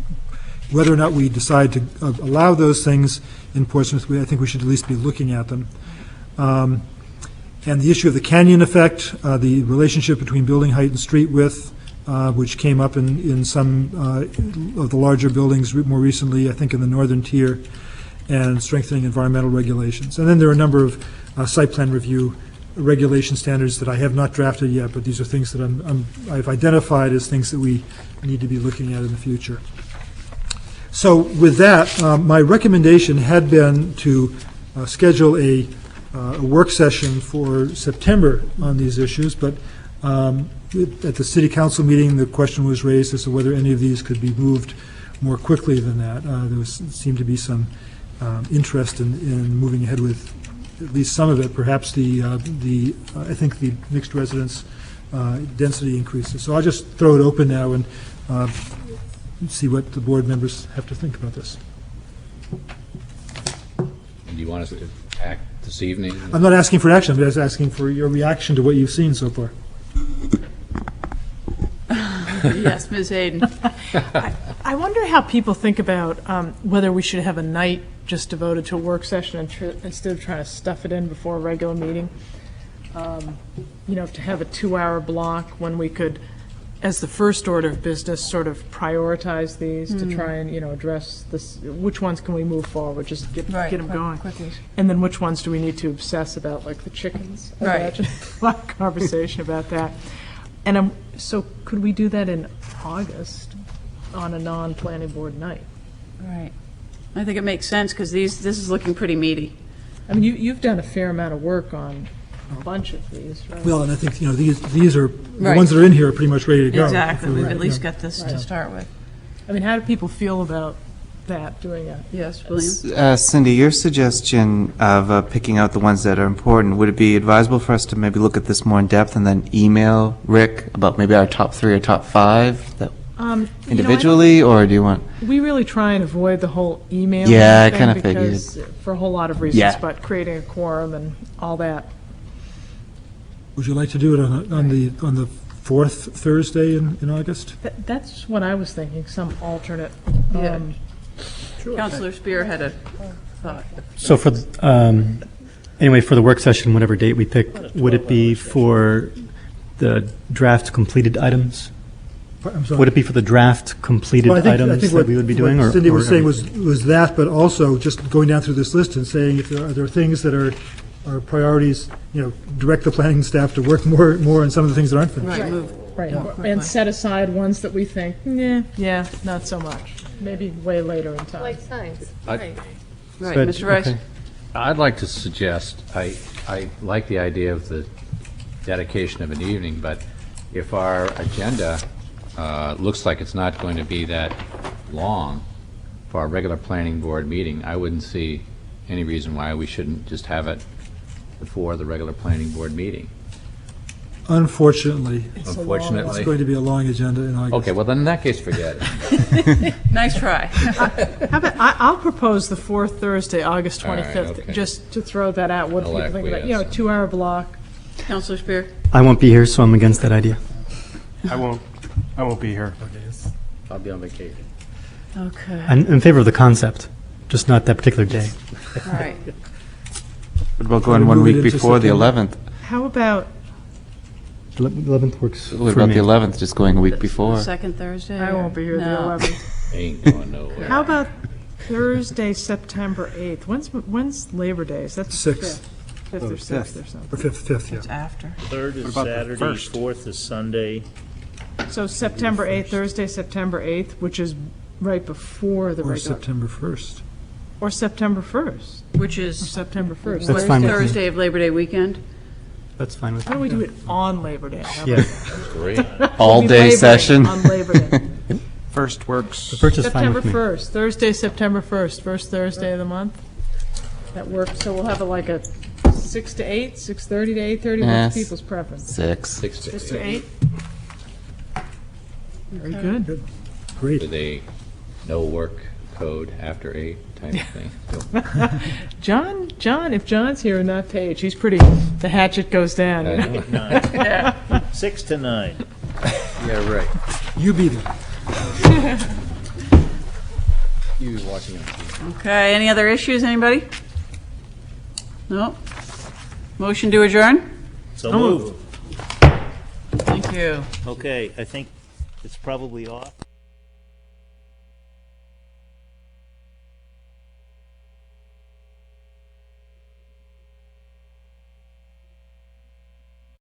Speaker 7: whether or not we decide to allow those things in Portsmouth, I think we should at least be looking at them. And the issue of the canyon effect, the relationship between building height and street width, which came up in some of the larger buildings more recently, I think in the northern tier, and strengthening environmental regulations. And then there are a number of site plan review regulation standards that I have not drafted yet, but these are things that I've identified as things that we need to be looking at in the future. So with that, my recommendation had been to schedule a work session for September on these issues, but at the city council meeting, the question was raised as to whether any of these could be moved more quickly than that. There seemed to be some interest in moving ahead with at least some of it, perhaps I think the mixed residence density increases. So I'll just throw it open now and see what the board members have to think about this.
Speaker 3: And do you want us to act this evening?
Speaker 7: I'm not asking for action, I'm just asking for your reaction to what you've seen so far.
Speaker 2: Yes, Ms. Hayden.
Speaker 4: I wonder how people think about whether we should have a night just devoted to a work session instead of trying to stuff it in before a regular meeting. To have a 2-hour block when we could, as the first order of business, sort of prioritize these to try and, address this. Which ones can we move forward? Just get them going.
Speaker 2: Quickly.
Speaker 4: And then which ones do we need to obsess about, like the chickens? I
Speaker 2: Right.
Speaker 4: imagine a lot of conversation about that. And so could we do that in August on a non-planning board night?
Speaker 2: Right. I think it makes sense because this is looking pretty meaty.
Speaker 4: I mean, you've done a fair amount of work on a bunch of these, right?
Speaker 7: Well, and I think, these are, the
Speaker 2: Right.
Speaker 7: ones that are in here are pretty much ready to go.
Speaker 2: Exactly. We've
Speaker 7: Right,
Speaker 2: at least
Speaker 7: yeah.
Speaker 2: got this to start with.
Speaker 4: I mean, how do people feel about that, doing a...
Speaker 2: Yes, William?
Speaker 19: Cindy, your suggestion of picking out the ones that are important, would it be advisable for us to maybe look at this more in depth and then email Rick about maybe our top 3 or top 5 that individually, or do you want?
Speaker 4: We really try and avoid the whole email
Speaker 19: Yeah, I
Speaker 4: thing
Speaker 19: kinda
Speaker 4: because for a whole lot of reasons,
Speaker 19: Yeah.
Speaker 4: but creating a quorum and all that.
Speaker 7: Would you like to do it on the fourth Thursday in August?
Speaker 4: That's what I was thinking, some alternate.
Speaker 2: Yeah. Councilor Spear had a thought.
Speaker 14: So for, anyway, for the work session, whatever date we pick, would it be for the draft completed items?
Speaker 7: I'm sorry.
Speaker 14: Would it be for the draft completed
Speaker 7: Well, I think
Speaker 14: items that
Speaker 7: what-
Speaker 14: we would be doing?
Speaker 7: What
Speaker 14: or-
Speaker 7: Cindy was
Speaker 14: or-
Speaker 7: saying was that, but also just going down through this list and saying if there are things that are priorities, direct the planning staff to work more on some of the things that aren't finished.
Speaker 2: Right, move.
Speaker 4: Right, and set aside ones that we think, yeah, not so much. Maybe way later in time.
Speaker 10: Like signs,
Speaker 3: right.
Speaker 2: Right,
Speaker 14: But-
Speaker 2: Mr. Rice?
Speaker 14: okay.
Speaker 3: I'd like to suggest, I like the idea of the dedication of an evening, but if our agenda looks like it's not going to be that long for our regular planning board meeting, I wouldn't see any reason why we shouldn't just have it before the regular planning board meeting.
Speaker 7: Unfortunately, it's going to be a long agenda in August.
Speaker 3: Okay, well, then in that case, forget it.
Speaker 2: Nice try.
Speaker 4: How about, I'll propose the fourth Thursday, August
Speaker 3: All right,
Speaker 4: 25th,
Speaker 3: okay.
Speaker 4: just to throw that out. What do
Speaker 3: I'll
Speaker 4: people think about,
Speaker 3: acquiesce.
Speaker 4: 2-hour block?
Speaker 2: Councilor Spear?
Speaker 14: I won't be here, so I'm against that idea.
Speaker 8: I won't be here.
Speaker 3: I'll be on vacation.
Speaker 2: Okay.
Speaker 14: I'm in favor of the concept, just not that particular day.
Speaker 2: All right.
Speaker 19: What about going one
Speaker 7: Move it
Speaker 19: week
Speaker 7: into
Speaker 19: before the
Speaker 7: September.
Speaker 19: 11th?
Speaker 4: How about,
Speaker 14: 11th works
Speaker 19: What
Speaker 14: for
Speaker 19: about
Speaker 14: me.
Speaker 19: the 11th, just going a week before?
Speaker 2: Second Thursday?
Speaker 4: I won't be here the
Speaker 2: No.
Speaker 4: 11th.
Speaker 3: Ain't going nowhere.
Speaker 4: How about Thursday, September 8th? When's Labor Day? Is that the
Speaker 7: Sixth.
Speaker 4: 5th or 6th or something?
Speaker 7: Or fifth, yeah.
Speaker 2: It's after.
Speaker 6: Third is
Speaker 8: about the
Speaker 6: Saturday,
Speaker 8: first?
Speaker 6: fourth is Sunday.
Speaker 4: So September 8th, Thursday, September 8th, which is right before the
Speaker 7: Or
Speaker 4: regular.
Speaker 7: September 1st.
Speaker 4: Or September 1st,
Speaker 2: Which
Speaker 4: or
Speaker 2: is
Speaker 4: September 1st.
Speaker 14: That's fine with me.
Speaker 2: Thursday of Labor Day weekend?
Speaker 14: That's fine with
Speaker 4: Why don't we do it on Labor Day? How
Speaker 14: Yeah.
Speaker 4: about-
Speaker 3: Great.
Speaker 19: All
Speaker 4: Maybe
Speaker 19: day
Speaker 4: Labor Day
Speaker 19: session?
Speaker 4: On Labor Day.
Speaker 1: First works.
Speaker 14: The first is fine
Speaker 4: September
Speaker 14: with me.
Speaker 4: 1st, Thursday, September 1st, first Thursday of the month. That works, so we'll have like a 6 to 8, 6:30 to 8:30,
Speaker 19: Yes.
Speaker 4: what's people's preference?
Speaker 19: 6.
Speaker 4: 6 to 8? Very
Speaker 2: Okay.
Speaker 4: good.
Speaker 3: Do
Speaker 7: Great.
Speaker 3: they no work code after 8 type of thing?
Speaker 4: John, if John's here and not Paige, he's pretty, the hatchet goes down.
Speaker 3: I know.
Speaker 6: 6 to 9.
Speaker 3: Yeah, right.
Speaker 7: You be there.
Speaker 3: You watching on TV.
Speaker 2: Okay, any other issues, anybody? No? Motion to adjourn?
Speaker 6: So moved.
Speaker 2: Thank you.
Speaker 6: Okay, I think it's probably off.